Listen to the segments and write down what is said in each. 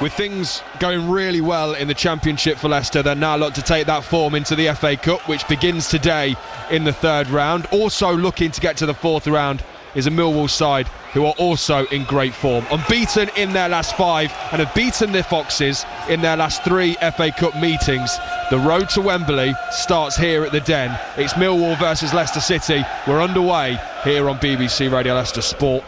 With things going really well in the Championship for Leicester, they're now looking to take that form into the FA Cup, which begins today in the third round. Also looking to get to the fourth round is a Millwall side who are also in great form. Unbeaten in their last 5 and have beaten the Foxes in their last 3 FA Cup meetings. The road to Wembley starts here at the Den. It's Millwall versus Leicester City. We're underway here on BBC Radio Leicester Sport.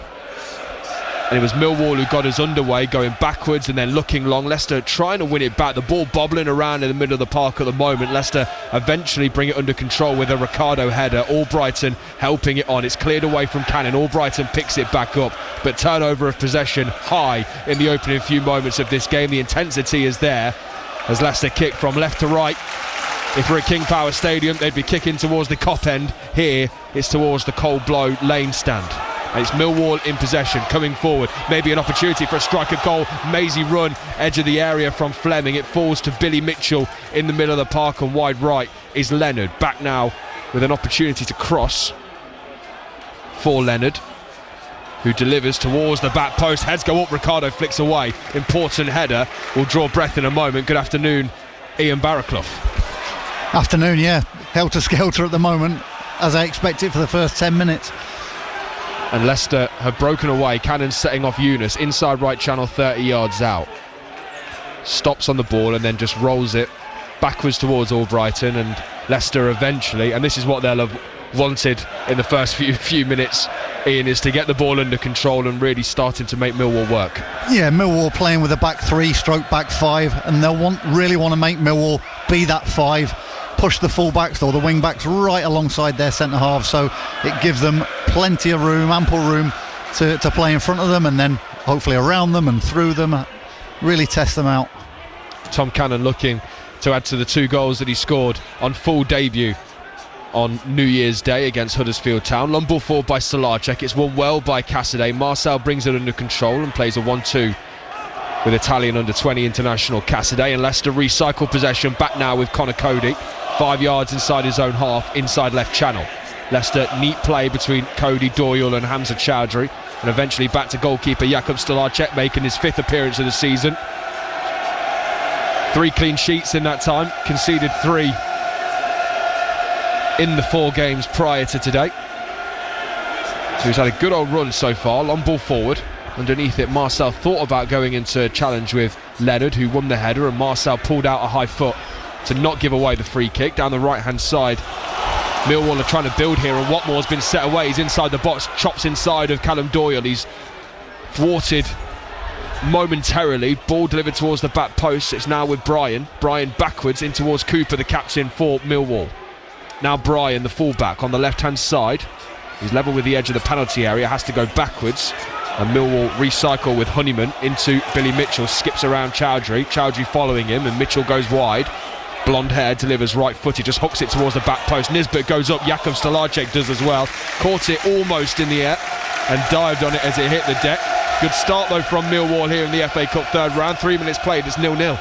And it was Millwall who got us underway, going backwards and then looking long. Leicester trying to win it back. The ball bobbling around in the middle of the park at the moment. Leicester eventually bring it under control with a Ricardo header. Albrighton helping it on. It's cleared away from Cannon. Albrighton picks it back up. But turnover of possession high in the opening few moments of this game. The intensity is there as Leicester kick from left to right. If we're at King Power Stadium, they'd be kicking towards the Kop end. Here, it's towards the Cold Blow Lane stand. And it's Millwall in possession, coming forward. Maybe an opportunity for a striker goal. Mazy run, edge of the area from Fleming. It falls to Billy Mitchell in the middle of the park, and wide right is Leonard. Back now with an opportunity to cross for Leonard, who delivers towards the back post. Heads go up, Ricardo flicks away. Important header. We'll draw breath in a moment. Good afternoon, Ian Barraclough. Afternoon, yeah. Helter-skelter at the moment, as I expected for the first 10 minutes. And Leicester have broken away. Cannon setting off Yunus inside right channel, 30 yards out. Stops on the ball and then just rolls it backwards towards Albrighton, and Leicester eventually, and this is what they'll have wanted in the first few minutes, Ian, is to get the ball under control and really starting to make Millwall work. Yeah, Millwall playing with a back 3 stroke back 5, and they'll really want to make Millwall be that 5. Push the full-backs or the wing-backs right alongside their centre-half, so it gives them plenty of room, ample room to play in front of them, and then hopefully around them and through them, really test them out. Tom Cannon looking to add to the 2 goals that he scored on full debut on New Year's Day against Huddersfield Town. Long ball forward by Solarczyk. It's won well by Cassidy. Marcel brings it under control and plays a 1-2 with Italian under-20 international Cassidy, and Leicester recycle possession back now with Connor Cody. 5 yards inside his own half, inside left channel. Leicester neat play between Cody, Doyle and Hamza Chowdhury, and eventually back to goalkeeper Jakub Stolarczyk, making his 5th appearance of the season. 3 clean sheets in that time, conceded 3 in the 4 games prior to today. So he's had a good old run so far. Long ball forward. Underneath it, Marcel thought about going into challenge with Leonard, who won the header, and Marcel pulled out a high foot to not give away the free kick. Down the right hand side, Millwall are trying to build here, and Watmore's been set away. He's inside the box, chops inside of Callum Doyle. He's thwarted momentarily. Ball delivered towards the back post. It's now with Brian backwards in towards Cooper, the captain for Millwall. Now Brian, the fullback, on the left hand side. He's level with the edge of the penalty area, has to go backwards, and Millwall recycle with Honeyman into Billy Mitchell. Skips around Chowdhury following him, and Mitchell goes wide. Blonde hair, delivers right footed, just hooks it towards the back post. Nisbet goes up, Jakub Stolarczyk does as well. Caught it almost in the air and dived on it as it hit the deck. Good start though from Millwall here in the FA Cup third round. 3 minutes played, it's 0-0.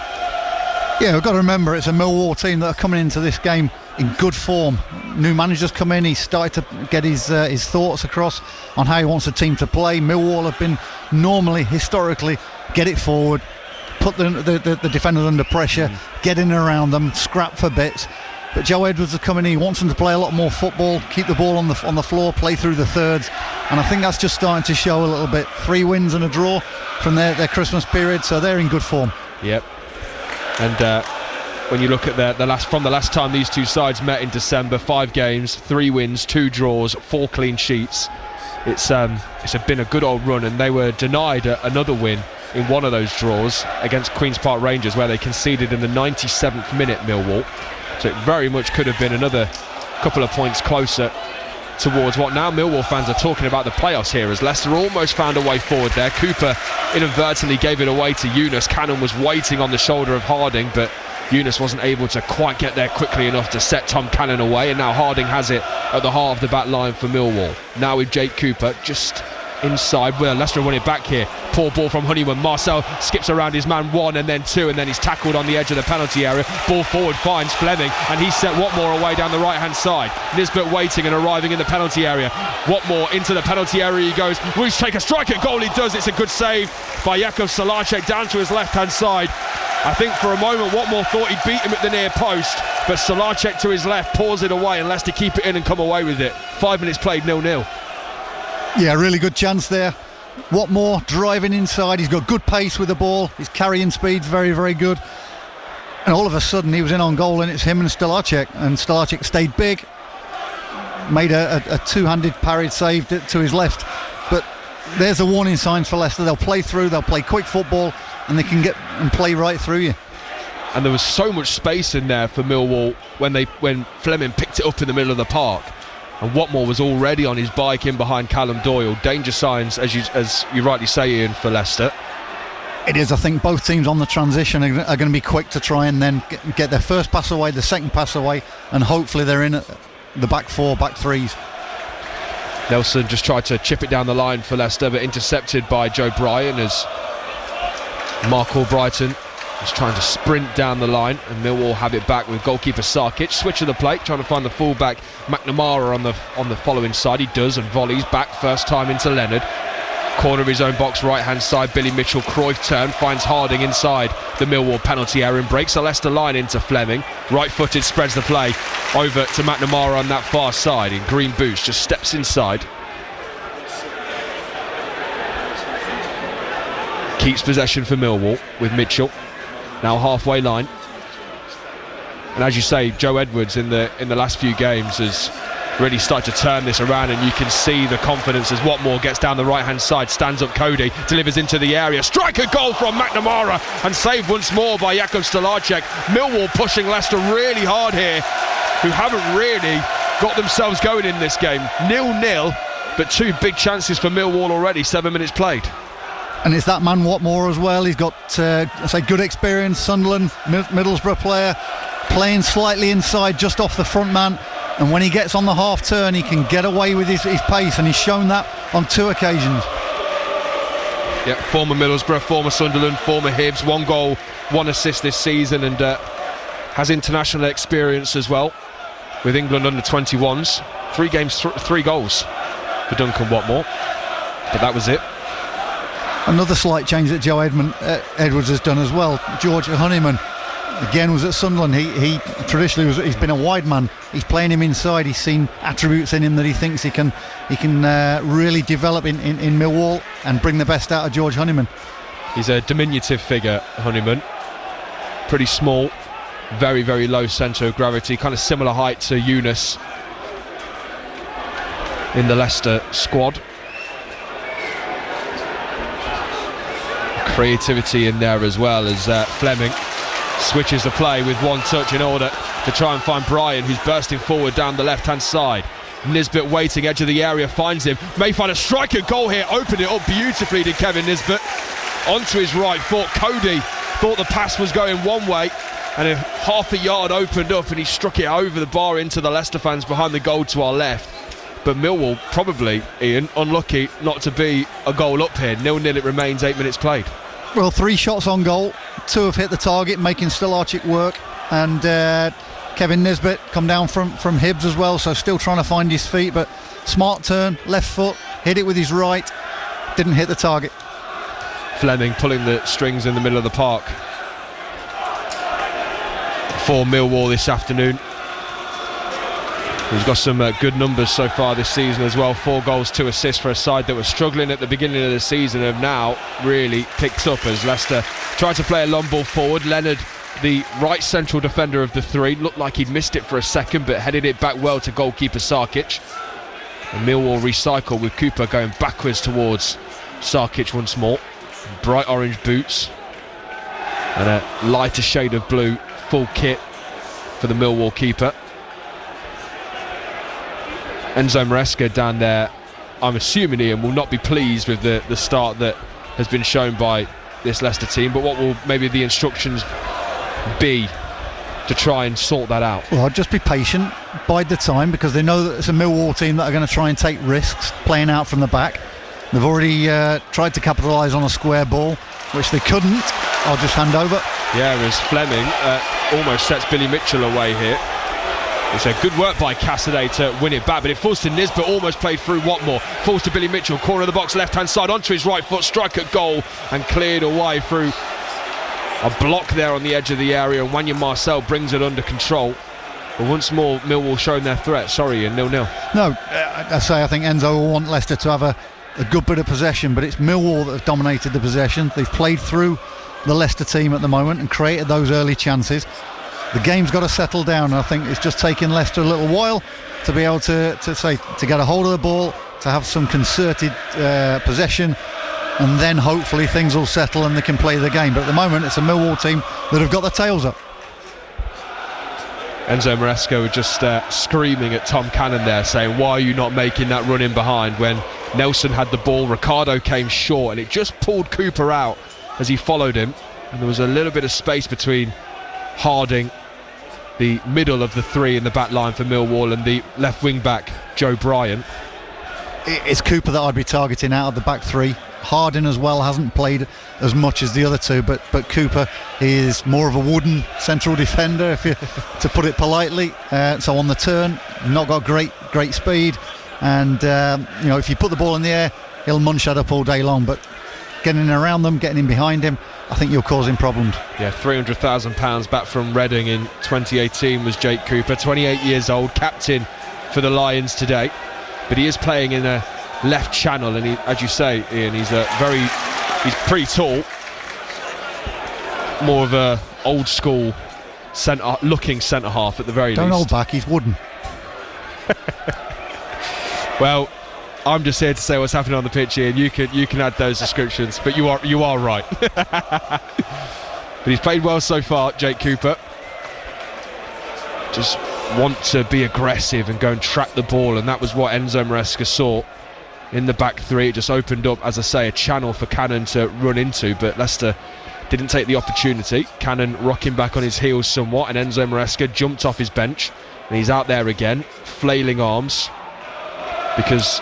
Yeah, we've got to remember it's a Millwall team that are coming into this game in good form. New manager's come in, he's started to get his thoughts across on how he wants the team to play. Millwall have been normally, historically, get it forward, put the defenders under pressure, get in and around them, scrap for bits. But Joe Edwards has come in, he wants them to play a lot more football, keep the ball on the floor, play through the thirds, and I think that's just starting to show a little bit. 3 wins and a draw from their Christmas period, so they're in good form. Yep. And when you look at the last time these two sides met in December, 5 games, 3 wins, 2 draws, 4 clean sheets. It's been a good old run, and they were denied another win in one of those draws against Queen's Park Rangers, where they conceded in the 97th minute, Millwall. So it very much could have been another couple of points closer towards what now Millwall fans are talking about the playoffs here, as Leicester almost found a way forward there. Cooper inadvertently gave it away to Yunus. Cannon was waiting on the shoulder of Harding, but Yunus wasn't able to quite get there quickly enough to set Tom Cannon away, and now Harding has it at the heart of the back line for Millwall. Now with Jake Cooper just inside. Well, Leicester won it back here. Poor ball from Honeyman. Marcel skips around his man 1 and then 2, and then he's tackled on the edge of the penalty area. Ball forward finds Fleming, and he sent Watmore away down the right hand side. Nisbet waiting and arriving in the penalty area. Watmore into the penalty area he goes. Will he take a strike at goal? He does. It's a good save by Jakub Solacek down to his left hand side. I think for a moment Watmore thought he'd beat him at the near post, but Solacek to his left paws it away and Leicester keep it in and come away with it. 5 minutes played, 0-0. Yeah, really good chance there. Watmore driving inside, he's got good pace with the ball, his carrying speed's very, very good, and all of a sudden he was in on goal, and it's him and Stolarczyk stayed big, made a two-handed parried save to his left. But there's the warning signs for Leicester. They'll play through, they'll play quick football, and they can get and play right through you. And there was so much space in there for Millwall when Fleming picked it up in the middle of the park, and Watmore was already on his bike in behind Callum Doyle. Danger signs, as you rightly say, Ian, for Leicester. It is. I think both teams on the transition are going to be quick to try and then get their first pass away, the second pass away, and hopefully they're in the back four, back threes. Nelson just tried to chip it down the line for Leicester, but intercepted by Joe Bryan as Mark Albrighton is trying to sprint down the line, and Millwall have it back with goalkeeper Sarkic. Switch of the plate, trying to find the fullback McNamara on the following side. He does, and volleys back first time into Leonard. Corner of his own box, right hand side. Billy Mitchell, Cruyff turn, finds Harding inside the Millwall penalty area and breaks a Leicester line into Fleming. Right footed, spreads the play over to McNamara on that far side in green boots, just steps inside. Keeps possession for Millwall with Mitchell now halfway line, and as you say, Joe Edwards in the last few games has really started to turn this around, and you can see the confidence as Watmore gets down the right hand side, stands up Cody, delivers into the area, strike a goal from McNamara, and saved once more by Jakub Stolarczyk. Millwall pushing Leicester really hard here, who haven't really got themselves going in this game. 0-0, but 2 big chances for Millwall already, 7 minutes played. And it's that man Watmore as well. He's got good experience. Sunderland, Middlesbrough player, playing slightly inside, just off the front man. And when he gets on the half turn, he can get away with his pace, and he's shown that on 2 occasions. Yeah, former Middlesbrough, former Sunderland, former Hibs. 1 goal, 1 assist this season, and has international experience as well with England under 21s. 3 games, 3 goals for Duncan Watmore, but that was it. Another slight change that Joe Edwards has done as well. George Honeyman again was at Sunderland. He traditionally he's been a wide man. He's playing him inside. He's seen attributes in him that he thinks he can really develop in Millwall and bring the best out of George Honeyman. He's a diminutive figure, Honeyman. Pretty small, very, very low centre of gravity, kind of similar height to Yunus in the Leicester squad. Creativity in there as well as Fleming switches the play with 1 touch in order to try and find Bryan, who's bursting forward down the left hand side. Nisbet waiting, edge of the area, finds him, may find a striker goal here, opened it up beautifully to Kevin Nisbet onto his right foot. Cody thought the pass was going one way, and a half a yard opened up and he struck it over the bar into the Leicester fans behind the goal to our left. But Millwall probably, Ian, unlucky not to be a goal up here. 0-0 it remains, 8 minutes played. Well, 3 shots on goal, 2 have hit the target, making Stolarczyk work, and Kevin Nisbet come down from Hibs as well, so still trying to find his feet, but smart turn, left foot, hit it with his right, didn't hit the target. Fleming pulling the strings in the middle of the park for Millwall this afternoon. He's got some good numbers so far this season as well. 4 goals, 2 assists for a side that was struggling at the beginning of the season, have now really picked up as Leicester tried to play a long ball forward. Leonard, the right central defender of the 3, looked like he'd missed it for a second but headed it back well to goalkeeper Sarkic. And Millwall recycle with Cooper going backwards towards Sarkic once more. Bright orange boots and a lighter shade of blue full kit for the Millwall keeper. Enzo Maresca down there, I'm assuming, Ian, will not be pleased with the start that has been shown by this Leicester team, but what will maybe the instructions be to try and sort that out? Well, just be patient, bide the time, because they know that it's a Millwall team that are going to try and take risks playing out from the back. They've already tried to capitalise on a square ball, which they couldn't. I'll just hand over. Yeah, as Fleming almost sets Billy Mitchell away here. It's a good work by Cassidy to win it back, but it falls to Nisbet, almost played through Watmore. Falls to Billy Mitchell, corner of the box, left-hand side, onto his right foot, strike at goal, and cleared away through a block there on the edge of the area, and Wanya Marcel brings it under control. But once more, Millwall showing their threat. Sorry, Ian, 0-0. No, I think Enzo will want Leicester to have a good bit of possession, but it's Millwall that have dominated the possession. They've played through the Leicester team at the moment and created those early chances. The game's got to settle down, and I think it's just taken Leicester a little while to be able to get a hold of the ball, to have some concerted possession, and then hopefully things will settle and they can play the game. But at the moment it's a Millwall team that have got their tails up. Enzo Maresca just screaming at Tom Cannon there, saying, why are you not making that run in behind? When Nelson had the ball, Ricardo came short, and it just pulled Cooper out as he followed him, and there was a little bit of space between Harding, the middle of the three in the back line for Millwall, and the left wing back Joe Bryan. It's Cooper that I'd be targeting out of the back three. Harding as well hasn't played as much as the other two, but Cooper is more of a wooden central defender, if you to put it politely. So on the turn, not got great speed, and if you put the ball in the air, he'll munch that up all day long. But getting around them, getting in behind him, I think you're causing problems. Yeah, £300,000 back from Reading in 2018 was Jake Cooper, 28 years old, captain for the Lions today. But he is playing in a left channel, and he, as you say, Ian, he's pretty tall. More of a old school looking centre half at the very least. Don't hold back, he's wooden. Well, I'm just here to say what's happening on the pitch here, and you can add those descriptions, but you are right. But he's played well so far, Jake Cooper. Just want to be aggressive and go and track the ball, and that was what Enzo Maresca saw in the back three. It just opened up, as I say, a channel for Cannon to run into, but Leicester didn't take the opportunity. Cannon rocking back on his heels somewhat, and Enzo Maresca jumped off his bench, and he's out there again, flailing arms, because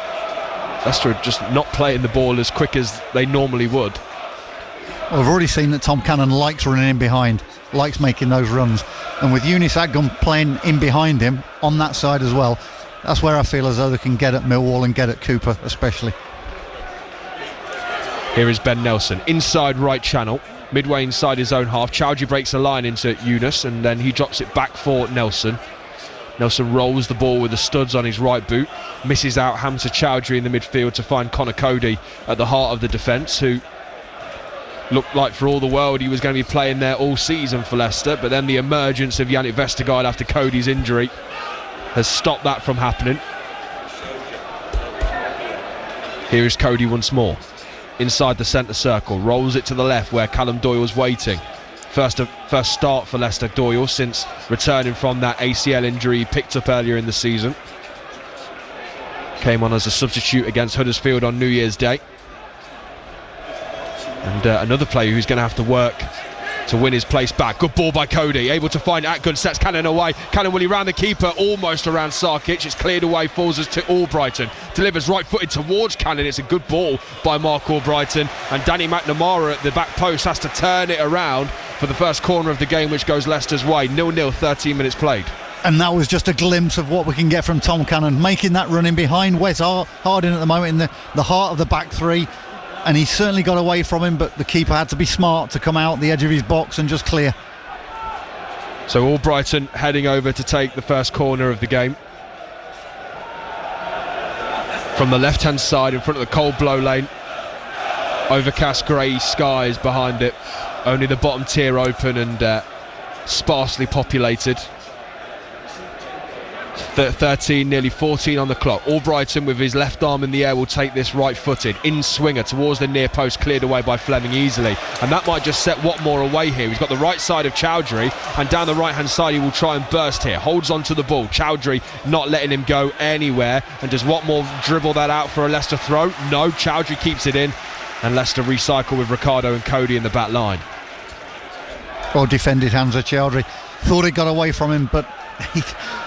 Leicester are just not playing the ball as quick as they normally would. Well, I've already seen that Tom Cannon likes running in behind, likes making those runs, and with Eunice Aggon playing in behind him on that side as well, that's where I feel as though they can get at Millwall and get at Cooper especially. Here is Ben Nelson, inside right channel, midway inside his own half. Chowdhury breaks a line into Eunice, and then he drops it back for Nelson. Nelson rolls the ball with the studs on his right boot, misses out Hamza Chowdhury in the midfield to find Connor Cody at the heart of the defence, who looked like for all the world he was going to be playing there all season for Leicester, but then the emergence of Yannick Vestergaard after Cody's injury has stopped that from happening. Here is Cody once more, inside the centre circle, rolls it to the left where Callum Doyle's waiting. First start for Leicester Doyle since returning from that ACL injury he picked up earlier in the season. Came on as a substitute against Huddersfield on New Year's Day. And another player who's going to have to work to win his place back. Good ball by Cody, able to find Atgun, sets Cannon away. Cannon will he round the keeper, almost around Sarkic. It's cleared away, falls us to Albrighton. Delivers right footed towards Cannon. It's a good ball by Mark Albrighton, and Danny McNamara at the back post has to turn it around for the first corner of the game, which goes Leicester's way. 0-0, 13 minutes played. And that was just a glimpse of what we can get from Tom Cannon, making that run in behind Wes Harding at the moment in the heart of the back three. And he certainly got away from him, but the keeper had to be smart to come out the edge of his box and just clear. So Albrighton heading over to take the first corner of the game. From the left-hand side in front of the cold blow lane. Overcast grey skies behind it. Only the bottom tier open and sparsely populated. 13, nearly 14 on the clock. Albrighton with his left arm in the air will take this right-footed in swinger towards the near post, cleared away by Fleming easily, and that might just set Watmore away here. He's got the right side of Chowdhury, and down the right hand side he will try and burst here. Holds on to the ball, Chowdhury not letting him go anywhere, and does Watmore dribble that out for a Leicester throw? No, Chowdhury keeps it in, and Leicester recycle with Ricardo and Cody in the back line. Well defended, Hamza Chowdhury. Thought it got away from him, but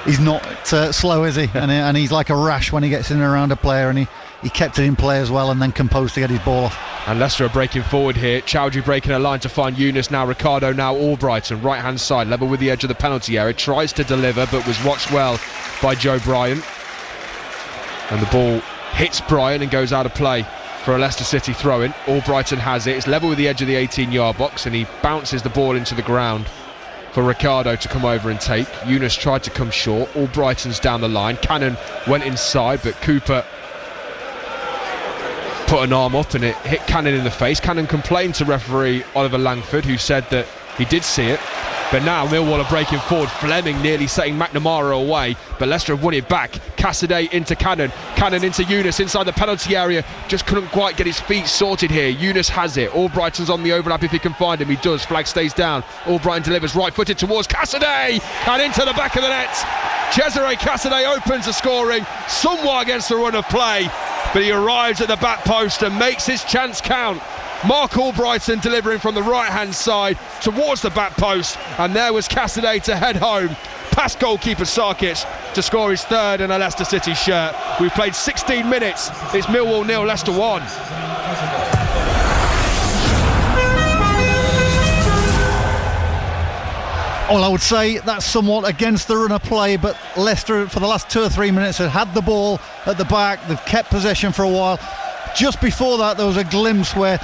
he's not slow, is he? And he's like a rash when he gets in and around a player, and he kept it in play as well and then composed to get his ball off. And Leicester are breaking forward here. Chowdhury breaking a line to find Yunus, now Ricardo, now Albrighton, right hand side, level with the edge of the penalty area, tries to deliver but was watched well by Joe Bryan, and the ball hits Bryan and goes out of play for a Leicester City throw-in. Albrighton has it, it's level with the edge of the 18-yard box, and he bounces the ball into the ground for Ricardo to come over and take. Yunus tried to come short, Albrighton's down the line, Cannon went inside but Cooper put an arm up and it hit Cannon in the face. Cannon complained to referee Oliver Langford, who said that he did see it. But now Millwall are breaking forward. Fleming nearly setting McNamara away, but Leicester have won it back. Cassidy into Cannon, Cannon into Yunus inside the penalty area, just couldn't quite get his feet sorted here. Yunus has it, Albrighton's on the overlap if he can find him, he does. Flag stays down, Albrighton delivers right footed towards Cassidy and into the back of the net. Cesare Cassidy opens the scoring somewhat against the run of play, but he arrives at the back post and makes his chance count. Mark Albrighton delivering from the right hand side towards the back post, and there was Cassidy to head home past goalkeeper Sarkic to score his third in a Leicester City shirt. We've played 16 minutes, it's Millwall 0, Leicester 1. Well, I would say that's somewhat against the run of play, but Leicester for the last 2 or 3 minutes had the ball at the back, they've kept possession for a while. Just before that there was a glimpse where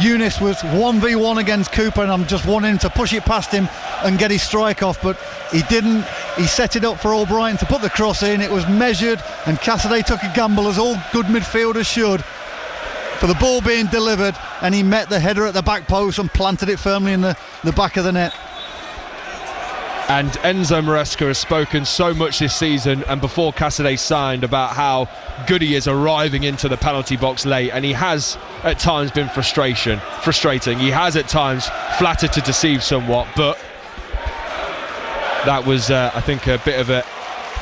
Yunus was 1v1 against Cooper, and I'm just wanting him to push it past him and get his strike off, but he didn't. He set it up for Albrighton to put the cross in. It was measured and Cassidy took a gamble, as all good midfielders should, for the ball being delivered, and he met the header at the back post and planted it firmly in the back of the net. And Enzo Maresca has spoken so much this season and before Cassidy signed about how good he is arriving into the penalty box late, and he has at times been frustrating. He has at times flattered to deceive somewhat, but that was I think a bit of a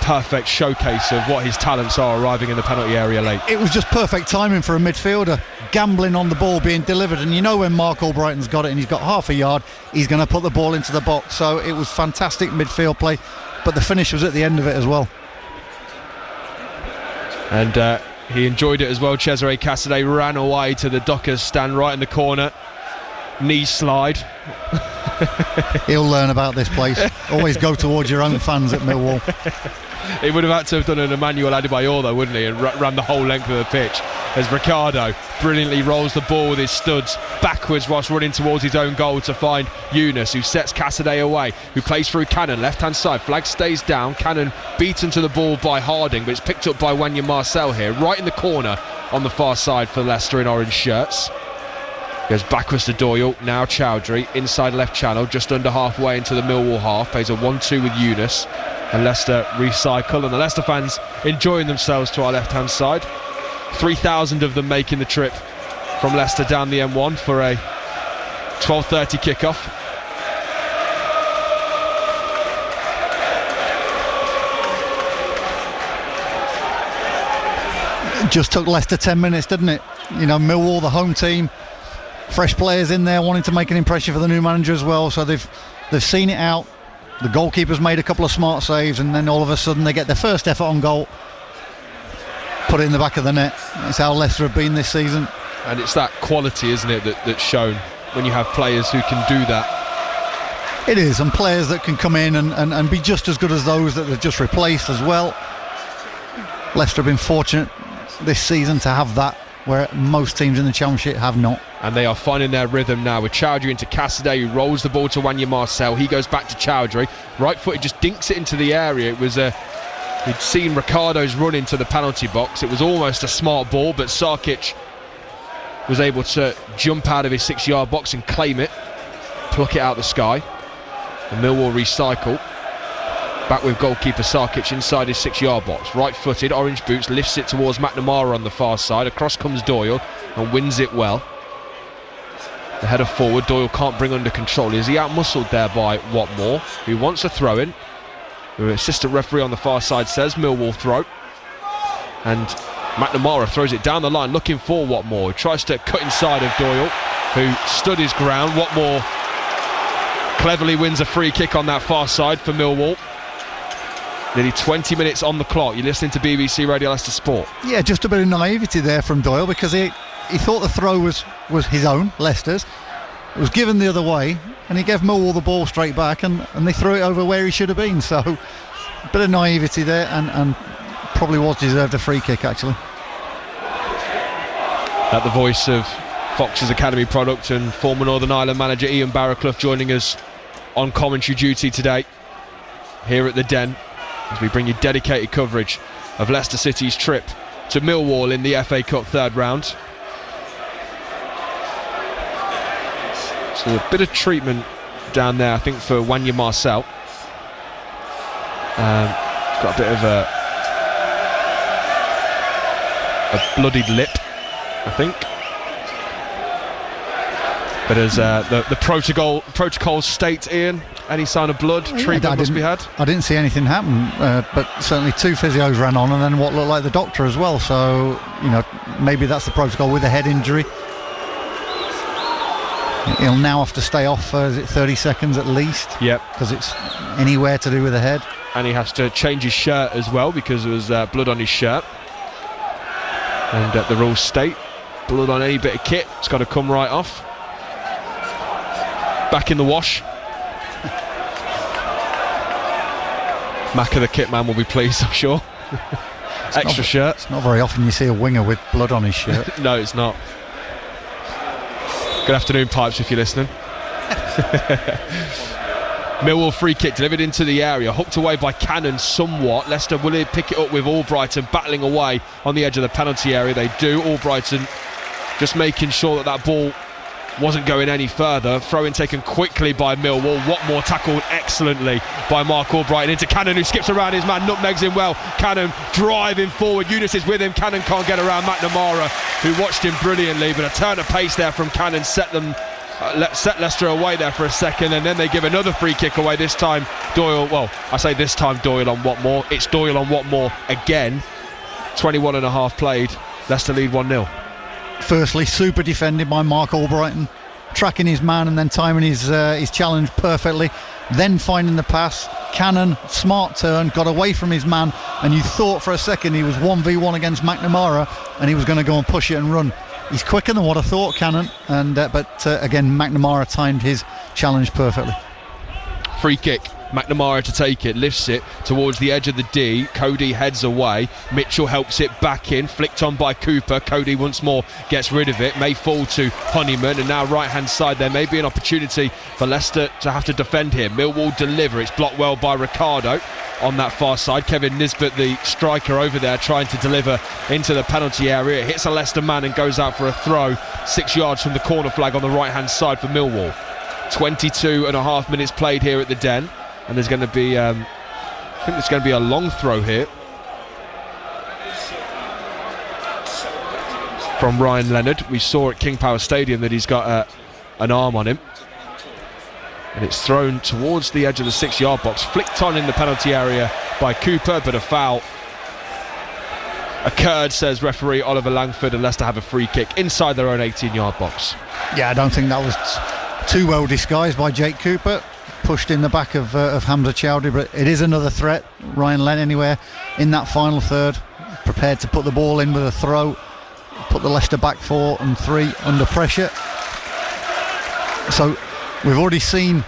perfect showcase of what his talents are arriving in the penalty area late. It was just perfect timing for a midfielder, gambling on the ball being delivered, and you know when Mark Albrighton's got it and he's got half a yard, he's going to put the ball into the box. So it was fantastic midfield play, but the finish was at the end of it as well. And he enjoyed it as well. Cesare Cassidy ran away to the Dockers stand right in the corner, knee slide. He'll learn about this place. Always go towards your own fans at Millwall. He would have had to have done an Emmanuel Adebayor though, wouldn't he, and ran the whole length of the pitch, as Ricardo brilliantly rolls the ball with his studs backwards whilst running towards his own goal to find Yunus, who sets Cassidy away, who plays through Cannon, left hand side, flag stays down, Cannon beaten to the ball by Harding, but it's picked up by Wanya Marcel here, right in the corner on the far side for Leicester in orange shirts. Goes backwards to Doyle, now Chowdhury, inside left channel, just under halfway into the Millwall half, plays a 1-2 with Yunus, and Leicester recycle, and the Leicester fans enjoying themselves to our left hand side. 3,000 of them making the trip from Leicester down the M1 for a 12:30 kickoff. It just took Leicester 10 minutes, didn't it? You know, Millwall, the home team, fresh players in there wanting to make an impression for the new manager as well, so they've seen it out. The goalkeeper's made a couple of smart saves, and then all of a sudden they get their first effort on goal, put it in the back of the net. It's how Leicester have been this season. And it's that quality, isn't it, that's shown when you have players who can do that. It is, and players that can come in and be just as good as those that they've just replaced as well. Leicester have been fortunate this season to have that, where most teams in the Championship have not. And they are finding their rhythm now with Chowdhury into Cassidy, who rolls the ball to Wanya Marcel. He goes back to Chowdhury, right footed, just dinks it into the area. It was we'd seen Ricardo's run into the penalty box. It was almost a smart ball, but Sarkic was able to jump out of his 6-yard box and claim it, pluck it out the sky. And Millwall recycle. Back with goalkeeper Sarkic inside his 6-yard box, right footed, orange boots, lifts it towards McNamara on the far side. Across comes Doyle and wins it well. The header forward, Doyle can't bring under control. Is he out-muscled there by Watmore, who wants a throw-in? The assistant referee on the far side says Millwall throw. And McNamara throws it down the line looking for Watmore, who tries to cut inside of Doyle, who stood his ground. Watmore cleverly wins a free kick on that far side for Millwall. Nearly 20 minutes on the clock. You're listening to BBC Radio Leicester Sport. Yeah, just a bit of naivety there from Doyle, because he thought the throw was his own, Leicester's. It was given the other way, and he gave Millwall the ball straight back, and they threw it over where he should have been. So a bit of naivety there, and probably was deserved a free kick, actually. At the voice of Fox's Academy product and former Northern Ireland manager Ian Barraclough joining us on commentary duty today here at the Den, as we bring you dedicated coverage of Leicester City's trip to Millwall in the FA Cup third round. So a bit of treatment down there, I think, for Wanya Marcel. Got a bit of a bloodied lip, I think. But as the protocol state, Ian, any sign of blood, treatment must be had? I didn't see anything happen, but certainly 2 physios ran on, and then what looked like the doctor as well. So, maybe that's the protocol with a head injury. He'll now have to stay off for 30 seconds at least. Yep. Because it's anywhere to do with the head. And he has to change his shirt as well, because there was blood on his shirt. And the rules state, blood on any bit of kit, it's got to come right off. Back in the wash. Mac of the kit man will be pleased, I'm sure. Extra shirt. It's not very often you see a winger with blood on his shirt. No, it's not. Good afternoon, Pipes, if you're listening. Millwall free kick delivered into the area, hooked away by Cannon somewhat. Leicester will pick it up with Albrighton battling away on the edge of the penalty area. They do. Albrighton just making sure that ball wasn't going any further. Throw-in taken quickly by Millwall. Watmore tackled excellently by Mark Albrighton into Cannon, who skips around his man, nutmegs him well. Cannon driving forward. Eunice is with him. Cannon can't get around McNamara, who watched him brilliantly, but a turn of pace there from Cannon set Leicester away there for a second, and then they give another free kick away. This time Doyle, well, I say this time Doyle on Watmore. It's Doyle on Watmore again. 21 and a half played. Leicester lead 1-0. Firstly, super defended by Mark Albrighton, tracking his man and then timing his challenge perfectly, then finding the pass. Cannon, smart turn, got away from his man, and you thought for a second he was 1v1 against McNamara and he was going to go and push it and run. He's quicker than what I thought, Cannon, and but again McNamara timed his challenge perfectly. Free kick, McNamara to take it, lifts it towards the edge of the D. Cody heads away. Mitchell helps it back in, flicked on by Cooper. Cody once more gets rid of it, may fall to Honeyman, and now right hand side there may be an opportunity for Leicester to have to defend here. Millwall deliver, it's blocked well by Ricardo on that far side. Kevin Nisbet, the striker over there, trying to deliver into the penalty area. It hits a Leicester man and goes out for a throw 6 yards from the corner flag on the right hand side for Millwall. 22 and a half minutes played here at the Den, and there's going to be I think there's going to be a long throw here from Ryan Leonard. We saw at King Power Stadium that he's got an arm on him, and it's thrown towards the edge of the 6 yard box, flicked on in the penalty area by Cooper, but a foul occurred, says referee Oliver Langford, and Leicester have a free kick inside their own 18 yard box. Yeah, I don't think that was too well disguised by Jake Cooper, pushed in the back of Hamza Chowdhury, but it is another threat. Ryan Len anywhere in that final third, prepared to put the ball in with a throw, put the Leicester back 4 and 3 under pressure. So we've already seen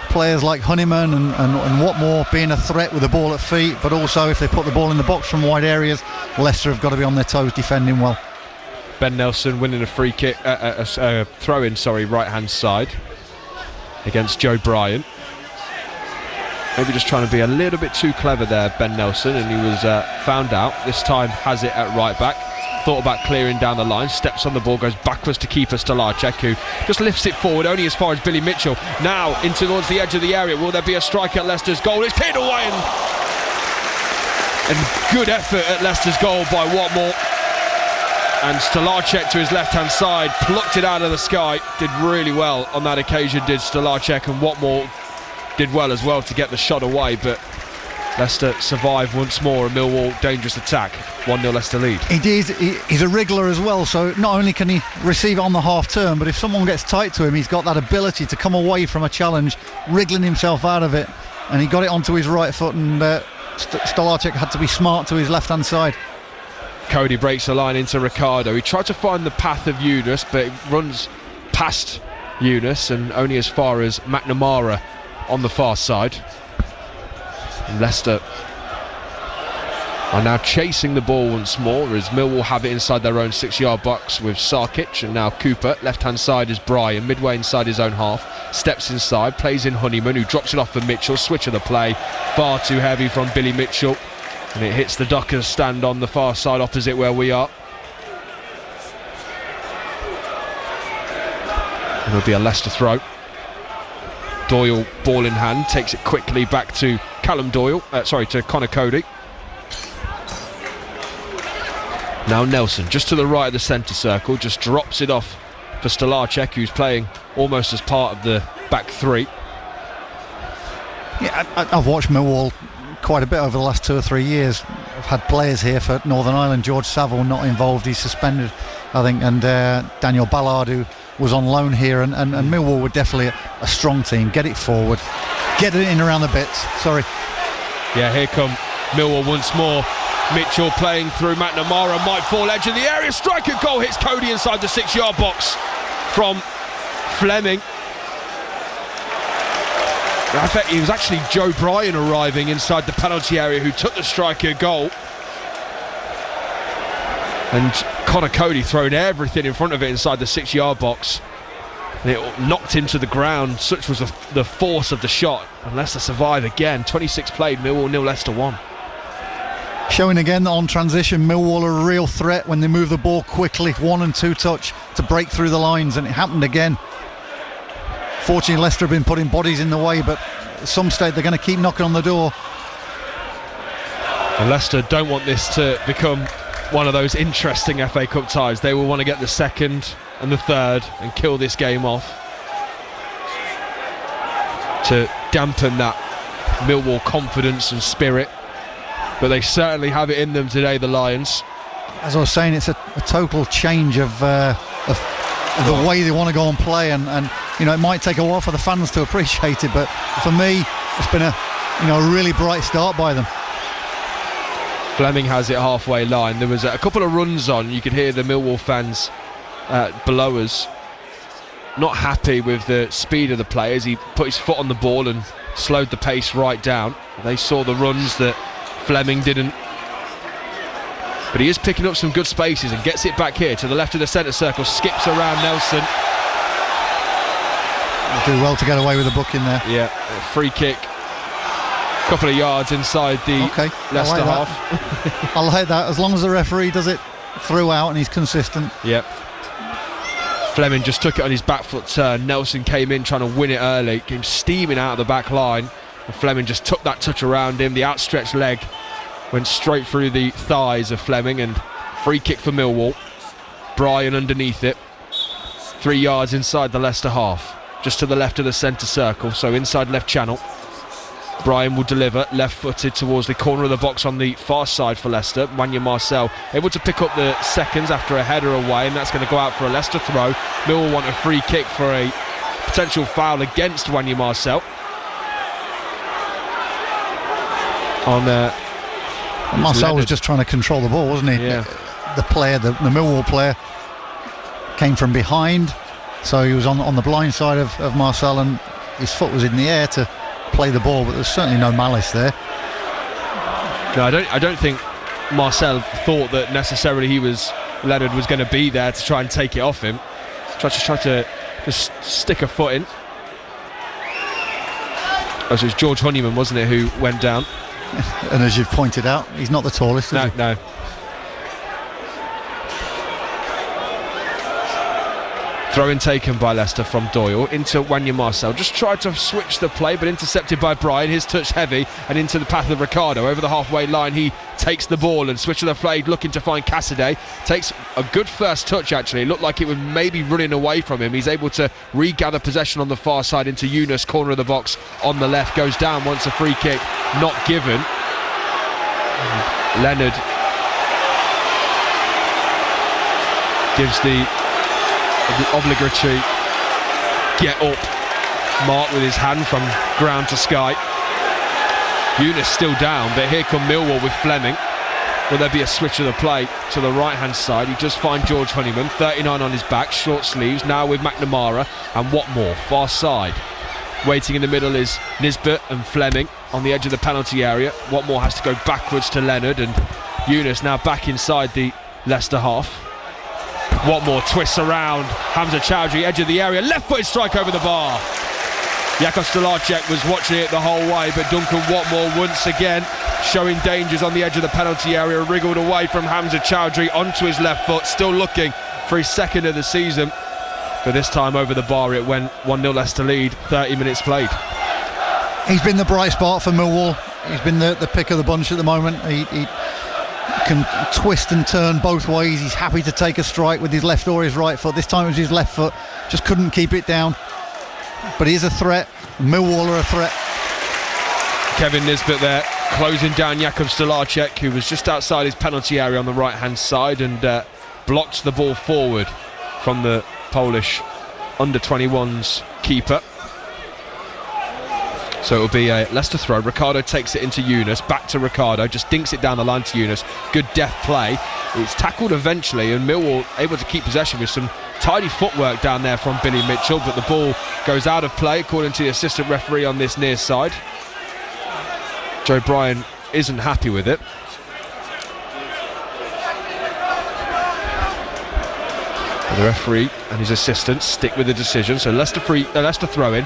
players like Honeyman and Watmore being a threat with the ball at feet, but also if they put the ball in the box from wide areas, Leicester have got to be on their toes defending well. Ben Nelson winning a free kick, throw-in, right hand side against Joe Bryan. Maybe just trying to be a little bit too clever there, Ben Nelson, and he was found out. This time has it at right back. Thought about clearing down the line, steps on the ball, goes backwards to keeper Stolarczyk, who just lifts it forward only as far as Billy Mitchell. Now in towards the edge of the area. Will there be a strike at Leicester's goal? It's cleared away, and good effort at Leicester's goal by Watmore. And Stolarczyk to his left hand side, plucked it out of the sky. Did really well on that occasion, did Stolarczyk, and Watmore did well as well to get the shot away, but Leicester survive once more. A Millwall dangerous attack. 1-0 Leicester lead. He's a wriggler as well, so not only can he receive on the half turn, but if someone gets tight to him, he's got that ability to come away from a challenge, wriggling himself out of it, and he got it onto his right foot and Stolarczyk had to be smart to his left-hand side. Cody breaks the line into Ricardo. He tried to find the path of Yunus, but it runs past Yunus and only as far as McNamara on the far side. And Leicester are now chasing the ball once more as Millwall have it inside their own 6-yard box with Sarkic, and now Cooper. Left-hand side is Brian, midway inside his own half. Steps inside, plays in Honeyman, who drops it off for Mitchell. Switch of the play, far too heavy from Billy Mitchell, and it hits the Dockers stand on the far side opposite where we are. It'll be a Leicester throw. Doyle, ball in hand, takes it quickly back to Callum Doyle, to Connor Cody. Now Nelson, just to the right of the centre circle, just drops it off for Stolarczyk, who's playing almost as part of the back three. Yeah, I've watched Millwall quite a bit over the last 2 or 3 years. I've had players here for Northern Ireland. George Saville not involved, he's suspended, I think, and Daniel Ballard, who was on loan here, and Millwall were definitely a strong team. Get it forward, get it in around the bits. Sorry. Yeah, here come Millwall once more. Mitchell playing through McNamara, might fall edge of the area, striker goal, hits Cody inside the 6-yard box from Fleming. I bet it was actually Joe Bryan arriving inside the penalty area who took the striker goal. And Connor Cody throwing everything in front of it inside the 6-yard box. And it knocked him to the ground. Such was the force of the shot. And Leicester survive again. 26 played, Millwall 0, Leicester 1. Showing again that on transition, Millwall are a real threat when they move the ball quickly, 1 and 2 touch to break through the lines, and it happened again. Fortunately, Leicester have been putting bodies in the way, but at some stage they're going to keep knocking on the door. And Leicester don't want this to become one of those interesting FA Cup ties. They will want to get the second and the third and kill this game off to dampen that Millwall confidence and spirit. But they certainly have it in them today, the Lions. As I was saying, it's a total change of the way they want to go and play, and you know, it might take a while for the fans to appreciate it, but for me, it's been a really bright start by them. Fleming has it halfway line. There was a couple of runs on. You could hear the Millwall fans below us not happy with the speed of the players. He put his foot on the ball and slowed the pace right down. They saw the runs that Fleming didn't, but he is picking up some good spaces and gets it back here to the left of the centre circle, skips around Nelson. He'll do well to get away with a booking there. Yeah, free kick, couple of yards inside the Leicester half. I'll like that, as long as the referee does it throughout and he's consistent. Yep. Fleming just took it on his back foot turn. Nelson came in trying to win it early, came steaming out of the back line. And Fleming just took that touch around him. The outstretched leg went straight through the thighs of Fleming, and free kick for Millwall. Bryan underneath it, 3 yards inside the Leicester half, just to the left of the centre circle, so inside left channel. Bryan will deliver left-footed towards the corner of the box on the far side for Leicester. Wanya Marcel able to pick up the seconds after a header away, and that's going to go out for a Leicester throw. Millwall want a free kick for a potential foul against Wanya Marcel. Marcel was just trying to control the ball, wasn't he? Yeah. The Millwall player came from behind, so he was on the blind side of Marcel, and his foot was in the air to play the ball, but there's certainly no malice there. No, I don't think Marcel thought that necessarily Leonard was going to be there to try and take it off him. Tried to just stick a foot in. Oh, so it was George Honeyman, wasn't it, who went down? And as you've pointed out, he's not the tallest, is he? No. Throw-in taken by Leicester from Doyle into Wanya Marcel. Just tried to switch the play, but intercepted by Bryan. His touch heavy and into the path of Ricardo. Over the halfway line, he takes the ball and switch of the play, looking to find Cassidy. Takes a good first touch, actually. It looked like it was maybe running away from him. He's able to regather possession on the far side into Yunus, corner of the box on the left. Goes down once a free kick not given. Leonard gives the obligatory get up mark with his hand from ground to sky. Eunice still down, but here come Millwall with Fleming. Will there be a switch of the play to the right hand side? He does find George Honeyman, 39 on his back, short sleeves, now with McNamara and Watmore, far side. Waiting in the middle is Nisbet and Fleming on the edge of the penalty area. Watmore has to go backwards to Leonard, and Eunice now back inside the Leicester half. Watmore twists around, Hamza Chowdhury, edge of the area, left-footed strike over the bar. Jakub Stolarczyk was watching it the whole way, but Duncan Watmore once again showing dangers on the edge of the penalty area, wriggled away from Hamza Chowdhury onto his left foot, still looking for his second of the season. But this time over the bar it went. 1-0 Leicester lead, 30 minutes played. He's been the bright spot for Millwall. He's been the pick of the bunch at the moment. He can twist and turn both ways. He's happy to take a strike with his left or his right foot. This time it was his left foot, just couldn't keep it down. But he is a threat. Millwall are a threat. Kevin Nisbet there closing down Jakub Stolarczyk, who was just outside his penalty area on the right hand side, and blocked the ball forward from the Polish under-21s keeper. So it'll be a Leicester throw. Ricardo takes it into Eunice, back to Ricardo, just dinks it down the line to Eunice. Good deft play. It's tackled eventually, and Millwall able to keep possession with some tidy footwork down there from Billy Mitchell, but the ball goes out of play according to the assistant referee on this near side. Joe Bryan isn't happy with it. The referee and his assistants stick with the decision. So Leicester throw in,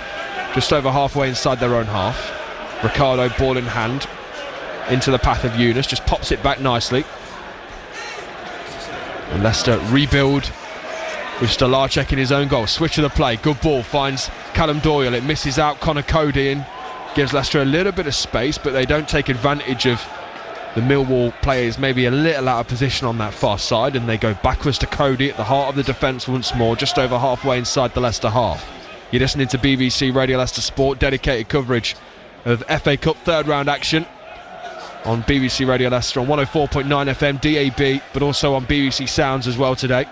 just over halfway inside their own half. Ricardo, ball in hand, into the path of Eunice, just pops it back nicely. And Leicester rebuild with Stolarczyk in his own goal. Switch of the play, good ball, finds Callum Doyle, it misses out Connor Cody and gives Leicester a little bit of space, but they don't take advantage of the Millwall players maybe a little out of position on that far side, and they go backwards to Cody at the heart of the defence once more, just over halfway inside the Leicester half. You're listening to BBC Radio Leicester Sport, dedicated coverage of FA Cup third round action on BBC Radio Leicester on 104.9 FM DAB, but also on BBC Sounds as well today.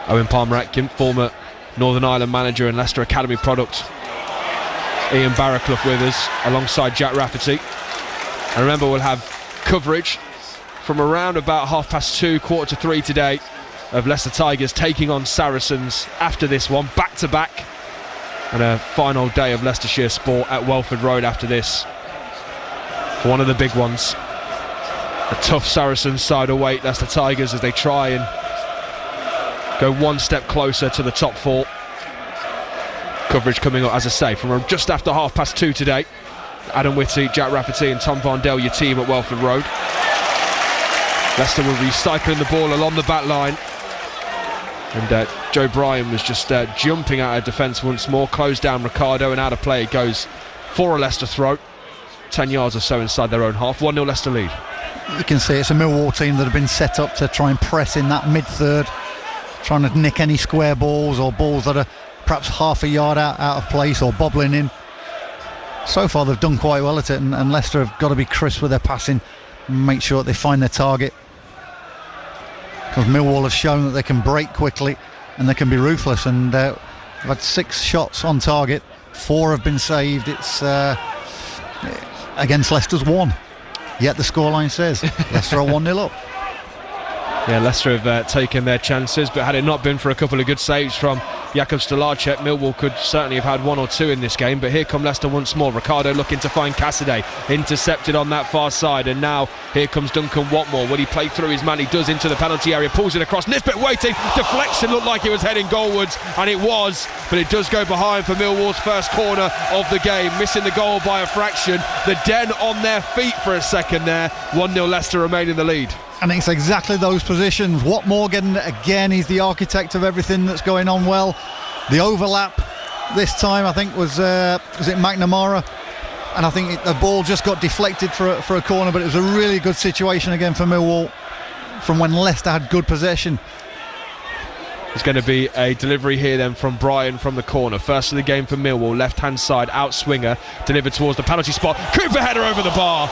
Owen Palmer-Atkin, former Northern Ireland manager and Leicester Academy product. Ian Barraclough with us alongside Jack Rafferty. And remember, we'll have coverage from around about 2:30, 2:45 today of Leicester Tigers taking on Saracens after this one, back to back, and a final day of Leicestershire sport at Welford Road after this for one of the big ones. A tough Saracens side await Leicester Tigers as they try and go one step closer to the top four. Coverage coming up, as I say, from just after 2:30 today. Adam Whitty, Jack Rafferty and Tom Vondell, your team at Welford Road. Leicester will be cycling the ball along the back line, and Joe Bryan was just jumping out of defence once more, closed down Ricardo, and out of play it goes for a Leicester throw, 10 yards or so inside their own half. 1-0 Leicester lead. You can see it's a Millwall team that have been set up to try and press in that mid-third, trying to nick any square balls or balls that are perhaps half a yard out of place or bobbling in. So far they've done quite well at it, and Leicester have got to be crisp with their passing and make sure that they find their target, because Millwall have shown that they can break quickly and they can be ruthless, and they've had 6 shots on target, 4 have been saved. It's against Leicester's 1, yet the scoreline says Leicester are 1-0 up. Yeah, Leicester have taken their chances, but had it not been for a couple of good saves from Jakub Stolarczyk, Millwall could certainly have had 1 or 2 in this game. But here come Leicester once more. Ricardo looking to find Cassidy, intercepted on that far side, and now here comes Duncan Watmore. Will he play through his man? He does, into the penalty area, pulls it across. Nisbet waiting, deflection, looked like it was heading goalwards, and it was, but it does go behind for Millwall's first corner of the game, missing the goal by a fraction. The Den on their feet for a second there. 1-0 Leicester remain in the lead. And it's exactly those positions. Watmore getting it again. He's the architect of everything that's going on well. The overlap this time, I think, was it McNamara? And I think the ball just got deflected for a corner, but it was a really good situation again for Millwall from when Leicester had good possession. There's going to be a delivery here then from Bryan from the corner. First of the game for Millwall, left-hand side, out swinger, delivered towards the penalty spot. Cooper header over the bar.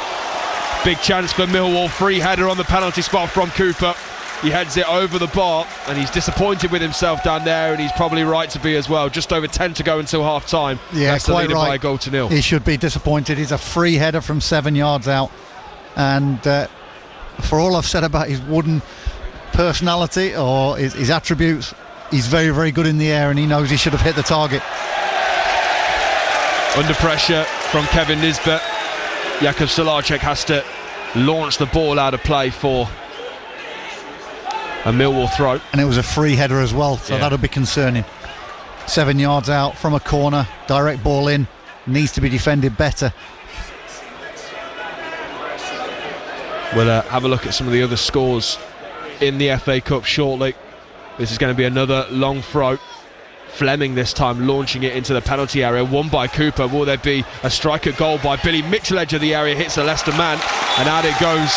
Big chance for Millwall, free header on the penalty spot from Cooper. He heads it over the bar, and he's disappointed with himself down there, and he's probably right to be as well. Just over 10 to go until half time. Yeah, Leicester quite leading right. by a goal to nil. He should be disappointed. He's a free header from 7 yards out, and for all I've said about his wooden personality or his attributes, he's very, very good in the air, and he knows he should have hit the target. Under pressure from Kevin Nisbet, Jakub Solarczyk has to launch the ball out of play for a Millwall throw. And it was a free header as well, so that'll be concerning. 7 yards out from a corner, direct ball in, needs to be defended better. We'll have a look at some of the other scores in the FA Cup shortly. This is going to be another long throw. Fleming this time launching it into the penalty area, won by Cooper. Will there be a strike at goal by Billy Mitchell? Edge of the area, hits a Leicester man, and out it goes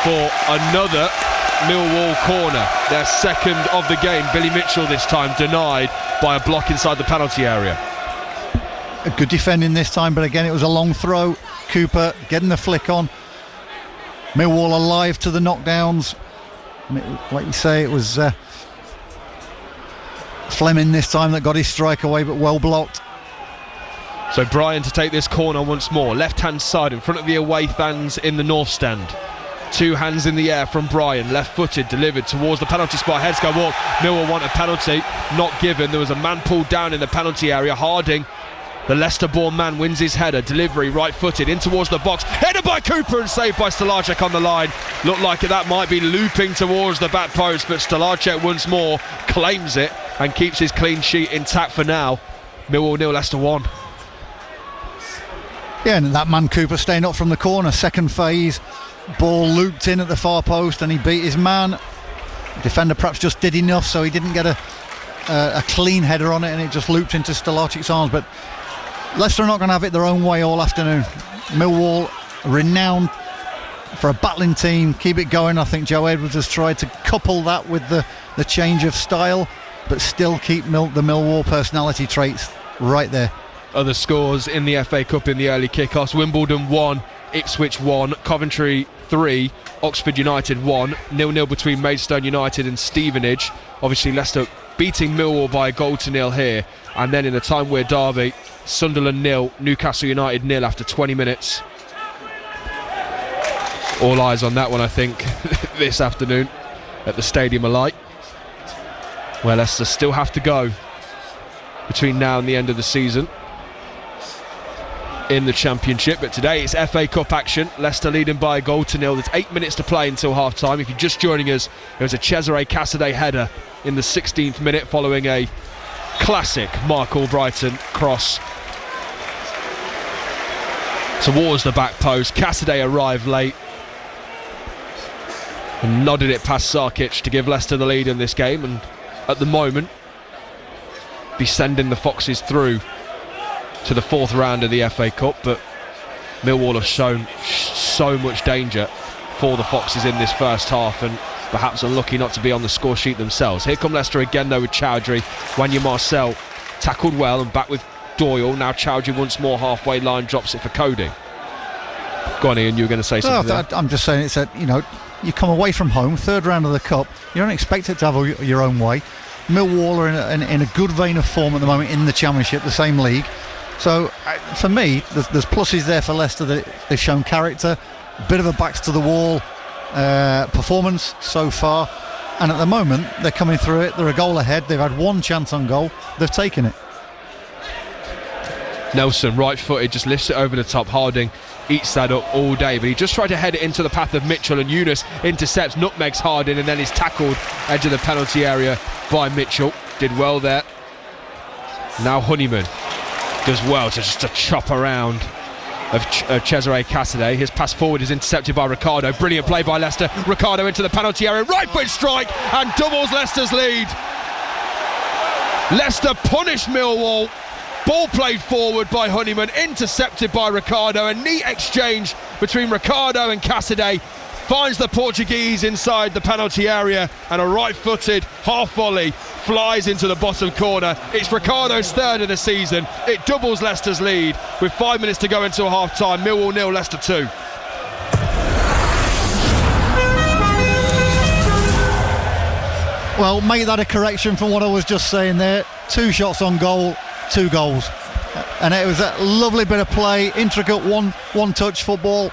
for another Millwall corner, their second of the game. Billy Mitchell this time denied by a block inside the penalty area. A good defending this time, but again it was a long throw. Cooper getting the flick on. Millwall alive to the knockdowns. Like you say, it was Fleming this time that got his strike away, but well blocked. So Bryan to take this corner once more, left hand side in front of the away fans in the north stand. Two hands in the air from Bryan, left footed, delivered towards the penalty spot. Heads go up, Millwall want a penalty, not given. There was a man pulled down in the penalty area. Harding, the Leicester-born man, wins his header, delivery right footed in towards the box, headed by Cooper and saved by Stolarczyk on the line. Looked like that might be looping towards the back post, but Stolarczyk once more claims it and keeps his clean sheet intact for now. Millwall 0, Leicester 1. Yeah, and that man Cooper staying up from the corner, second phase, ball looped in at the far post and he beat his man. The defender perhaps just did enough so he didn't get a clean header on it, and it just looped into Stolarczyk's arms. But Leicester are not going to have it their own way all afternoon. Millwall, renowned for a battling team, keep it going. I think Joe Edwards has tried to couple that with the change of style, but still keep the Millwall personality traits right there. Other scores in the FA Cup in the early kickoffs: Wimbledon 1, Ipswich 1, Coventry 3, Oxford United 1, 0-0 between Maidstone United and Stevenage. Obviously Leicester beating Millwall by a goal to nil here, and then in a time where derby, Sunderland 0, Newcastle United 0 after 20 minutes. All eyes on that one, I think, this afternoon at the Stadium of Light, where Leicester still have to go between now and the end of the season in the Championship. But today it's FA Cup action. Leicester leading by a goal to nil. There's 8 minutes to play until half time. If you're just joining us, it was a Cesare Cassidy header in the 16th minute following a classic Mark Albrighton cross towards the back post. Cassidy arrived late and nodded it past Sarkic to give Leicester the lead in this game, and at the moment be sending the Foxes through to the fourth round of the FA Cup. But Millwall have shown so much danger for the Foxes in this first half, and perhaps unlucky not to be on the score sheet themselves. Here come Leicester again though with Chowdhury. Wanya Marcel tackled well and back with Doyle. Now Chowdhury once more halfway line, drops it for Cody. Go on, Ian, you were going to say something there. I'm just saying, it's you come away from home, third round of the Cup, you don't expect it to have your own way. Millwall are in a good vein of form at the moment in the Championship, the same league. So for me, there's pluses there for Leicester that they've shown character, a bit of a backs to the wall performance so far, and at the moment they're coming through it. They're a goal ahead. They've had one chance on goal, they've taken it. Nelson, right footed, just lifts it over the top. Harding eats that up all day, but he just tried to head it into the path of Mitchell, and Yunus intercepts, nutmegs Harding, and then he's tackled edge of the penalty area by Mitchell. Did well there. Now Honeyman does well to just to chop around of Cesare Cassidy. His pass forward is intercepted by Ricardo. Brilliant play by Leicester. Ricardo into the penalty area, right foot strike, and doubles Leicester's lead. Leicester punish Millwall. Ball played forward by Honeyman, intercepted by Ricardo. A neat exchange between Ricardo and Cassidy finds the Portuguese inside the penalty area, and a right-footed half volley flies into the bottom corner. It's Ricardo's third of the season. It doubles Leicester's lead with 5 minutes to go until half-time. Millwall 0, Leicester 2. Well, make that a correction from what I was just saying there. 2 shots on goal, 2 goals. And it was a lovely bit of play, intricate one-touch football.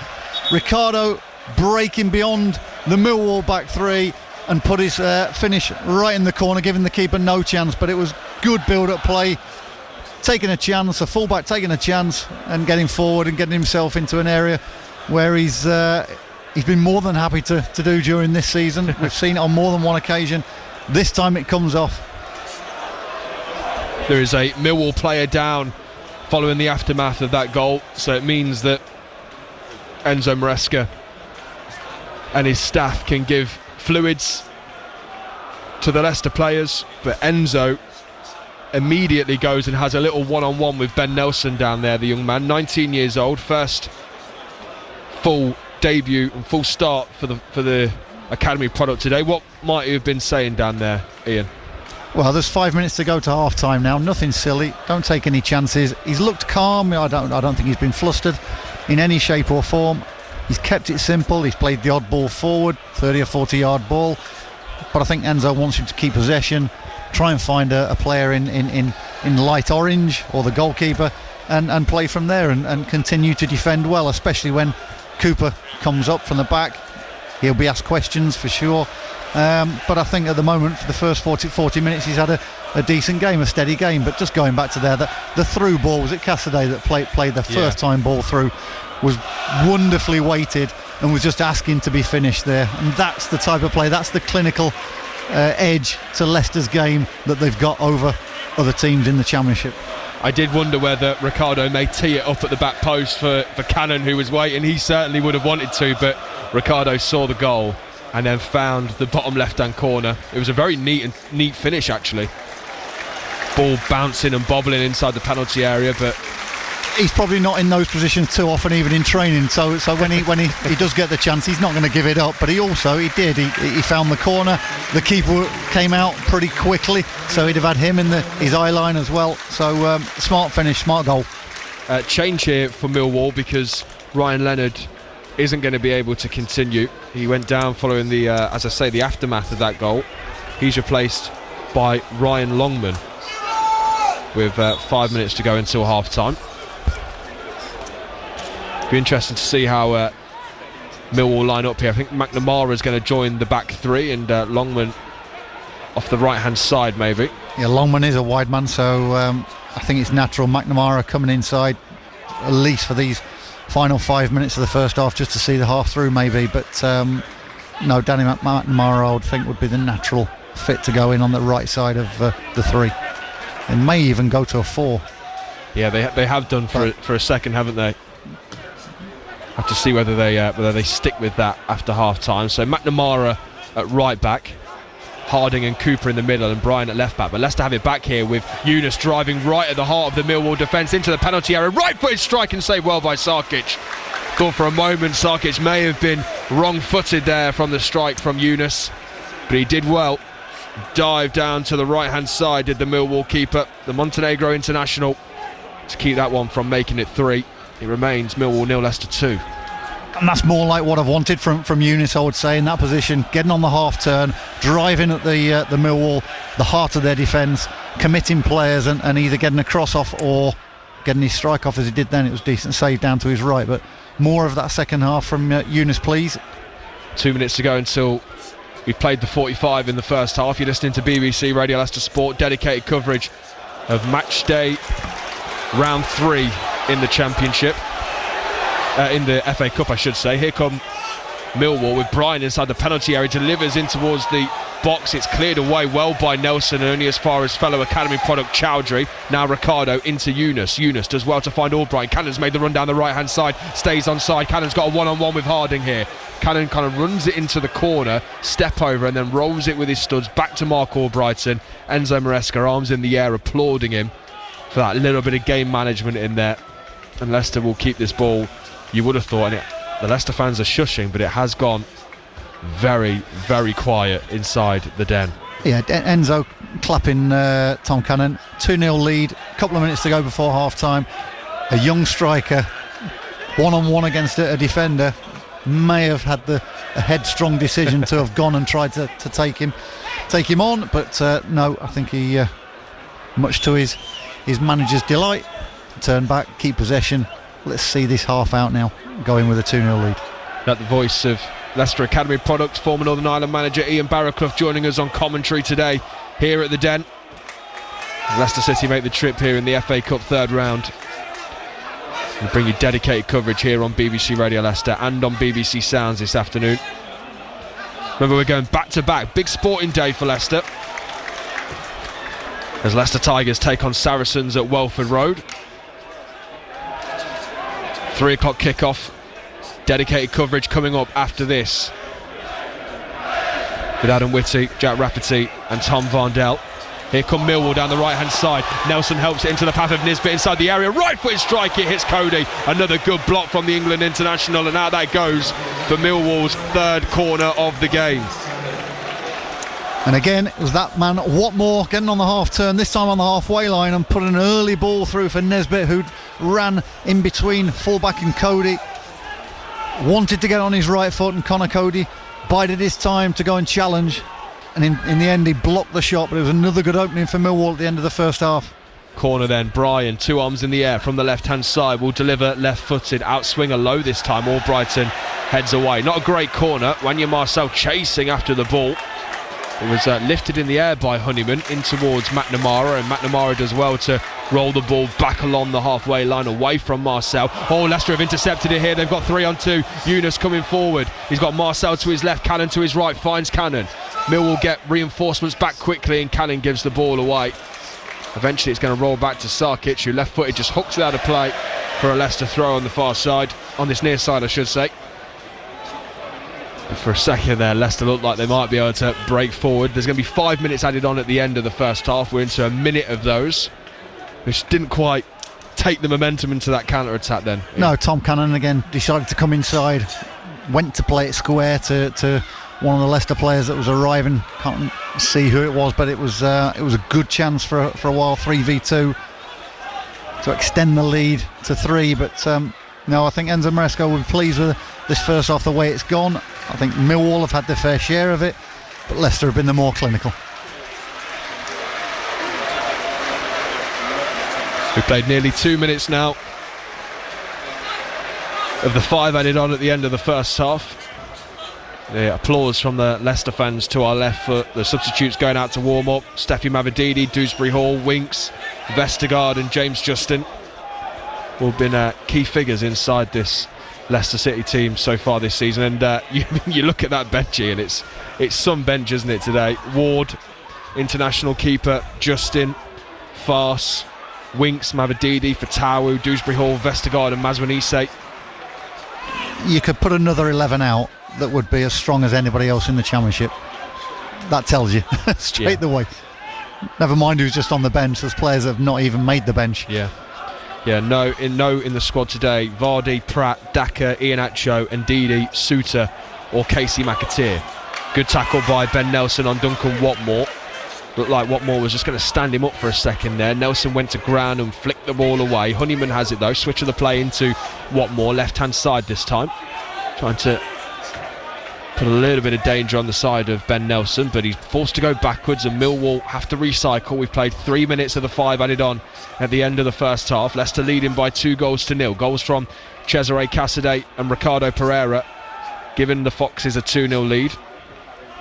Ricardo breaking beyond the Millwall back 3 and put his finish right in the corner, giving the keeper no chance. But it was good build-up play, taking a chance, a fullback taking a chance and getting forward and getting himself into an area where he's been more than happy to do during this season. We've seen it on more than one occasion. This time it comes off. There is a Millwall player down following the aftermath of that goal, so it means that Enzo Maresca and his staff can give fluids to the Leicester players, but Enzo immediately goes and has a little one-on-one with Ben Nelson down there, the young man, 19 years old, first full debut and full start for the academy product today. What might he have been saying down there, Ian? Well, there's 5 minutes to go to half time now. Nothing silly, don't take any chances. He's looked calm. I don't think he's been flustered in any shape or form. He's kept it simple. He's played the odd ball forward, 30 or 40 yard ball, but I think Enzo wants him to keep possession, try and find a player in light orange or the goalkeeper and play from there and continue to defend well, especially when Cooper comes up from the back. He'll be asked questions for sure, but I think at the moment for the first 40 minutes he's had a decent game, a steady game. But just going back to there, the through ball, was it Cassidy that played the first time ball through, was wonderfully weighted and was just asking to be finished there. And that's the type of play, that's the clinical edge to Leicester's game that they've got over other teams in the Championship. I did wonder whether Ricardo may tee it up at the back post for Cannon, who was waiting. He certainly would have wanted to, but Ricardo saw the goal and then found the bottom left-hand corner. It was a very neat finish, actually. Ball bouncing and bobbling inside the penalty area, but he's probably not in those positions too often, even in training. So when he does get the chance, he's not going to give it up. But he did. He found the corner. The keeper came out pretty quickly, so he'd have had him in his eye line as well. So smart finish, smart goal. Change here for Millwall because Ryan Leonard isn't going to be able to continue. He went down following the aftermath of that goal. He's replaced by Ryan Longman with 5 minutes to go until half time. Be interesting to see how Millwall line up here. I think McNamara is going to join the back 3 and Longman off the right hand side maybe. Yeah, Longman is a wide man, so I think it's natural McNamara coming inside at least for these final 5 minutes of the first half, just to see the half through maybe. But no, Danny McNamara I would think would be the natural fit to go in on the right side of the 3. And may even go to a 4. Yeah, they have done for a second, haven't they? Have to see whether they stick with that after half time. So McNamara at right back, Harding and Cooper in the middle, and Bryan at left back. But Leicester have it back here with Yunus driving right at the heart of the Millwall defence into the penalty area. Right-footed strike and saved well by Sarkic. Thought for a moment Sarkic may have been wrong-footed there from the strike from Yunus, but he did well. Dive down to the right-hand side did the Millwall keeper, the Montenegro international, to keep that one from making it 3. It remains Millwall 0, Leicester 2. And that's more like what I've wanted from Yunus, I would say, in that position, getting on the half turn, driving at the Millwall, the heart of their defence, committing players and either getting a cross off or getting his strike off as he did then. It was decent save down to his right, but more of that second half from Yunus, please. 2 minutes to go until we played the 45 in the first half. You're listening to BBC Radio Leicester Sport, dedicated coverage of match day round 3 in the Championship, in the FA Cup I should say. Here come Millwall with Bryan inside the penalty area, delivers in towards the box. It's cleared away well by Nelson and only as far as fellow academy product Chowdhury. Now Ricardo into Yunus. Yunus does well to find Albright. Cannon's made the run down the right hand side, stays on side. Cannon's got a one-on-one with Harding here. Cannon kind of runs it into the corner, step over and then rolls it with his studs back to Mark Albrighton. Enzo Maresca, arms in the air, applauding him for that little bit of game management in there. And Leicester will keep this ball, you would have thought, and the Leicester fans are shushing, but it has gone very, very quiet inside the den. Yeah, Enzo clapping Tom Cannon. 2-0 lead, a couple of minutes to go before half time. A young striker, one-on-one against a defender, may have had a headstrong decision to have gone and tried to take him. take him on, but no, I think he, much to his manager's delight, turn back, keep possession. Let's see this half out now, going with a 2-0 lead. That the voice of Leicester Academy product, former Northern Ireland manager Ian Barraclough joining us on commentary today here at the Den. Leicester City make the trip here in the FA Cup third round. We'll bring you dedicated coverage here on BBC Radio Leicester and on BBC Sounds this afternoon. Remember, we're going back to back, big sporting day for Leicester as Leicester Tigers take on Saracens at Welford Road. 3 o'clock kickoff. Dedicated coverage coming up after this with Adam Whitty, Jack Rafferty and Tom Varndell. Here come Millwall down the right hand side. Nelson helps it into the path of Nisbet inside the area. Right foot strike, it hits Cody. Another good block from the England international, and out that goes for Millwall's third corner of the game. And again, it was that man Watmore getting on the half turn, this time on the halfway line, and put an early ball through for Nisbet, who ran in between fullback and Cody. Wanted to get on his right foot, and Connor Cody bided his time to go and challenge, and in the end he blocked the shot, but it was another good opening for Millwall at the end of the first half. Corner then, Bryan, 2 arms in the air from the left hand side, will deliver left footed, outswinger low this time. Albrighton heads away. Not a great corner. Wanya Marcel chasing after the ball. It was lifted in the air by Honeyman in towards McNamara, and McNamara does well to roll the ball back along the halfway line away from Marcel. Oh, Leicester have intercepted it here. They've got 3 on 2. Yunus coming forward. He's got Marcel to his left, Cannon to his right, finds Cannon. Millwall get reinforcements back quickly, and Cannon gives the ball away. Eventually it's going to roll back to Sarkic, who left footed just hooks it out of play for a Leicester throw on the far side, on this near side I should say. And for a second there, Leicester looked like they might be able to break forward. There's going to be 5 minutes added on at the end of the first half. We're into a minute of those, which didn't quite take the momentum into that counter-attack then. No, Tom Cannon again decided to come inside, went to play it square to one of the Leicester players that was arriving. Can't see who it was, but it was a good chance for a while, 3v2 to extend the lead to 3. But no, I think Enzo Maresco will be pleased with this first half, the way it's gone. I think Millwall have had their fair share of it, but Leicester have been the more clinical. We've played nearly 2 minutes now of the 5 added on at the end of the first half. The applause from the Leicester fans to our left for the substitutes going out to warm up. Steffi Mavididi, Dewsbury Hall, Winks, Vestergaard and James Justin all been key figures inside this Leicester City team so far this season. And you look at that bench here, and it's some bench, isn't it, today? Ward, international keeper, Justin, Farce, Winks, Mavididi, Fatawu, Dewsbury Hall, Vestergaard and Mazwanise. You could put another 11 out that would be as strong as anybody else in the Championship. That tells you straight the way. Never mind who's just on the bench. There's players that have not even made the bench. No in the squad today. Vardy, Pratt, Daka, Iheanacho, Ndidi, Suter or Casey McAteer. Good tackle by Ben Nelson on Duncan Watmore. Looked like Watmore was just going to stand him up for a second there. Nelson went to ground and flicked the ball away. Honeyman has it though. Switch of the play into Watmore, left hand side this time, trying to put a little bit of danger on the side of Ben Nelson, but he's forced to go backwards, and Millwall have to recycle. We've played 3 minutes of the 5 added on at the end of the first half. Leicester leading by 2-0. Goals from Cesare Casadei and Ricardo Pereira, giving the Foxes a 2-0 lead,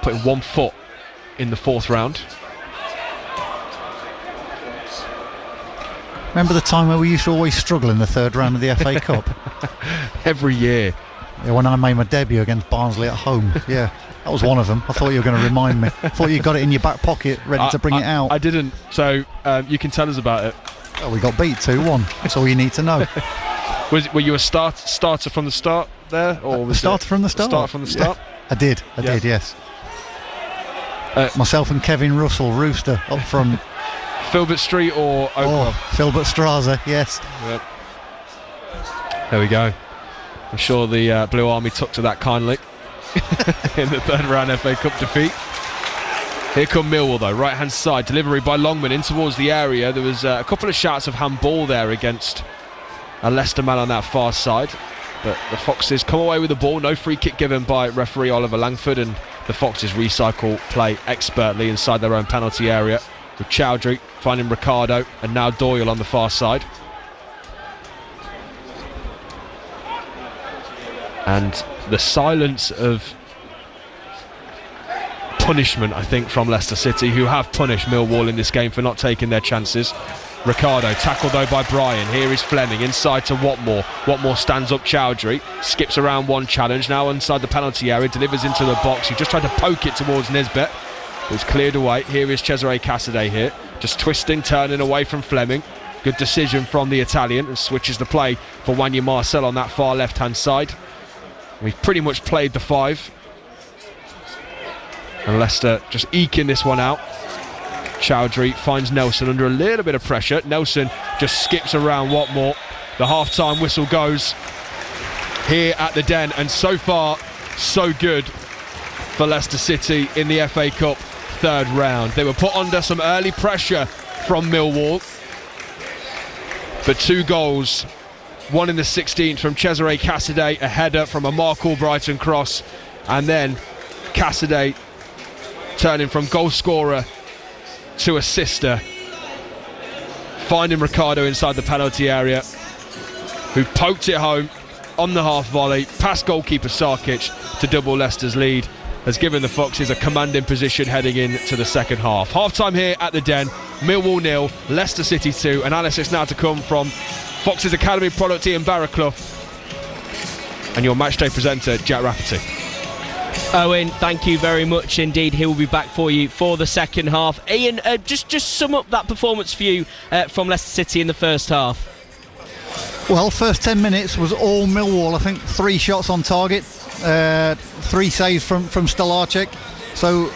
putting 1 foot in the 4th round. Remember the time where we used to always struggle in the 3rd round of the FA Cup? Every year. Yeah, when I made my debut against Barnsley at home. Yeah, that was one of them. I thought you were going to remind me. I thought you got it in your back pocket, ready to bring it out. I didn't, so you can tell us about it. Oh, we got beat 2-1. That's all you need to know. Were you a starter from the start there, or was starter from the start? Start from the start. Yeah, I did. Yes. Myself and Kevin Russell, Rooster, up front. Filbert Street or Oakland? Filbert Strasse, yes. Yep. There we go. I'm sure the Blue Army took to that kindly in the 3rd round FA Cup defeat. Here come Millwall though, right hand side, delivery by Longman in towards the area. There was a couple of shouts of handball there against a Leicester man on that far side, but the Foxes come away with the ball. No free kick given by referee Oliver Langford, and the Foxes recycle play expertly inside their own penalty area, with Chowdhury finding Ricardo and now Doyle on the far side. And the silence of punishment, I think, from Leicester City, who have punished Millwall in this game for not taking their chances. Ricardo, tackled though by Bryan. Here is Fleming, inside to Watmore. Watmore stands up Chowdhury, skips around one challenge, now inside the penalty area, delivers into the box. He just tried to poke it towards Nisbet. It was cleared away. Here is Cesare Cassidy here, just twisting, turning away from Fleming. Good decision from the Italian, and switches the play for Wanya Marcel on that far left-hand side. We've pretty much played the 5. And Leicester just eking this one out. Chowdhury finds Nelson under a little bit of pressure. Nelson just skips around Watmore. The half-time whistle goes here at the Den, and so far so good for Leicester City in the FA Cup third round. They were put under some early pressure from Millwall, but 2 goals, one in the 16th from Cesare Cassidy, a header from a Mark Albrighton cross, and then Cassidy turning from goal scorer to assister, finding Ricardo inside the penalty area, who poked it home on the half volley past goalkeeper Sarkic to double Leicester's lead, has given the Foxes a commanding position heading into the second half. Half time here at the Den, Millwall 0, Leicester City 2. Analysis now to come from Foxes Academy product Ian Barraclough and your matchday presenter Jack Rafferty. Owen, thank you very much indeed. He will be back for you for the second half. Ian, just sum up that performance for you from Leicester City in the first half. Well, first 10 minutes was all Millwall. I think 3 shots on target, 3 saves from Stolarczyk. So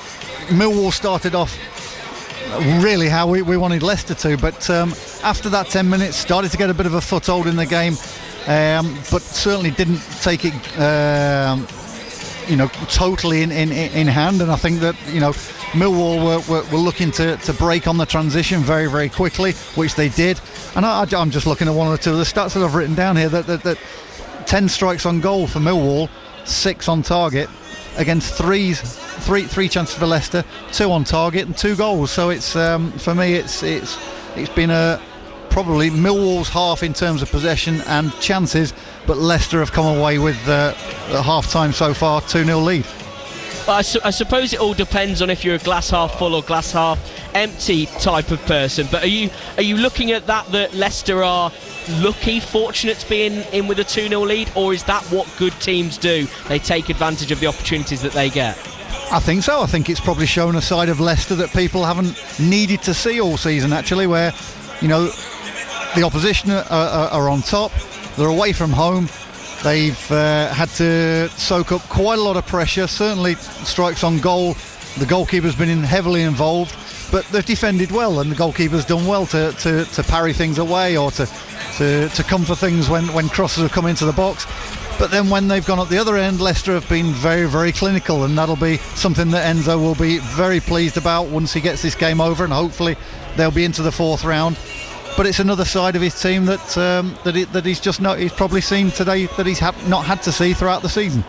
Millwall started off really how we wanted Leicester to, but after that 10 minutes started to get a bit of a foothold in the game, but certainly didn't take it totally in hand. And I think that Millwall were looking to break on the transition very, very quickly, which they did. And I'm just looking at one or two of the stats that I've written down here, that 10 strikes on goal for Millwall, 6 on target, against three chances for Leicester, 2 on target and 2 goals. So it's for me it's been probably Millwall's half in terms of possession and chances, but Leicester have come away with the half time so far 2-0 lead. Well, I suppose it all depends on if you're a glass half full or glass half empty type of person. But are you looking at that Leicester are lucky, fortunate to be in with a 2-0 lead, or is that what good teams do? They take advantage of the opportunities that they get. I think so. I think it's probably shown a side of Leicester that people haven't needed to see all season, actually, where the opposition are on top, they're away from home. They've had to soak up quite a lot of pressure, certainly strikes on goal. The goalkeeper's been heavily involved, but they've defended well, and the goalkeeper's done well to parry things away or to come for things when crosses have come into the box. But then when they've gone at the other end, Leicester have been very, very clinical, and that'll be something that Enzo will be very pleased about once he gets this game over, and hopefully they'll be into the 4th round. But it's another side of his team that he's probably seen today that he's not had to see throughout the season.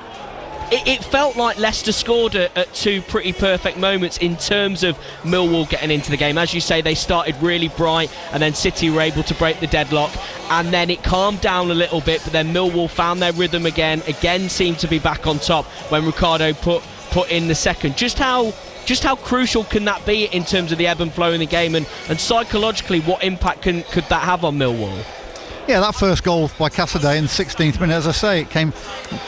It felt like Leicester scored at 2 pretty perfect moments in terms of Millwall getting into the game. As you say, they started really bright, and then City were able to break the deadlock, and then it calmed down a little bit, but then Millwall found their rhythm again seemed to be back on top when Ricardo put in the second. Just how crucial can that be in terms of the ebb and flow in the game, and psychologically what impact could that have on Millwall? Yeah, that first goal by Cassidy in the 16th minute, as I say, it came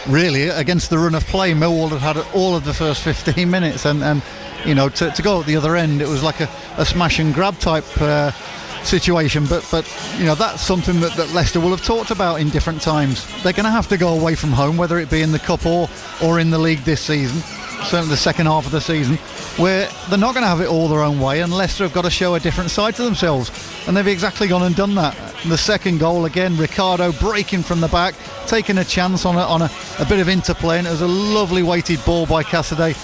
really against the run of play. Millwall had all of the first 15 minutes, and to go at the other end, it was like a smash and grab type situation. But that's something that Leicester will have talked about in different times. They're going to have to go away from home, whether it be in the Cup or in the league this season, certainly the second half of the season, where they're not going to have it all their own way, and Leicester have got to show a different side to themselves, and they've exactly gone and done that. And the second goal, again, Ricardo breaking from the back, taking a chance on a bit of interplay, and it was a lovely weighted ball by Cassidy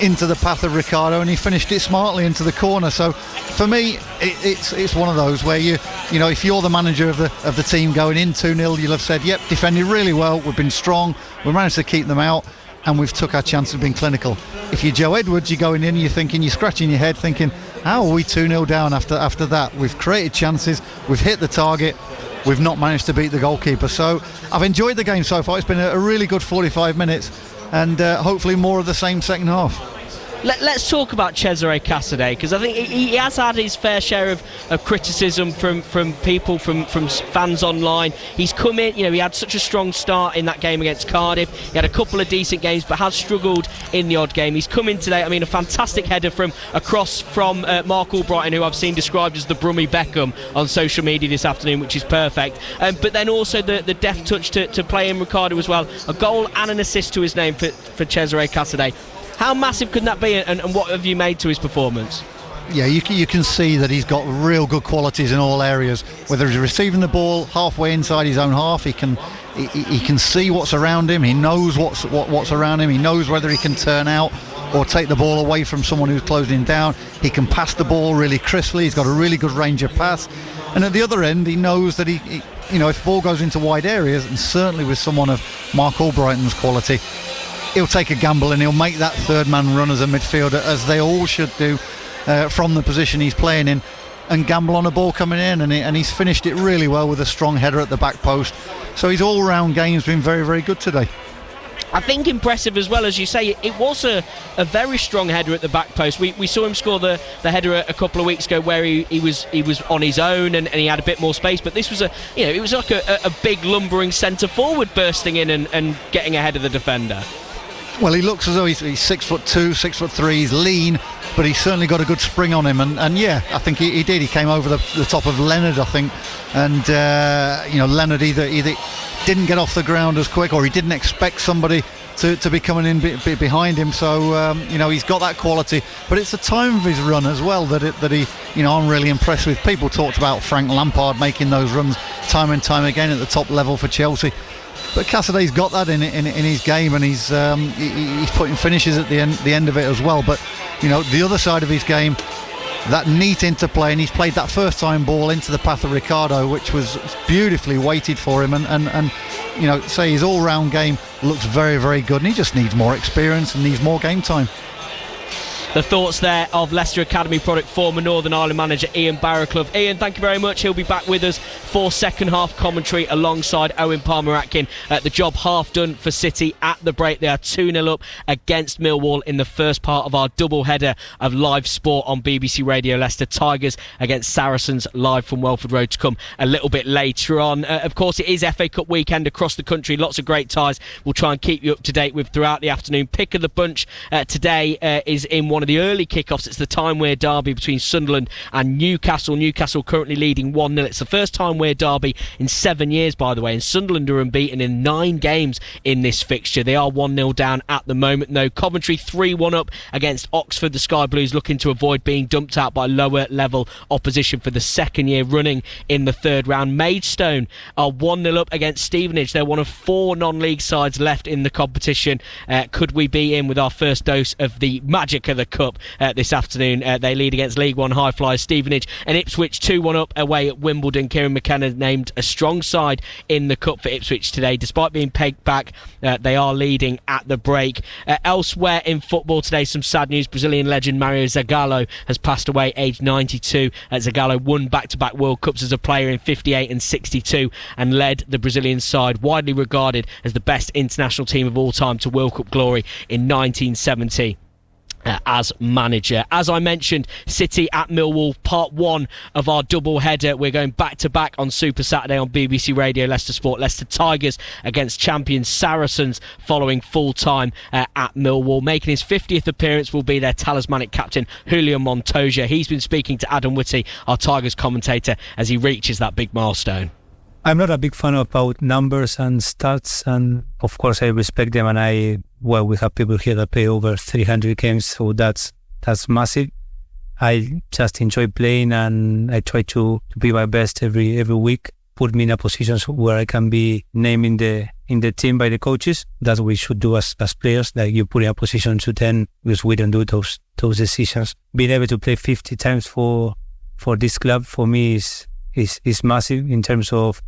into the path of Ricardo, and he finished it smartly into the corner. So for me, it's one of those where if you're the manager of the team going in 2-0, you'll have said, yep, defended really well, we've been strong, we managed to keep them out. and we've took our chances, been clinical. If you're Joe Edwards, you're going in, you're scratching your head thinking, how are we 2-0 down after that? We've created chances, we've hit the target, we've not managed to beat the goalkeeper. So I've enjoyed the game so far. It's been a really good 45 minutes, and hopefully more of the same second half. Let's talk about Cesare Casadei, because I think he has had his fair share of criticism from people, from fans online. He's come in, he had such a strong start in that game against Cardiff. He had a couple of decent games, but has struggled in the odd game. He's come in today, a fantastic header from Mark Albrighton, who I've seen described as the Brummie Beckham on social media this afternoon, which is perfect. But then also the deft touch to play in Ricardo as well. A goal and an assist to his name for Cesare Casadei. How massive could that be, and what have you made to his performance? Yeah, you can see that he's got real good qualities in all areas. Whether he's receiving the ball halfway inside his own half, he can see what's around him. He knows what's around him. He knows whether he can turn out or take the ball away from someone who's closing down. He can pass the ball really crisply. He's got a really good range of pass. And at the other end, he knows that if the ball goes into wide areas, and certainly with someone of Mark Albrighton's quality, he'll take a gamble and he'll make that third man run as a midfielder, as they all should do from the position he's playing in, and gamble on a ball coming in, and he's finished it really well with a strong header at the back post. So his all-round game's been very, very good today. I think impressive as well, as you say. It was a very strong header at the back post. We saw him score the header a couple of weeks ago where he was on his own and he had a bit more space, but this was it was like a big lumbering centre forward bursting in and getting ahead of the defender. Well, he looks as though he's 6'2", 6'3", he's lean, but he's certainly got a good spring on him, and yeah, I think he did. He came over the top of Leonard, I think, and Leonard either didn't get off the ground as quick, or he didn't expect somebody to be coming in behind him. So he's got that quality, but it's the time of his run as well that he I'm really impressed with. People talked about Frank Lampard making those runs time and time again at the top level for Chelsea. But Casadei's got that in his game, and he's putting finishes at the end of it as well. But the other side of his game, that neat interplay, and he's played that first time ball into the path of Ricardo, which was beautifully weighted for him. And say his all round game looks very, very good, and he just needs more experience and needs more game time. The thoughts there of Leicester Academy product former Northern Ireland manager Ian Barraclough. Ian, thank you very much. He'll be back with us for second half commentary alongside Owen Palmer-Atkin. The job half done for City at the break. They are 2-0 up against Millwall in the first part of our double header of live sport on BBC Radio Leicester. Tigers against Saracens, live from Welford Road, to come a little bit later on. Of course, it is FA Cup weekend across the country. Lots of great ties we'll try and keep you up to date with throughout the afternoon. Pick of the bunch today is in one of the early kickoffs. It's the time wear derby between Sunderland and Newcastle. Newcastle currently leading 1-0. It's the first time wear derby in 7 years, by the way, and Sunderland are unbeaten in 9 games in this fixture. They are 1-0 down at the moment, though. Coventry 3-1 up against Oxford. The Sky Blues looking to avoid being dumped out by lower level opposition for the second year running in the third round. Maidstone are 1-0 up against Stevenage. They're one of 4 non-league sides left in the competition. Could we be in with our first dose of the magic of the cup this afternoon? They lead against League One high flyers Stevenage, and Ipswich 2-1 up away at Wimbledon. Kieran McKenna named a strong side in the cup for Ipswich today. Despite being pegged back, they are leading at the break. Elsewhere in football today, some sad news. Brazilian legend Mario Zagallo has passed away, aged 92. Zagallo won back-to-back World Cups as a player in 58 and 62 and led the Brazilian side, widely regarded as the best international team of all time, to World Cup glory in 1970. As manager. As I mentioned, City at Millwall, part 1 of our double header. We're going back to back on Super Saturday on BBC Radio Leicester Sport. Leicester Tigers against champions Saracens following full time at Millwall. Making his 50th appearance will be their talismanic captain Julio Montoya. He's been speaking to Adam Whitty, our Tigers commentator, as he reaches that big milestone. I'm not a big fan about numbers and stats, and of course I respect them, and we have people here that play over 300 games, so that's massive. I just enjoy playing, and I try to be my best every week. Put me in a position where I can be named in the team by the coaches. That's what we should do as players. Like, you put in a position to 10, because we don't do those decisions. Being able to play 50 times for this club for me is massive in terms of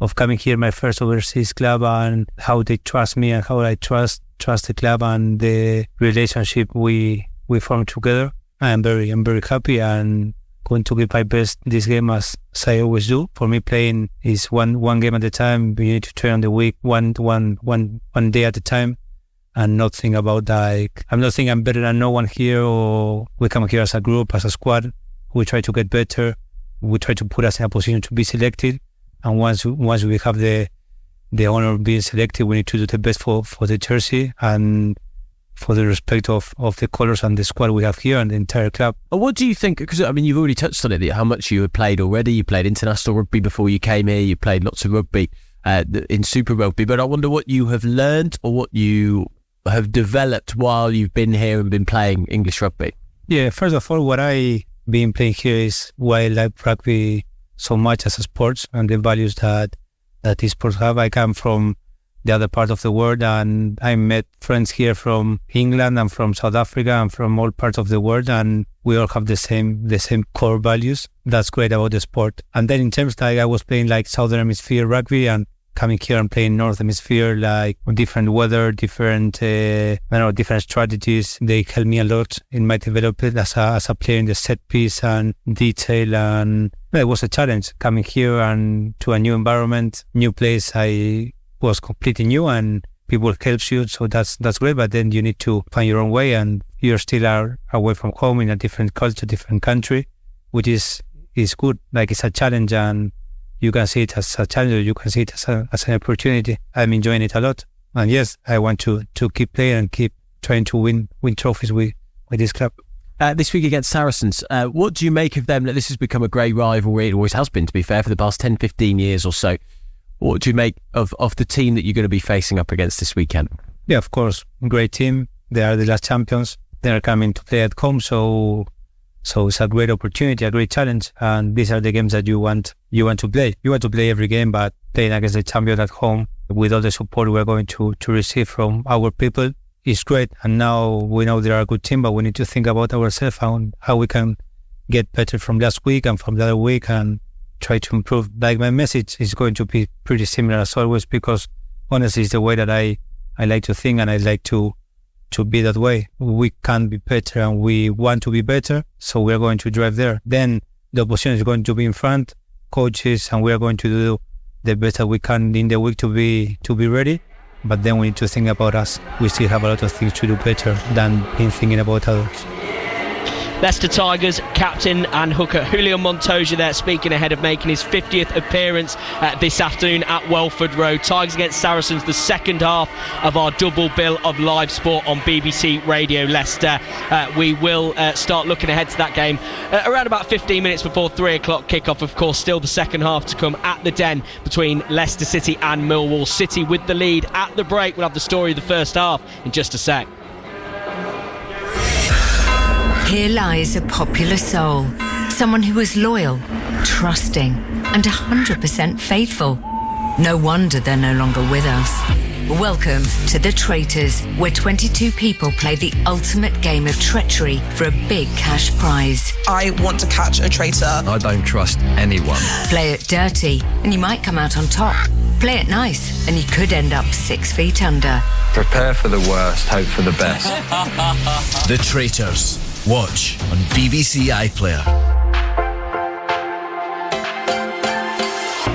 of coming here, my first overseas club, and how they trust me and how I trust the club and the relationship we formed together. I'm very happy and going to give my best this game as I always do. For me, playing is one game at a time. We need to turn on the week one day at a time, and not think about like I'm not thinking I'm better than no one here, or we come here as a group, as a squad. We try to get better. We try to put us in a position to be selected. And once we have the honor of being selected, we need to do the best for the jersey and for the respect of the colours and the squad we have here and the entire club. What do you think? Because I mean, you've already touched on it, how much you had played already. You played international rugby before you came here. You played lots of rugby in Super Rugby. But I wonder what you have learned or what you have developed while you've been here and been playing English rugby. Yeah, first of all, what I been playing here is why I like rugby so much as a sport and the values that this sport have. I come from the other part of the world, and I met friends here from England and from South Africa and from all parts of the world, and we all have the same core values. That's great about the sport. And then in terms like I was playing like Southern Hemisphere rugby, and coming here and playing North Hemisphere, like different weather, different strategies. They helped me a lot in my development as a player in the set piece and detail. And it was a challenge coming here and to a new environment, new place. I was completely new, and people helps you, so that's great. But then you need to find your own way, and you still are away from home in a different culture, different country, which is good. Like it's a challenge, and you can see it as a challenge, or you can see it as an opportunity. I'm enjoying it a lot, and yes, I want to keep playing and keep trying to win trophies with this club. This week against Saracens, what do you make of them? This has become a great rivalry. It always has been, to be fair, for the past 10, 15 years or so. What do you make of the team that you're going to be facing up against this weekend? Yeah, of course, great team. They are the last champions. They are coming to play at home, so it's a great opportunity, a great challenge. And these are the games that you want to play. You want to play every game, but playing against the champion at home with all the support we're going to receive from our people is great. And now we know they are a good team, but we need to think about ourselves and how we can get better from last week and from the other week and try to improve. Like my message is going to be pretty similar as always, because honestly it's the way that I like to think, and I like to be that way. We can be better and we want to be better, so we're going to drive there. Then the opposition is going to be in front, coaches, and we are going to do the best that we can in the week to be ready. But then we need to think about us. We still have a lot of things to do better than in thinking about others. Leicester Tigers captain and hooker Julian Montoya there, speaking ahead of making his 50th appearance this afternoon at Welford Road. Tigers against Saracens, the second half of our double bill of live sport on BBC Radio Leicester. We will start looking ahead to that game around about 15 minutes before 3 o'clock kickoff. Of course, still the second half to come at the Den between Leicester City and Millwall. City with the lead at the break. We'll have the story of the first half in just a sec. Here lies a popular soul, someone who was loyal, trusting, and 100% faithful. No wonder they're no longer with us. Welcome to The Traitors, where 22 people play the ultimate game of treachery for a big cash prize. I want to catch a traitor. I don't trust anyone. Play it dirty, and you might come out on top. Play it nice, and you could end up 6 feet under. Prepare for the worst, hope for the best. The Traitors. Watch on BBC iPlayer.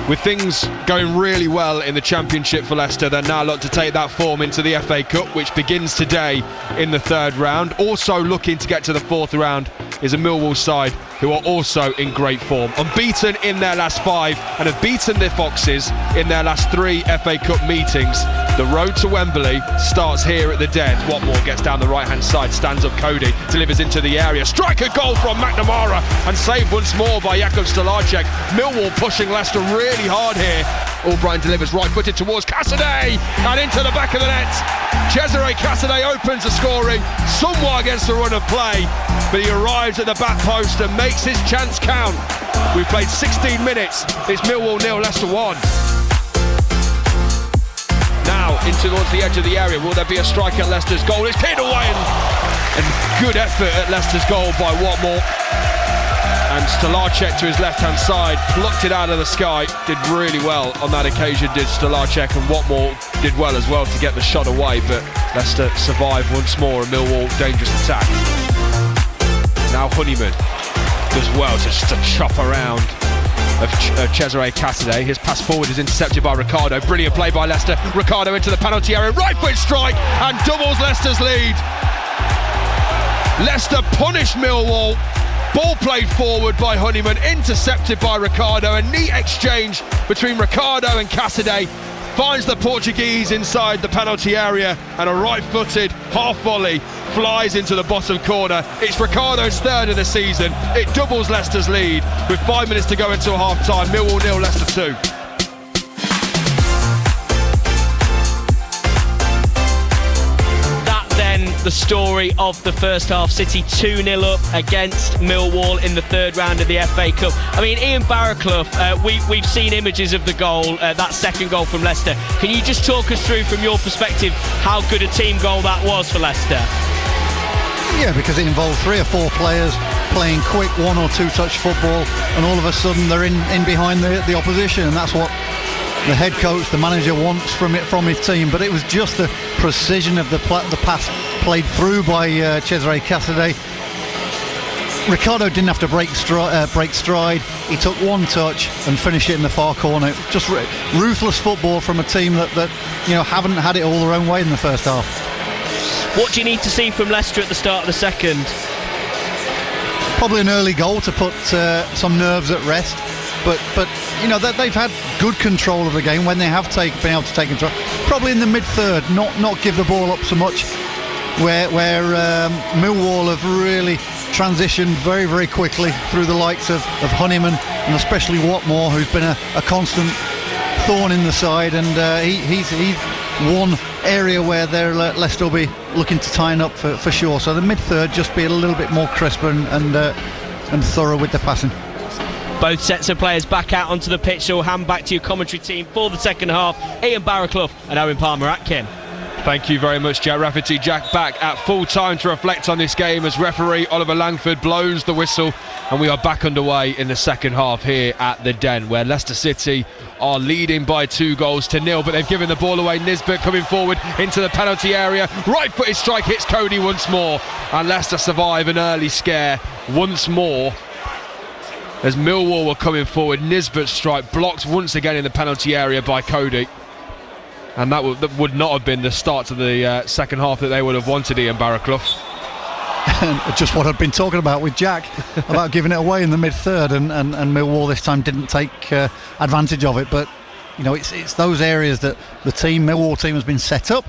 With things going really well in the Championship for Leicester, they're now looking to take that form into the FA Cup, which begins today in the third round. Also looking to get to the fourth round is a Millwall side who are also in great form. Unbeaten in their last 5 and have beaten the Foxes in their last 3 FA Cup meetings. The road to Wembley starts here at the Den. Watmore gets down the right-hand side, stands up Cody, delivers into the area. Striker goal from McNamara and saved once more by Jakub Stolarczyk. Millwall pushing Leicester really hard here. Albright delivers right-footed towards Cassidy and into the back of the net. Cesare Cassidy opens the scoring somewhat against the run of play, but he arrives at the back post and makes his chance count. We've played 16 minutes. It's Millwall 0, Leicester 1. Now into towards the edge of the area. Will there be a strike at Leicester's goal? It's cleared away, and good effort at Leicester's goal by Watmore. and Stolarczyk to his left-hand side, plucked it out of the sky. Did really well on that occasion, did Stolarczyk, and Watmore did well as well to get the shot away, but Leicester survive once more. A Millwall dangerous attack. Now Honeyman does well to chop around of Cesare Cassidy. His pass forward is intercepted by Ricardo. Brilliant play by Leicester. Ricardo into the penalty area, right foot strike, and doubles Leicester's lead. Leicester punished Millwall. Ball played forward by Honeyman, intercepted by Ricardo. A neat exchange between Ricardo and Cassidy finds the Portuguese inside the penalty area, and a right-footed half volley flies into the bottom corner. It's Ricardo's third of the season. It doubles Leicester's lead with 5 minutes to go until half-time. Millwall 0, Leicester 2. The story of the first half. City 2-0 up against Millwall in the third round of the FA Cup. I mean, Ian Barraclough, we've seen images of the goal, that second goal from Leicester. Can you just talk us through from your perspective how good a team goal that was for Leicester? Yeah, because it involved 3 or 4 players playing quick 1 or 2 touch football, and all of a sudden they're in behind the opposition, and that's what the head coach, the manager, wants from his team. But it was just the precision of the pass played through by Cesare Cassidy. Ricardo didn't have to break stride. He took 1 touch and finished it in the far corner. Just ruthless football from a team that haven't had it all their own way in the first half. What do you need to see from Leicester at the start of the second? Probably an early goal to put some nerves at rest. But they've had good control of the game when they have been able to take control. Probably in the mid-third, not give the ball up so much, where Millwall have really transitioned very, very quickly through the likes of Honeyman and especially Watmore, who's been a constant thorn in the side, and he's one area where Leicester will be looking to tie up for sure. So the mid-third, just be a little bit more crisper and thorough with the passing. Both sets of players back out onto the pitch, so we'll hand back to your commentary team for the second half. Ian Barraclough and Owen Palmer-Atkin. Thank you very much, Jack Rafferty. Jack back at full time to reflect on this game as referee Oliver Langford blows the whistle, and we are back underway in the second half here at the Den, where Leicester City are leading by 2-0, but they've given the ball away. Nisbet coming forward into the penalty area, right-footed strike hits Cody once more, and Leicester survive an early scare once more as Millwall were coming forward. Nisbet's strike blocked once again in the penalty area by Cody, and that would not have been the start to the second half that they would have wanted, Ian Barraclough. Just what I'd been talking about with Jack about giving it away in the mid-third, and Millwall this time didn't take advantage of it. But it's those areas that the Millwall team has been set up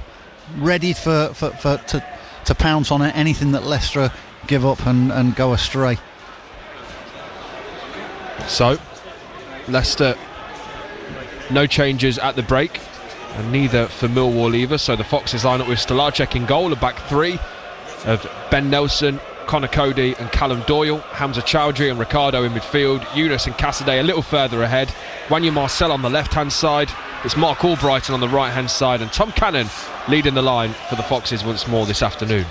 ready to pounce on anything that Leicester give up and go astray. So Leicester, no changes at the break, and neither for Millwall either. So the Foxes line up with Stolarczyk in goal, a back 3 of Ben Nelson, Connor Cody and Callum Doyle, Hamza Chowdhury and Ricardo in midfield, Yunus and Cassidy a little further ahead, Wanya Marcel on the left hand side, it's Mark Albrighton on the right hand side, and Tom Cannon leading the line for the Foxes once more this afternoon.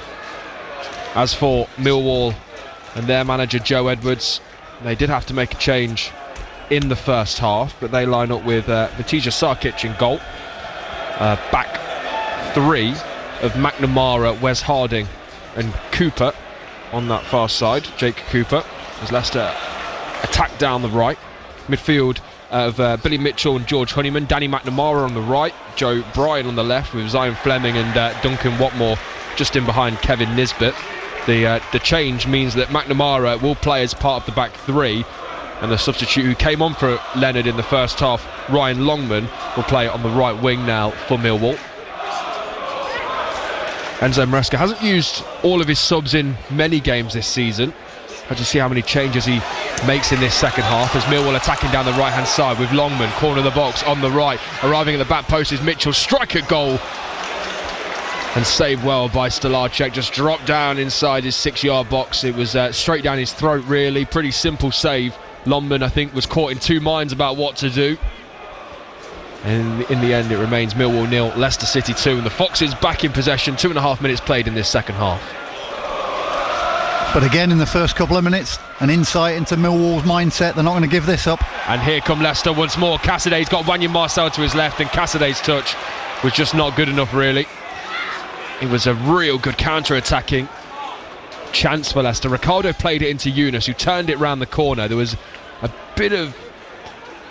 As for Millwall and their manager Joe Edwards, they did have to make a change in the first half, but they line up with Matija Sarkic in goal, back 3 of McNamara, Wes Harding and Cooper on that far side, Jake Cooper, as Leicester attack down the right. Midfield of Billy Mitchell and George Honeyman, Danny McNamara on the right, Joe Bryan on the left with Zion Fleming and Duncan Watmore just in behind Kevin Nisbet. The change means that McNamara will play as part of the back 3, and the substitute who came on for Leonard in the first half, Ryan Longman, will play on the right wing now for Millwall. Enzo Maresca hasn't used all of his subs in many games this season. Let's just see how many changes he makes in this second half as Millwall attacking down the right hand side with Longman, corner of the box on the right. Arriving at the back post is Mitchell, strike at goal and saved well by Stolarczyk, just dropped down inside his 6-yard box. It was straight down his throat really, pretty simple save. Longman I think was caught in 2 minds about what to do, and in the end it remains Millwall 0, Leicester City 2, and the Foxes back in possession. 2.5 minutes played in this second half. But again, in the first couple of minutes, an insight into Millwall's mindset. They're not going to give this up. And here come Leicester once more. Cassaday's got Wanya Marcel to his left, and Cassaday's touch was just not good enough, really. It was a real good counter-attacking chance for Leicester. Ricardo played it into Yunus, who turned it round the corner. There was a bit of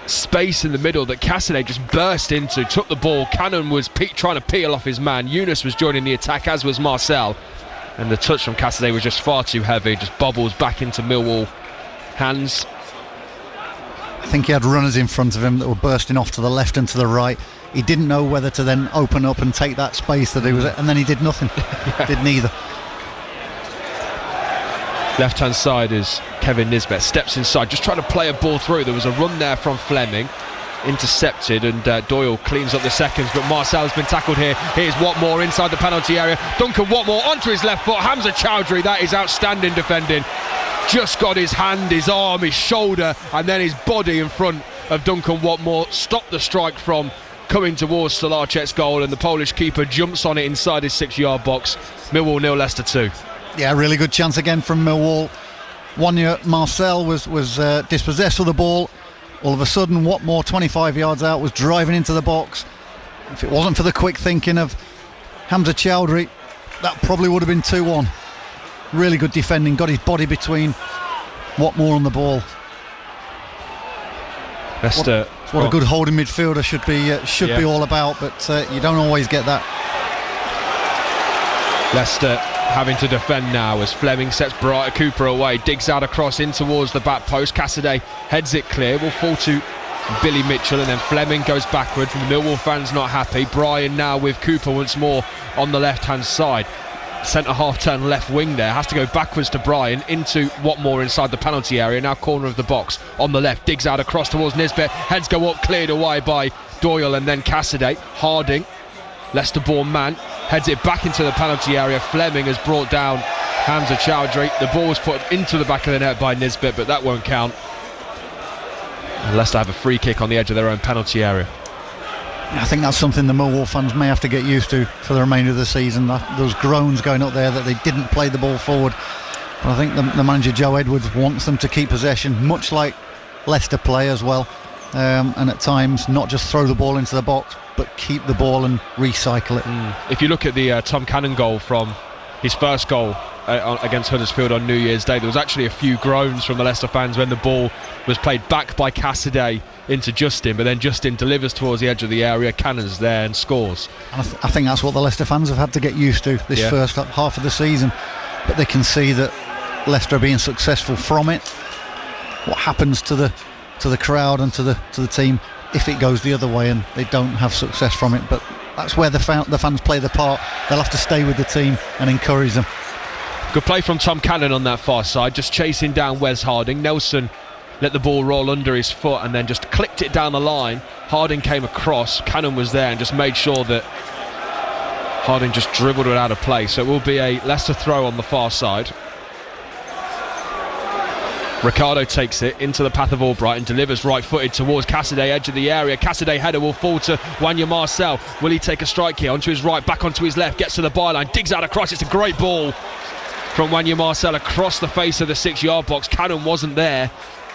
space in the middle that Cassaday just burst into, took the ball. Cannon was trying to peel off his man. Yunus was joining the attack, as was Marcel. And the touch from Cassaday was just far too heavy, just bobbles back into Millwall hands. I think he had runners in front of him that were bursting off to the left and to the right. He didn't know whether to then open up and take that space that he was at, and then he did nothing. Did neither. Left hand side is Kevin Nisbet, steps inside, just trying to play a ball through. There was a run there from Fleming, intercepted, and Doyle cleans up the seconds, but Marcel's been tackled here. Here's Watmore inside the penalty area. Duncan Watmore onto his left foot. Hamza Chowdhury, that is outstanding defending. Just got his hand, his arm, his shoulder, and then his body in front of Duncan Watmore. Stopped the strike from coming towards Solarchek's goal, and the Polish keeper jumps on it inside his 6-yard box. Millwall 0, Leicester 2. Yeah, really good chance again from Millwall. Wanya Marcel was dispossessed of the ball. All of a sudden, Watmore, 25 yards out, was driving into the box. If it wasn't for the quick thinking of Hamza Chowdhury, that probably would have been 2-1. Really good defending, got his body between Watmore and the ball. Leicester, what a good holding midfielder should be all about, but you don't always get that. Leicester having to defend now as Fleming sets Cooper away, digs out across in towards the back post. Cassaday heads it clear, will fall to Billy Mitchell, and then Fleming goes backwards. The Millwall fans not happy. Bryan now with Cooper once more on the left hand side. Centre half turn left wing there, has to go backwards to Bryan, into Watmore inside the penalty area, now corner of the box on the left, digs out across towards Nisbet, heads go up, cleared away by Doyle and then Cassaday. Harding, Leicester born man, heads it back into the penalty area. Fleming has brought down Hamza Chowdhury. The ball was put into the back of the net by Nisbet, but that won't count. And Leicester have a free kick on the edge of their own penalty area. I think that's something the Millwall fans may have to get used to for the remainder of the season. Those groans going up there that they didn't play the ball forward. But I think the manager Joe Edwards wants them to keep possession, much like Leicester play as well, and at times not just throw the ball into the box, but keep the ball and recycle it. If you look at the Tom Cannon goal from his first goal against Huddersfield on New Year's Day, there was actually a few groans from the Leicester fans when the ball was played back by Cassaday into Justin, but then Justin delivers towards the edge of the area. Cannon's there and scores. And I think that's what the Leicester fans have had to get used to this first half of the season, but they can see that Leicester are being successful from it. What happens to the crowd and to the team if it goes the other way and they don't have success from it? But that's where the fans play the part. They'll have to stay with the team and encourage them. Good play from Tom Cannon on that far side, just chasing down Wes Harding. Nelson let the ball roll under his foot and then just clicked it down the line. Harding came across, Cannon was there and just made sure that Harding just dribbled it out of play. So it will be a Leicester throw on the far side. Ricardo takes it into the path of Albright and delivers right-footed towards Cassaday, edge of the area. Cassaday header will fall to Wanya Marcel. Will he take a strike here? Onto his right, back onto his left, gets to the byline, digs out across. It's a great ball from Wanya Marcel across the face of the 6-yard box. Cannon wasn't there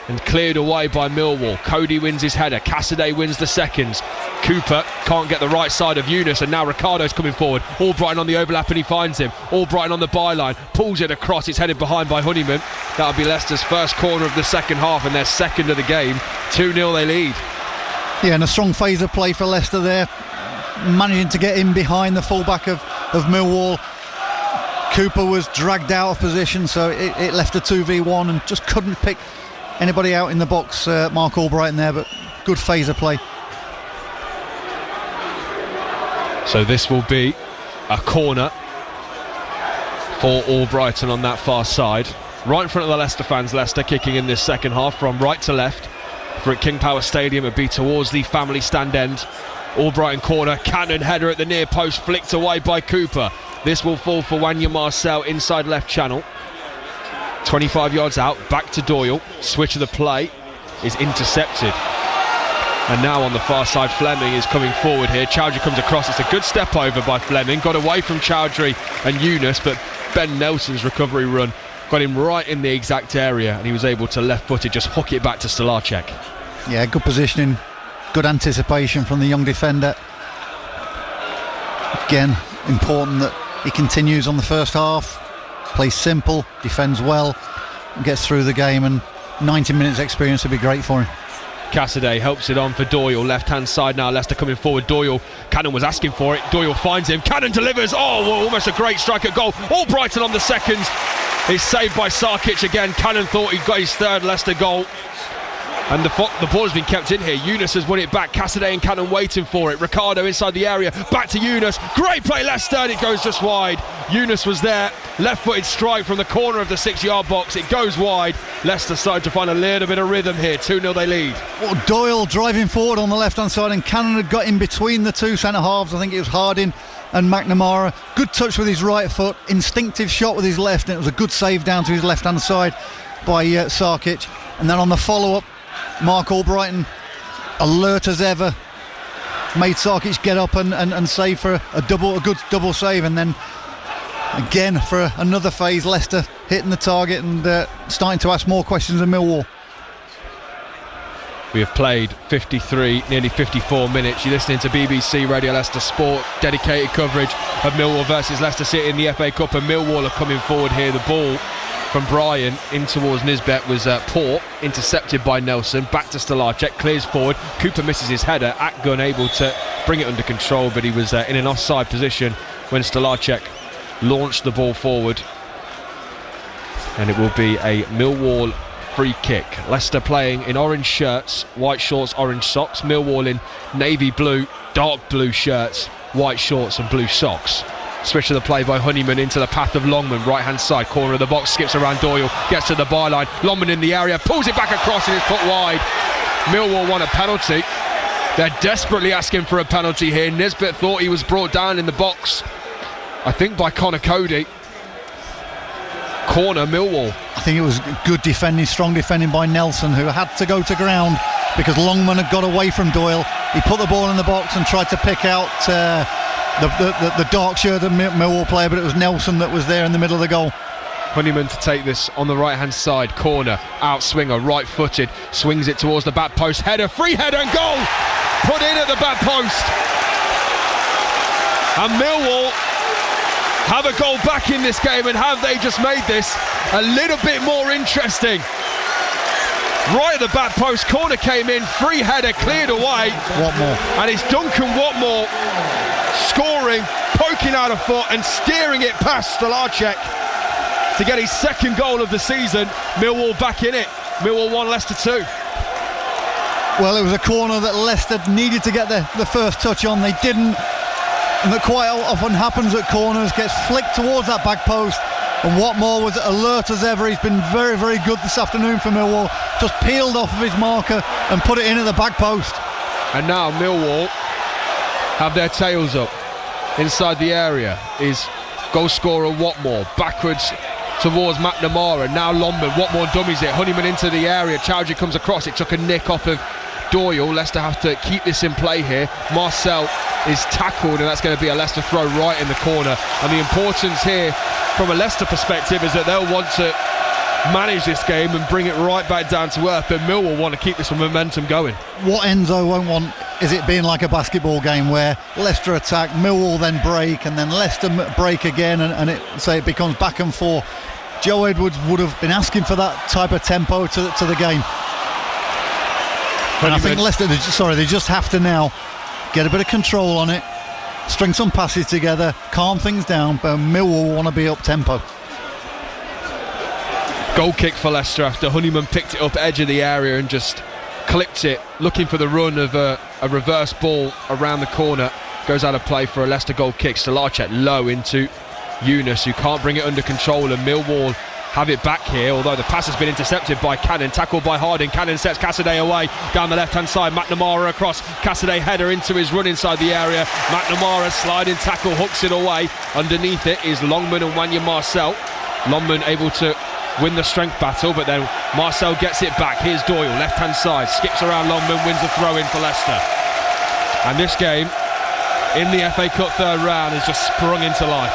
and cleared away by Millwall. Cody wins his header, Cassaday wins the seconds. Cooper can't get the right side of Yunus, and now Ricardo's coming forward. Albrighton on the overlap and he finds him. Albrighton on the byline, pulls it across, it's headed behind by Honeyman. That'll be Leicester's first corner of the second half and their second of the game. 2-0 they lead. Yeah, and a strong phase of play for Leicester there, managing to get in behind the fullback of Millwall. Cooper was dragged out of position, so it left a 2v1 and just couldn't pick anybody out in the box. Mark Albrighton there, but good phase of play. So this will be a corner for Albrighton on that far side, right in front of the Leicester fans. Leicester kicking in this second half from right to left. For at King Power Stadium, it'd be towards the family stand end. Albrighton corner, Cannon header at the near post, flicked away by Cooper. This will fall for Wanya Marcel inside left channel. 25 yards out, back to Doyle. Switch of the play is intercepted. And now on the far side, Fleming is coming forward here. Chowdhury comes across. It's a good step over by Fleming. Got away from Chowdhury and Yunus, but Ben Nelson's recovery run got him right in the exact area, and he was able to left-footed just hook it back to Stolarczyk. Yeah, good positioning, good anticipation from the young defender. Again, important that he continues on the first half, plays simple, defends well, and gets through the game, and 90 minutes experience would be great for him. Cassidy helps it on for Doyle, left-hand side now, Leicester coming forward. Doyle, Cannon was asking for it, Doyle finds him, Cannon delivers, almost a great strike at goal. Albrighton on the second, is saved by Sarkic again. Cannon thought he'd got his third Leicester goal, and the ball has been kept in here. Yunus has won it back, Cassidy and Cannon waiting for it. Ricardo inside the area, back to Yunus, great play Leicester, and it goes just wide. Yunus was there, left-footed strike from the corner of the 6-yard box, it goes wide. Leicester started to find a little bit of rhythm here, 2-0 they lead. Well, Doyle driving forward on the left-hand side, and Cannon had got in between the two centre-halves. I think it was Harding and McNamara. Good touch with his right foot, instinctive shot with his left, and it was a good save down to his left-hand side by Sarkic. And then on the follow-up, Mark Albrighton, alert as ever, made Sarkic get up and save for a good double save, and then again for another phase, Leicester hitting the target and starting to ask more questions of Millwall. We have played 53, nearly 54 minutes. You're listening to BBC Radio Leicester Sport, dedicated coverage of Millwall versus Leicester City in the FA Cup, and Millwall are coming forward here. The ball from Bryan in towards Nisbet was poor, intercepted by Nelson, back to Stolarczyk, clears forward, Cooper misses his header, Atgun able to bring it under control, but he was in an offside position when Stolarczyk launched the ball forward, and it will be a Millwall free kick. Leicester playing in orange shirts, white shorts, orange socks. Millwall in navy blue, dark blue shirts, white shorts and blue socks. Switch of the play by Honeyman into the path of Longman, right hand side, corner of the box, skips around Doyle, gets to the byline, Longman in the area, pulls it back across and it's put wide. Millwall won a penalty. They're desperately asking for a penalty here. Nisbet thought he was brought down in the box, I think by Connor Cody. Corner Millwall. I think it was good defending, strong defending by Nelson, who had to go to ground because Longman had got away from Doyle. He put the ball in the box and tried to pick out the dark shirted Millwall player, but it was Nelson that was there in the middle of the goal. Honeyman to take this on the right hand side, corner, outswinger, right footed, swings it towards the back post, header, free header and goal, put in at the back post, and Millwall have a goal back in this game, and have they just made this a little bit more interesting. Right at the back post, corner came in, free header cleared away, Watmore, and it's Duncan Watmore scoring, poking out a foot and steering it past Stolarczyk to get his second goal of the season. Millwall back in it. Millwall 1, Leicester 2. Well, it was a corner that Leicester needed to get the first touch on. They didn't, and that quite often happens at corners, gets flicked towards that back post, and Watmore was alert as ever. He's been very, very good this afternoon for Millwall. Just peeled off of his marker and put it in at the back post. And now Millwall have their tails up. Inside the area is goal scorer Watmore, backwards towards McNamara, now Longman, Watmore dummies it, Honeyman into the area, Chowdhury comes across, it took a nick off of Doyle. Leicester have to keep this in play here. Marcel is tackled, and that's going to be a Leicester throw right in the corner. And the importance here from a Leicester perspective is that they'll want to manage this game and bring it right back down to earth, but Millwall want to keep this momentum going. What Enzo won't want is it being like a basketball game where Leicester attack, Millwall then break, and then Leicester break again, and it becomes back and forth. Joe Edwards would have been asking for that type of tempo to the game. And I think Leicester, they just have to now get a bit of control on it, string some passes together, calm things down, but Millwall want to be up tempo. Goal kick for Leicester after Honeyman picked it up edge of the area and just clipped it, looking for the run of a reverse ball around the corner. Goes out of play for a Leicester goal kick. Stolarczyk low into Yunus, who can't bring it under control, and Millwall have it back here, although the pass has been intercepted by Cannon, tackled by Harding. Cannon sets Cassidy away down the left hand side, McNamara across, Cassidy header into his run inside the area, McNamara sliding tackle, hooks it away. Underneath it is Longman and Wanya Marcel. Longman able to win the strength battle, but then Marcel gets it back. Here's Doyle, left hand side, skips around Longman, wins the throw in for Leicester. And this game in the FA Cup third round has just sprung into life.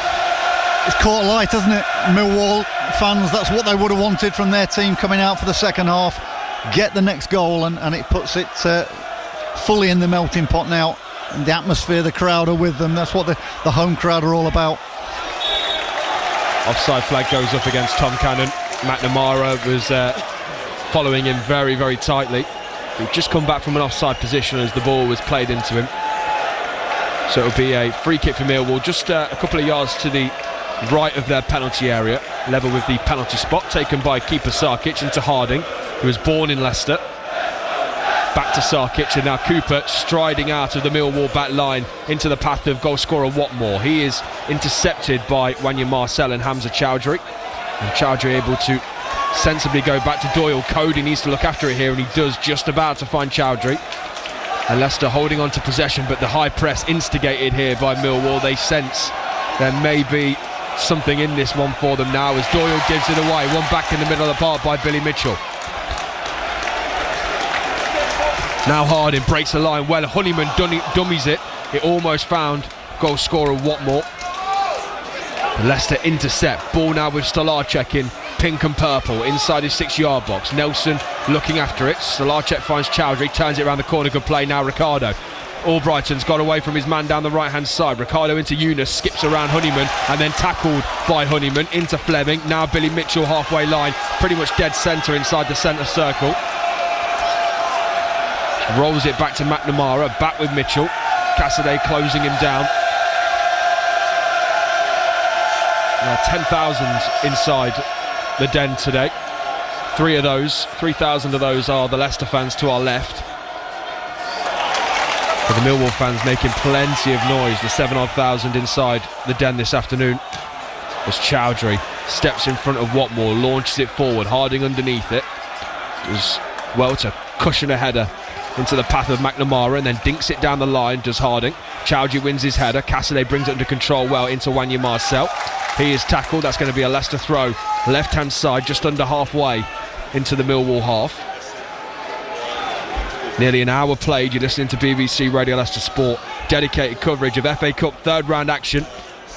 It's caught light, hasn't it? Millwall fans, that's what they would have wanted from their team coming out for the second half. Get the next goal, and it puts it fully in the melting pot now. And the atmosphere, the crowd are with them. That's what the home crowd are all about. Offside flag goes up against Tom Cannon. McNamara was following him very, very tightly. He'd just come back from an offside position as the ball was played into him. So it'll be a free kick for Millwall, just a couple of yards to the right of their penalty area, level with the penalty spot, taken by keeper Sarkic into Harding, who was born in Leicester. Back to Sarkic, and now Cooper striding out of the Millwall back line into the path of goal scorer Watmore. He is intercepted by Wanya Marcel and Hamza Chowdhury, and Chowdhury able to sensibly go back to Doyle. Cody needs to look after it here, and he does, just about to find Chowdhury. And Leicester holding on to possession, but the high press instigated here by Millwall. They sense there may be something in this one for them now, as Doyle gives it away. One back in the middle of the park by Billy Mitchell. Now Harding breaks the line well. Honeyman dummies it. It almost found goal scorer Watmore. Leicester intercept. Ball now with Stolarczyk in pink and purple inside his 6-yard box. Nelson looking after it. Stolarczyk finds Chowdhury, turns it around the corner. Good play now, Ricardo. Albrighton's got away from his man down the right hand side. Ricardo into Yunus, skips around Honeyman and then tackled by Honeyman into Fleming. Now Billy Mitchell halfway line, pretty much dead centre inside the centre circle. Rolls it back to McNamara, back with Mitchell. Cassidy closing him down. 10,000 inside the Den today. 3,000 of those are the Leicester fans to our left. But the Millwall fans making plenty of noise, the 7,000 inside the Den this afternoon. As Chowdhury steps in front of Watmore, launches it forward, Harding underneath it. Does well to cushion a header into the path of McNamara and then dinks it down the line, does Harding. Chowdhury wins his header, Cassidy brings it under control well into Wanya Marcel. He is tackled, that's going to be a Leicester throw, left hand side, just under halfway into the Millwall half. Nearly an hour played, you're listening to BBC Radio Leicester Sport, dedicated coverage of FA Cup third round action.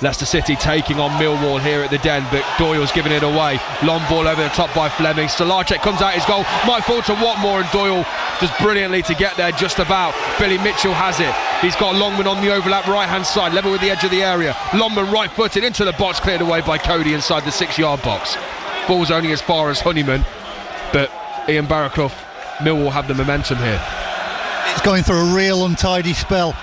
Leicester City taking on Millwall here at the Den, but Doyle's giving it away. Long ball over the top by Fleming. Stolarczyk comes out his goal, might fall to Watmore, and Doyle does brilliantly to get there just about. Billy Mitchell has it. He's got Longman on the overlap right hand side, level with the edge of the area. Longman right footed into the box, cleared away by Cody inside the 6-yard box. Ball's only as far as Honeyman, but Ian Barraclough, Millwall have the momentum here. It's going through a real untidy spell,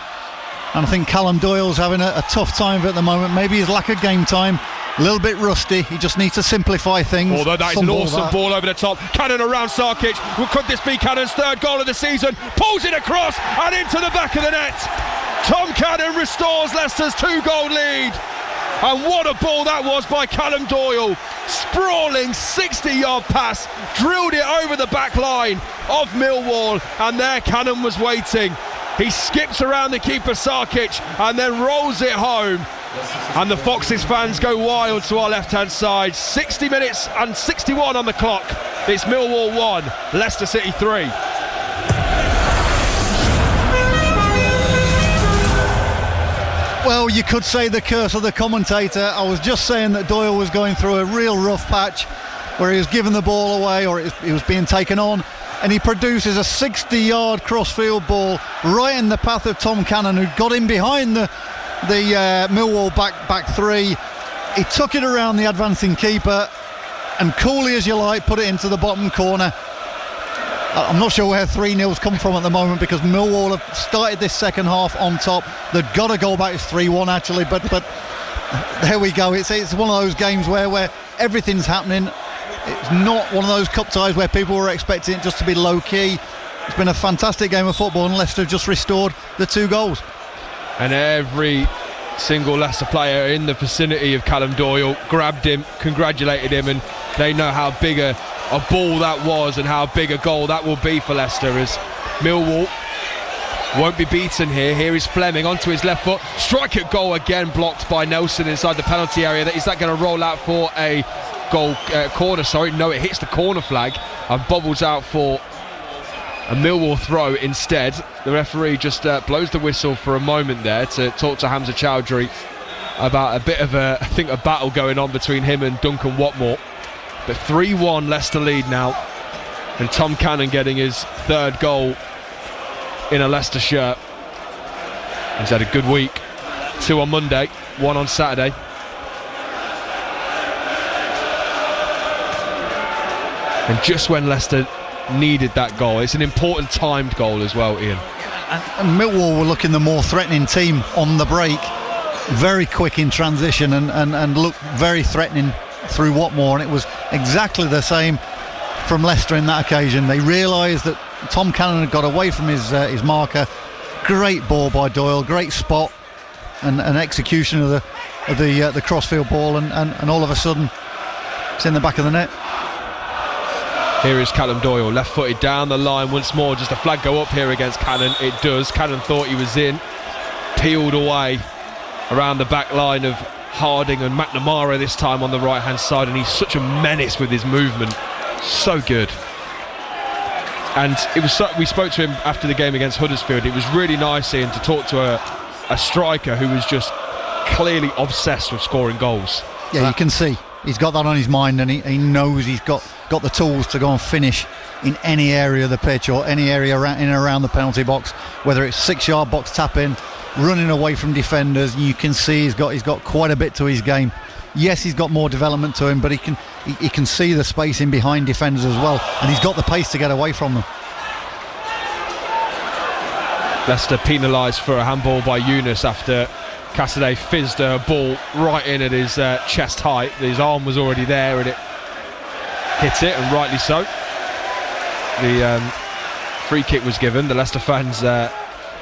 and I think Callum Doyle's having a tough time of it at the moment. Maybe his lack of game time, a little bit rusty. He just needs to simplify things. Although that is an awesome ball over the top. Cannon around Sarkic. Well, could this be Cannon's third goal of the season? Pulls it across and into the back of the net. Tom Cannon restores Leicester's 2-goal lead. And what a ball that was by Callum Doyle. Sprawling 60-yard pass, drilled it over the back line of Millwall, and there Cannon was waiting. He skips around the keeper Sarkic and then rolls it home. And the Foxes fans go wild to our left-hand side. 60 minutes and 61 on the clock. It's Millwall 1, Leicester City 3. Well, you could say the curse of the commentator. I was just saying that Doyle was going through a real rough patch where he was giving the ball away, or he was being taken on, and he produces a 60-yard crossfield ball right in the path of Tom Cannon, who got in behind the Millwall back three. He took it around the advancing keeper and coolly as you like put it into the bottom corner. I'm not sure where 3-0's come from at the moment, because Millwall have started this second half on top. They've got to go back. It's 3-1 actually, but there we go. It's one of those games where everything's happening. It's not one of those cup ties where people were expecting it just to be low key. It's been a fantastic game of football, and Leicester have just restored the 2 goals. And every single Leicester player in the vicinity of Callum Doyle grabbed him, congratulated him, and they know how big a ball that was and how big a goal that will be for Leicester, as Millwall won't be beaten here. Here is Fleming onto his left foot, strike at goal again, blocked by Nelson inside the penalty area. Is that going to roll out for a goal corner? Sorry, no, it hits the corner flag and bobbles out for a Millwall throw instead. The referee just blows the whistle for a moment there to talk to Hamza Chowdhury about a bit of a battle going on between him and Duncan Watmore. But 3-1 Leicester lead now, and Tom Cannon getting his third goal in a Leicester shirt. He's had a good week. 2 on Monday, 1 on Saturday. And just when Leicester needed that goal, it's an important timed goal as well, Ian. And Millwall were looking the more threatening team on the break, very quick in transition and looked very threatening through Watmore, and it was exactly the same from Leicester in that occasion. They realised that Tom Cannon had got away from his marker. Great ball by Doyle, great spot and execution of the crossfield ball, and all of a sudden it's in the back of the net. Here is Callum Doyle, left-footed down the line once more. Just a flag go up here against Cannon. It does. Cannon thought he was in, peeled away around the back line of Harding and McNamara this time on the right-hand side, and he's such a menace with his movement. So good. And it was we spoke to him after the game against Huddersfield. It was really nice, Ian, to talk to a striker who was just clearly obsessed with scoring goals. Yeah, you can see he's got that on his mind, and he knows he's got the tools to go and finish in any area of the pitch or any area in and around the penalty box, whether it's 6-yard box tap in, running away from defenders. You can see he's got quite a bit to his game. Yes, he's got more development to him, but he can see the space in behind defenders as well, and he's got the pace to get away from them. Leicester penalised for a handball by Yunus after Cassidy fizzed a ball right in at his chest height. His arm was already there and it hit it, and rightly so. The free kick was given. The Leicester fans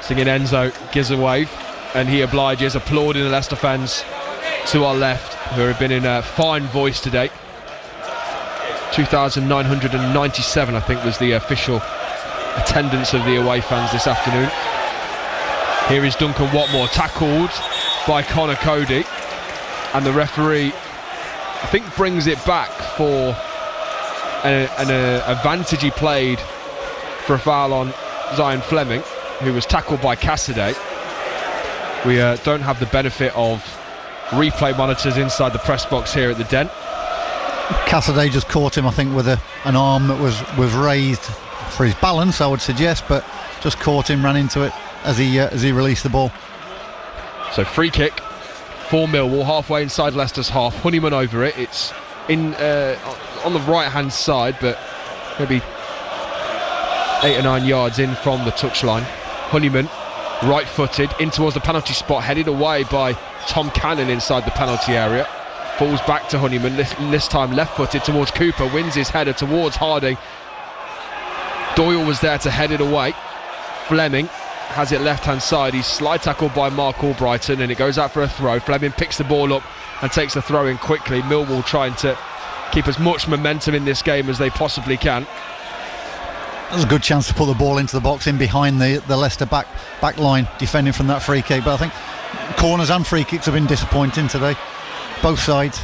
singing Enzo gives a wave, and he obliges, applauding the Leicester fans to our left, who have been in a fine voice today. 2,997 I think was the official attendance of the away fans this afternoon. Here is Duncan Watmore, tackled by Connor Cody, and the referee I think brings it back for an advantage he played for a foul on Zion Fleming, who was tackled by Cassidy. We don't have the benefit of replay monitors inside the press box here at the Den. Cassidy just caught him, I think, with an arm that was raised for his balance, I would suggest, but just caught him, ran into it as he released the ball. So free kick for Millwall, halfway inside Leicester's half. Honeyman over it. It's in on the right hand side, but maybe 8 or 9 yards in from the touchline. Honeyman, right footed, in towards the penalty spot, headed away by Tom Cannon inside the penalty area. Falls back to Honeyman, this time left footed towards Cooper, wins his header towards Harding. Doyle was there to head it away. Fleming has it left hand side. He's slide tackled by Mark Albrighton, and it goes out for a throw. Fleming picks the ball up and takes the throw in quickly. Millwall trying to keep as much momentum in this game as they possibly can. That was a good chance to put the ball into the box in behind the Leicester back line, defending from that free kick. But I think corners and free kicks have been disappointing today, both sides.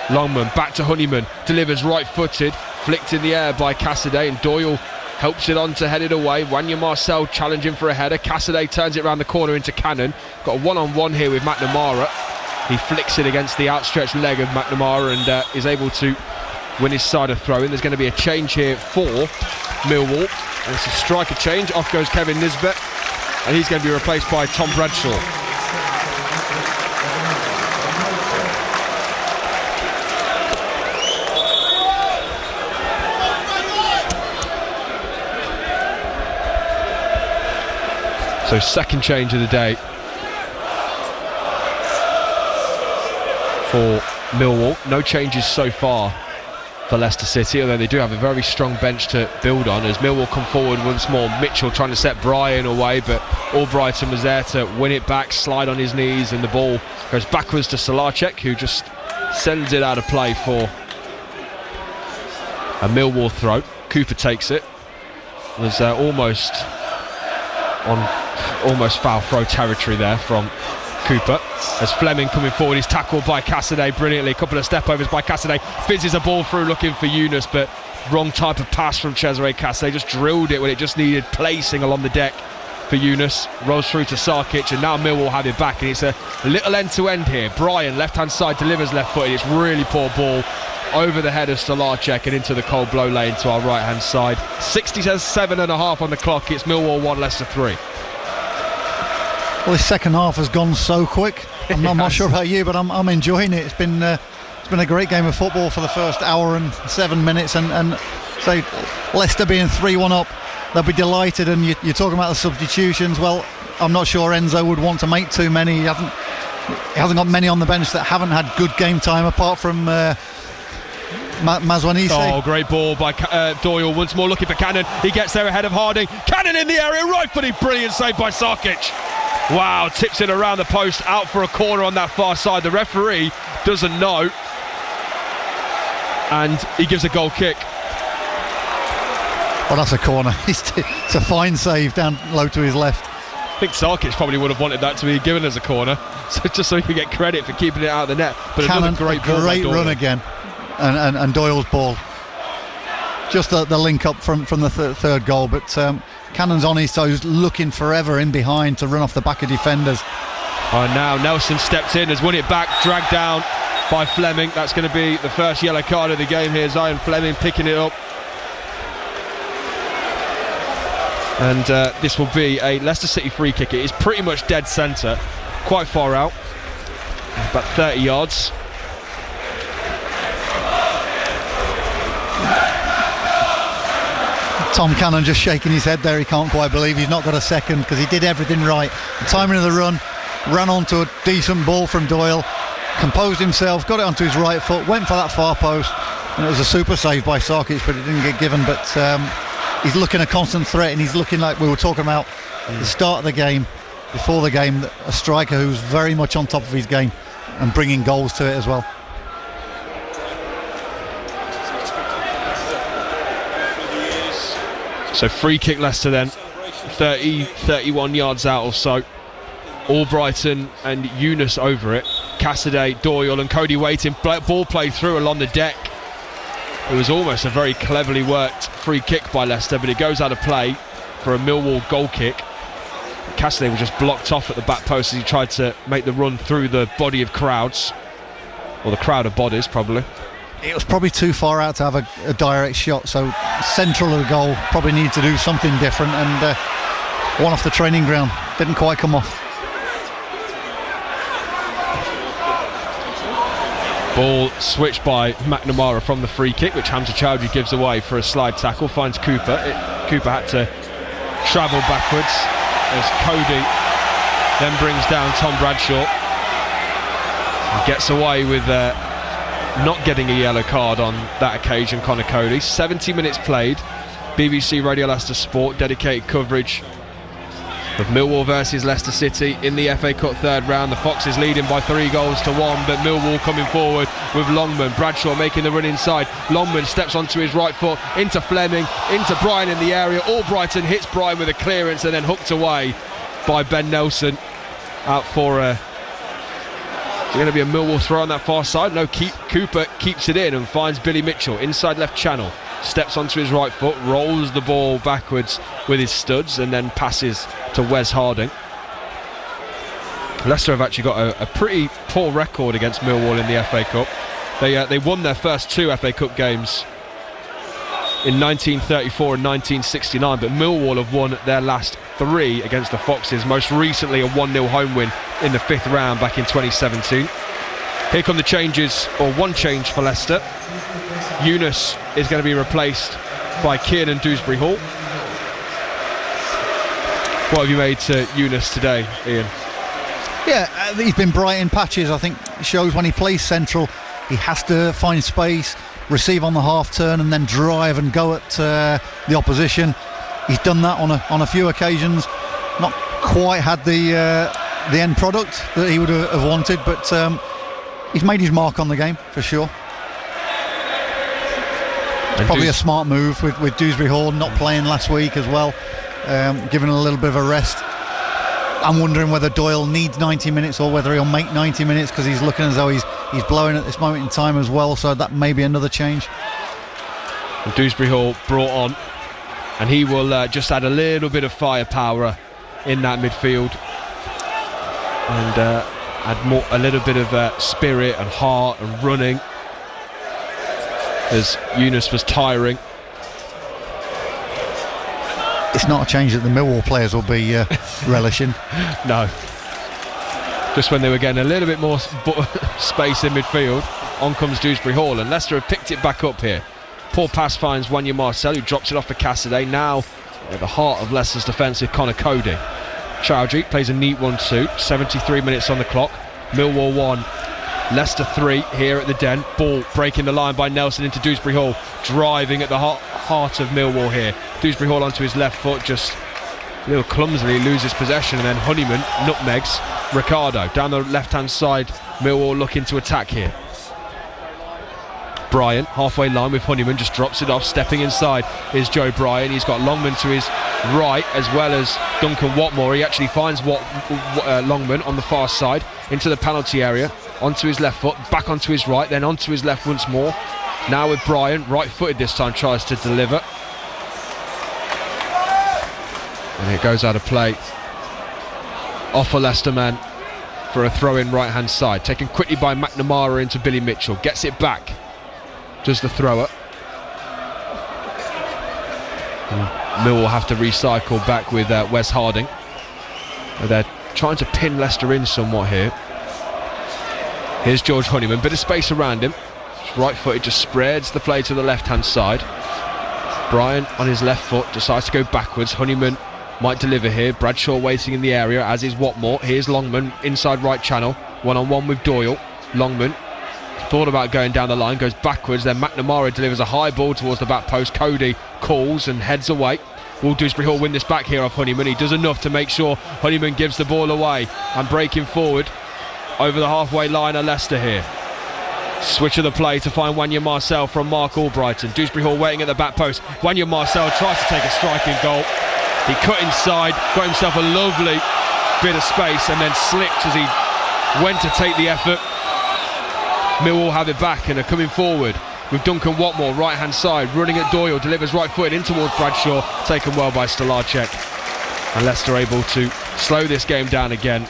Longman back to Honeyman, delivers right footed, flicked in the air by Cassidy, and Doyle helps it on to head it away. Wanya Marcel challenging for a header. Cassidy turns it around the corner into Cannon. Got a one-on-one here with McNamara. He flicks it against the outstretched leg of McNamara and is able to win his side of throw-in. There's going to be a change here for Millwall. And it's a striker change. Off goes Kevin Nisbet, and he's going to be replaced by Tom Bradshaw. So second change of the day for Millwall. No changes so far for Leicester City, although they do have a very strong bench to build on. As Millwall come forward once more, Mitchell trying to set Bryan away, but Albrighton was there to win it back, slide on his knees, and the ball goes backwards to Solarczyk, who just sends it out of play for a Millwall throw. Cooper takes it. Was almost foul throw territory there from Cooper. As Fleming coming forward, he's tackled by Cassidy brilliantly. A couple of step overs by Cassidy, fizzes a ball through looking for Yunus, but wrong type of pass from Cesare Cassidy. Just drilled it when it just needed placing along the deck for Yunus, rolls through to Sarkic, and now Millwall have it back, and it's a little end-to-end here. Brian, left-hand side, delivers left-footed. It's really poor ball over the head of Stolarczyk and into the cold blow lane to our right-hand side. 67.5 on the clock. It's Millwall 1, Leicester 3. Well, this second half has gone so quick. I'm not sure about you, but I'm enjoying it. It's been a great game of football for the first hour and 7 minutes, and so Leicester being 3-1 up, they'll be delighted. And you're talking about the substitutions. Well, I'm not sure Enzo would want to make too many. He hasn't got many on the bench that haven't had good game time, apart from Mazwanisi. Oh, great ball by Doyle. Once more looking for Cannon. He gets there ahead of Harding. Cannon in the area, right footed, brilliant save by Sarkic. Wow, tips it around the post, out for a corner on that far side. The referee doesn't know, and he gives a goal kick. Well, that's a corner. It's a fine save down low to his left. I think Sarkic probably would have wanted that to be given as a corner, so just so he could get credit for keeping it out of the net. But Cannon, another great ball by Doyle. run again, and Doyle's ball. Just the link up from the third goal, but Cannon's on his toes, looking forever in behind to run off the back of defenders. Oh, now Nelson steps in, has won it back, dragged down by Fleming. That's going to be the first yellow card of the game here. Zion Fleming picking it up. And this will be a Leicester City free kick. It is pretty much dead centre, quite far out, about 30 yards. Tom Cannon just shaking his head there. He can't quite believe he's not got a second, because he did everything right. The timing of the run, ran onto a decent ball from Doyle, composed himself, got it onto his right foot, went for that far post, and it was a super save by Sarkic, but it didn't get given. But he's looking a constant threat, and he's looking like we were talking about at the start of the game, before the game, a striker who's very much on top of his game and bringing goals to it as well. So free kick Leicester then, 31 yards out or so. Albrighton and Yunus over it. Cassidy, Doyle and Cody waiting. Ball played through along the deck. It was almost a very cleverly worked free kick by Leicester, but it goes out of play for a Millwall goal kick. Cassidy was just blocked off at the back post as he tried to make the run through the body of crowds, or the crowd of bodies probably. It was probably too far out to have a direct shot, so central of the goal, probably needed to do something different, and one off the training ground, didn't quite come off. Ball switched by McNamara from the free kick, which Hamza Chowdhury gives away for a slide tackle, finds Cooper. Cooper had to travel backwards as Cody then brings down Tom Bradshaw and gets away with not getting a yellow card on that occasion. Connor Cody. 70 minutes played. BBC Radio Leicester Sport, dedicated coverage of Millwall versus Leicester City in the FA Cup third round. The Foxes leading by 3-1, but Millwall coming forward with Longman. Bradshaw making the run inside. Longman steps onto his right foot, into Fleming, into Brian in the area. Albrighton hits Brian with a clearance and then hooked away by Ben Nelson. Out for it's going to be a Millwall throw on that far side. No, Cooper keeps it in and finds Billy Mitchell inside left channel. Steps onto his right foot, rolls the ball backwards with his studs, and then passes to Wes Harding. Leicester have actually got a pretty poor record against Millwall in the FA Cup. They won their first 2 FA Cup games in 1934 and 1969, but Millwall have won their last 3 against the Foxes, most recently a 1-0 home win in the 5th round back in 2017. Here come the changes, or one change for Leicester. Yunus is going to be replaced by Kieran Dewsbury Hall. What have you made to Yunus today, Ian? Yeah, he's been bright in patches. I think it shows when he plays central, he has to find space, receive on the half turn, and then drive and go at the opposition. He's done that on a few occasions. Not quite had the end product that he would have wanted, but he's made his mark on the game for sure. And probably a smart move with Dewsbury Hall not playing last week as well, giving a little bit of a rest. I'm wondering whether Doyle needs 90 minutes or whether he'll make 90 minutes, because he's looking as though he's blowing at this moment in time as well, so that may be another change. And Dewsbury Hall brought on, and he will just add a little bit of firepower in that midfield, and had a little bit of spirit and heart and running as Yunus was tiring. It's not a change that the Millwall players will be relishing. No. Just when they were getting a little bit more space in midfield, on comes Dewsbury Hall, and Leicester have picked it back up here. Poor pass finds Wanya Marcel, who drops it off for Cassidy. Now at the heart of Leicester's defence is Connor Cody. Chowdhury plays a neat 1-2, 73 minutes on the clock. Millwall 1, Leicester 3 here at the Den. Ball breaking the line by Nelson into Dewsbury Hall, driving at the heart of Millwall here. Dewsbury Hall onto his left foot, just a little clumsily loses possession, and then Honeyman nutmegs Ricardo down the left hand side. Millwall looking to attack here. Bryan, halfway line with Honeyman, just drops it off. Stepping inside is Joe Bryan. He's got Longman to his right as well as Duncan Watmore. He actually finds Longman on the far side into the penalty area, onto his left foot, back onto his right, then onto his left once more. Now with Bryan, right footed this time, tries to deliver, and it goes out of play off a Leicester man for a throw in right hand side, taken quickly by McNamara into Billy Mitchell. Gets it back, does the thrower. Millwall have to recycle back with Wes Harding. They're trying to pin Leicester in somewhat here. Here's George Honeyman, bit of space around him. Right footed, just spreads the play to the left hand side. Bryan on his left foot decides to go backwards. Honeyman might deliver here. Bradshaw waiting in the area, as is Watmore. Here's Longman inside right channel, 1-on-1 with Doyle. Longman thought about going down the line, goes backwards, then McNamara delivers a high ball towards the back post. Cody calls and heads away. Will Dewsbury Hall win this back here off Honeyman? He does enough to make sure Honeyman gives the ball away, and breaking forward over the halfway line of Leicester here. Switch of the play to find Wanya Marcel from Mark Albrighton. Dewsbury Hall waiting at the back post. Wanya Marcel tries to take a striking goal. He cut inside, got himself a lovely bit of space, and then slipped as he went to take the effort. Millwall have it back and are coming forward with Duncan Watmore, right hand side, running at Doyle, delivers right footed in towards Bradshaw, taken well by Stolarczyk. And Leicester able to slow this game down again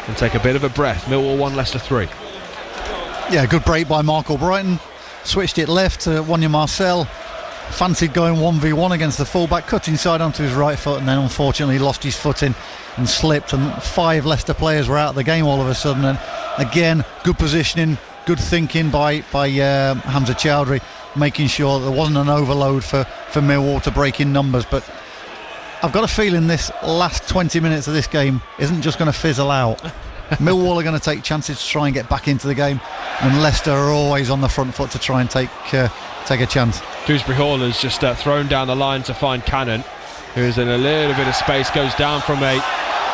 and take a bit of a breath. Millwall 1, Leicester 3. Yeah, good break by Mark Albrighton. Switched it left to Wanya Marcel. Fancied going 1v1 against the fullback, cut inside onto his right foot, and then unfortunately lost his footing and slipped, and 5 Leicester players were out of the game all of a sudden. And again, good positioning, good thinking by Hamza Chowdhury, making sure that there wasn't an overload for Millwall to break in numbers. But I've got a feeling this last 20 minutes of this game isn't just going to fizzle out. Millwall are going to take chances to try and get back into the game, and Leicester are always on the front foot to try and take a chance. Dewsbury Hall has just thrown down the line to find Cannon, who is in a little bit of space, goes down from a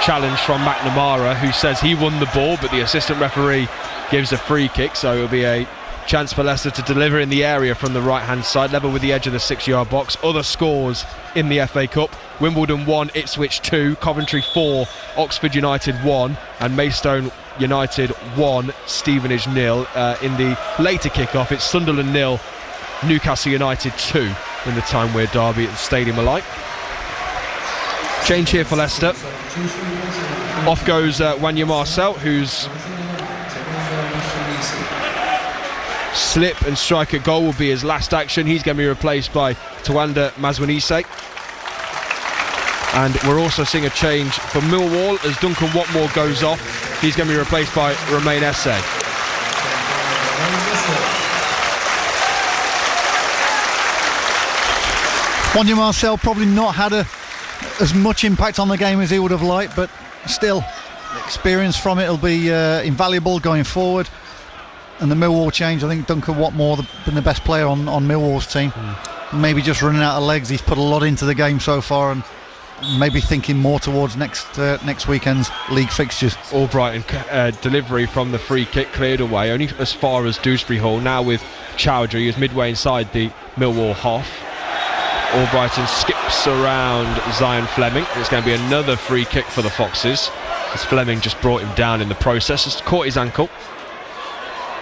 challenge from McNamara, who says he won the ball, but the assistant referee gives a free kick, so it'll be a chance for Leicester to deliver in the area from the right hand side, level with the edge of the 6-yard box. Other scores in the FA Cup: Wimbledon 1, Ipswich 2, Coventry 4, Oxford United 1, and Maidstone United 1, Stevenage 0. In the later kick-off, it's Sunderland 0, Newcastle United 2 in the Time Weird derby at the Stadium of Light. Change here for Leicester. Off goes Wanya Marcel, whose slip and strike at goal will be his last action. He's going to be replaced by Tawanda Mazwanise. And we're also seeing a change for Millwall as Duncan Watmore goes off. He's going to be replaced by Romain Esse. Wanya Marcel probably not had as much impact on the game as he would have liked, but still, experience from it will be invaluable going forward. And the Millwall change, I think Duncan Watmore been the best player on Millwall's team. Maybe just running out of legs. He's put a lot into the game so far, and maybe thinking more towards next weekend's league fixtures. Albrighton delivery from the free kick cleared away, only as far as Dewsbury Hall. Now with Chowdhury, who's midway inside the Millwall half. Albrighton skips around Zion Fleming. It's going to be another free kick for the Foxes, as Fleming just brought him down in the process. It's caught his ankle.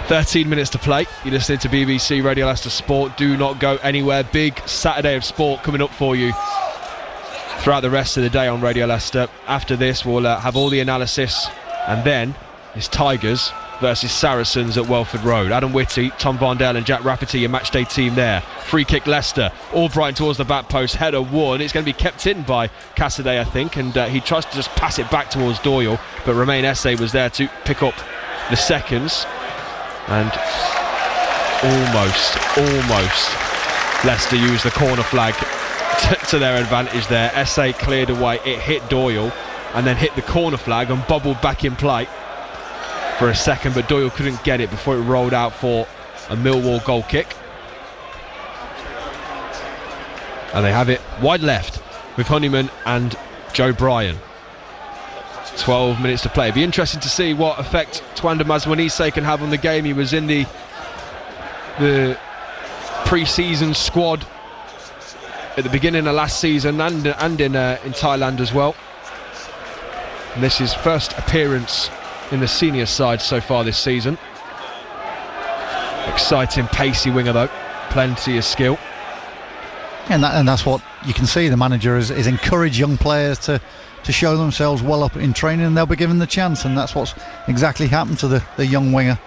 13 minutes to play. You're listening to BBC Radio Leicester Sport. Do not go anywhere. Big Saturday of sport coming up for you throughout the rest of the day on Radio Leicester. After this, we'll have all the analysis, and then it's Tigers versus Saracens at Welford Road. Adam Whitty, Tom Vondell and Jack Rafferty, your matchday team there. Free kick Leicester, Albrighton towards the back post, header won. It's going to be kept in by Cassidy, I think, and he tries to just pass it back towards Doyle, but Romain Esse was there to pick up the seconds, and almost Leicester used the corner flag to their advantage there. Esse cleared away, it hit Doyle and then hit the corner flag and bobbled back in play for a second, but Doyle couldn't get it before it rolled out for a Millwall goal kick. And they have it wide left with Honeyman and Joe Bryan. 12 minutes to play. It'd be interesting to see what effect Twanda Mazwanise can have on the game. He was in the pre-season squad at the beginning of last season and in Thailand as well. And this is his first appearance in the senior side so far this season. Exciting, pacey winger though, plenty of skill. And that's what you can see. The manager is encourage young players to show themselves well up in training, and they'll be given the chance, and that's what's exactly happened to the young winger.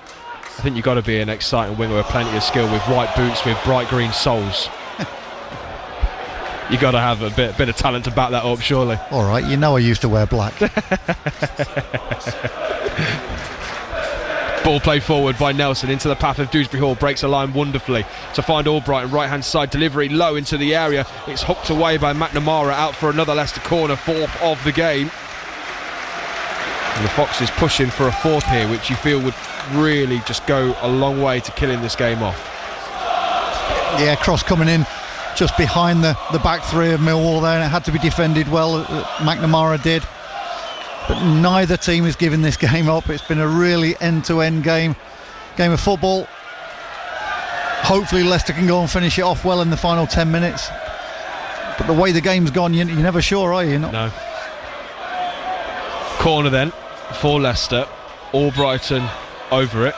I think you've got to be an exciting winger with plenty of skill, with white boots, with bright green soles. You've got to have a bit of talent to back that up, surely. All right, you know I used to wear black. Ball played forward by Nelson into the path of Dewsbury Hall, breaks a line wonderfully to find Albrighton, right hand side delivery low into the area. It's hooked away by McNamara, out for another Leicester corner, fourth of the game. And the Foxes pushing for a fourth here, which you feel would really just go a long way to killing this game off. Yeah, cross coming in just behind the back three of Millwall there, and it had to be defended well. McNamara did, but neither team is giving this game up. It's been a really end-to-end game of football. Hopefully Leicester can go and finish it off well in the final 10 minutes, but the way the game's gone, you're never sure, are you? No. Corner then for Leicester. Albrighton over it,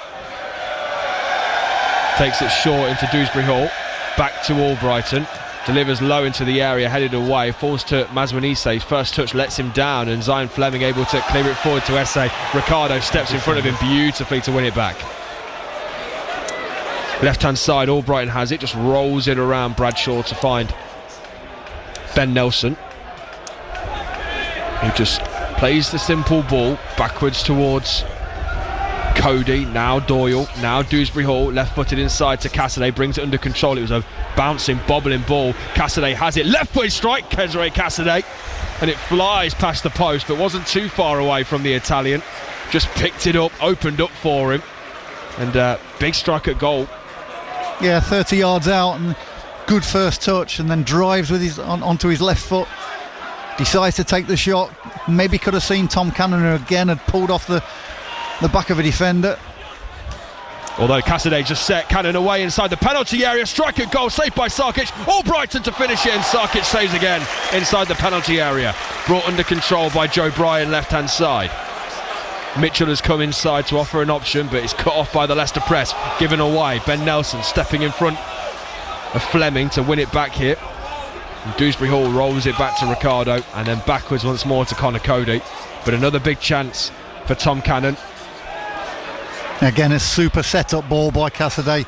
takes it short into Dewsbury Hall, back to Albrighton, delivers low into the area, headed away, falls to Mazwanise. First touch lets him down, and Zion Fleming able to clear it forward to Esse. Ricardo steps in front of him beautifully to win it back. Left hand side, Albrighton has it, just rolls it around Bradshaw to find Ben Nelson, who just plays the simple ball backwards towards Cody, now Doyle, now Dewsbury Hall, left footed inside to Cassidy, brings it under control. It was a bouncing, bobbling ball. Cassidy has it, left footed strike, Kesare Cassidy, and it flies past the post, but wasn't too far away from the Italian. Just picked it up, opened up for him, and big strike at goal. Yeah, 30 yards out, and good first touch, and then drives with his onto his left foot. Decides to take the shot. Maybe could have seen Tom Cannon, who again had pulled off the back of a defender. Although Cassidy just set Cannon away inside the penalty area. Strike at goal, saved by Sarkic. Albrighton to finish it, and Sarkic saves again inside the penalty area. Brought under control by Joe Bryan, left hand side. Mitchell has come inside to offer an option, but it's cut off by the Leicester press, given away. Ben Nelson stepping in front of Fleming to win it back here. And Dewsbury Hall rolls it back to Ricardo, and then backwards once more to Connor Cody. But another big chance for Tom Cannon. Again, a super set-up ball by Cassidy.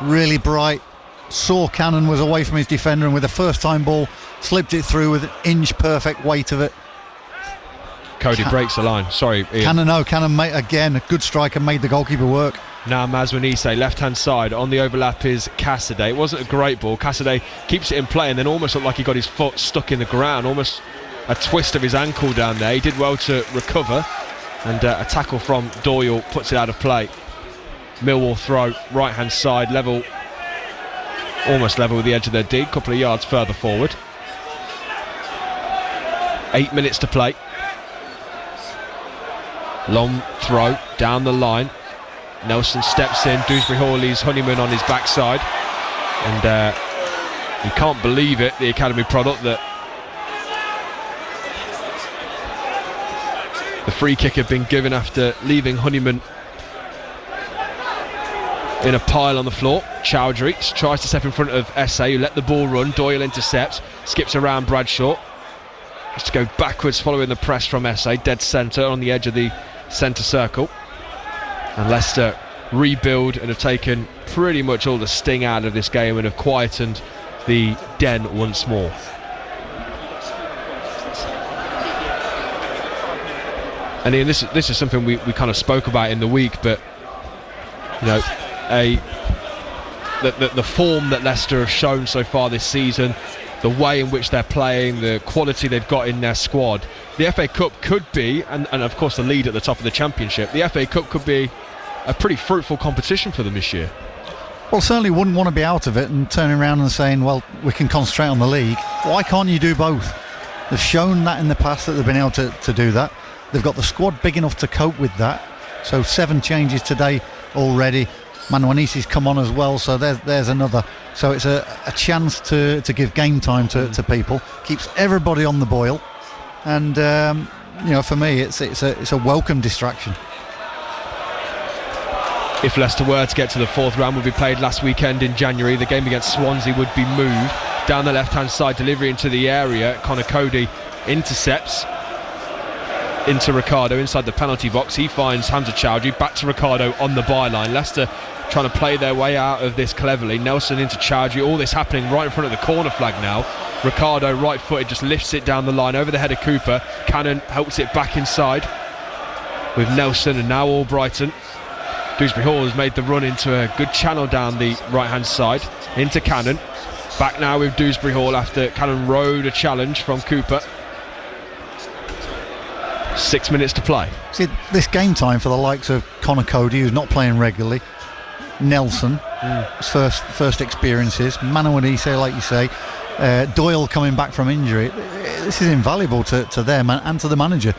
Really bright. Saw Cannon was away from his defender, and with a first-time ball, slipped it through with an inch-perfect weight of it. Cody breaks the line. Sorry, Ian. Cannon made, again, a good striker, made the goalkeeper work. Now Mazwanise, left-hand side, on the overlap is Cassidy. It wasn't a great ball. Cassidy keeps it in play, and then almost looked like he got his foot stuck in the ground, almost a twist of his ankle down there. He did well to recover, and a tackle from Doyle puts it out of play. Millwall throw, right-hand side, level, almost level with the edge of their D, couple of yards further forward. 8 minutes to play. Long throw down the line. Nelson steps in. Dewsbury Hall leaves Honeyman on his backside, and you can't believe it, the academy product, that the free kick had been given after leaving Honeyman in a pile on the floor. Chowdhury tries to step in front of SA, who let the ball run. Doyle intercepts, skips around Bradshaw. Just to go backwards following the press from SA, dead centre on the edge of the centre circle. And Leicester rebuild and have taken pretty much all the sting out of this game and have quietened the den once more. And Ian, this is something we kind of spoke about in the week, but you know, the form that Leicester have shown so far this season, the way in which they're playing, the quality they've got in their squad, the FA Cup could be, and of course the lead at the top of the Championship, the FA Cup could be a pretty fruitful competition for them this year. Well, certainly wouldn't want to be out of it and turning around and saying, well, we can concentrate on the league. Why can't you do both? They've shown that in the past that they've been able to do that. They've got the squad big enough to cope with that. So 7 changes today already. Manuanisi's come on as well, so there's another. So it's a chance to give game time to people. Keeps everybody on the boil. And, you know, for me, it's a welcome distraction. If Leicester were to get to the 4th round, would be played last weekend in January. The game against Swansea would be moved. Down the left-hand side, delivery into the area. Connor Cody intercepts into Ricardo inside the penalty box. He finds Hamza Chowdhury, back to Ricardo on the byline. Leicester trying to play their way out of this cleverly. Nelson into Chowdhury, all this happening right in front of the corner flag now. Ricardo, right-footed, just lifts it down the line over the head of Cooper. Cannon helps it back inside with Nelson, and now Albrighton. Dewsbury Hall has made the run into a good channel down the right-hand side into Cannon. Back now with Dewsbury Hall after Cannon rode a challenge from Cooper. 6 minutes to play. See, this game time for the likes of Connor Cody, who's not playing regularly, Nelson, his first experiences, Manuanisi, like you say, Doyle coming back from injury. This is invaluable to them and to the manager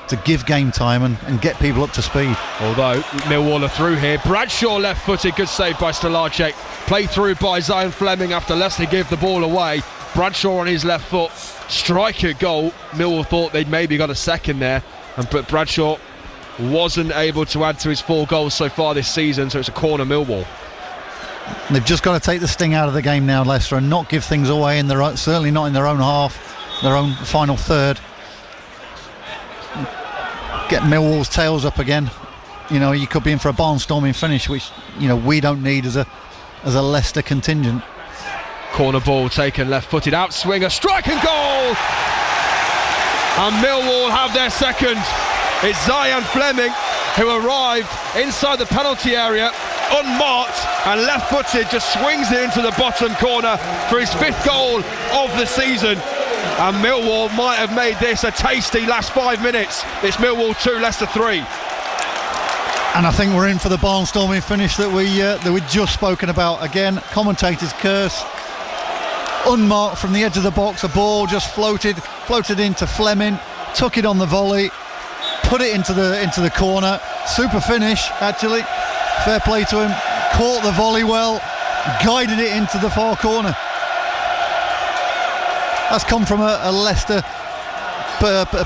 to give game time and get people up to speed. Although Millwall are through here. Bradshaw left-footed, good save by Stolarczyk. Play through by Zion Fleming after Leicester give the ball away. Bradshaw on his left foot, striker goal. Millwall thought they'd maybe got a second there, but Bradshaw wasn't able to add to his 4 goals so far this season, so it's a corner Millwall. They've just got to take the sting out of the game now, Leicester, and not give things away in their own, certainly not in their own half, their own final third. Get Millwall's tails up again. You know, you could be in for a barnstorming finish, which, you know, we don't need as a Leicester contingent. Corner ball taken left-footed, outswinger, strike and goal! And Millwall have their second. It's Zion Fleming who arrived inside the penalty area unmarked and left-footed, just swings it into the bottom corner for his 5th goal of the season. And Millwall might have made this a tasty last 5 minutes. It's Millwall 2, Leicester 3. And I think we're in for the barnstorming finish that we'd just spoken about. Again, commentator's curse. Unmarked from the edge of the box, a ball just floated into Fleming, took it on the volley, put it into the corner. Super finish, actually. Fair play to him. Caught the volley well, guided it into the far corner. That's come from a Leicester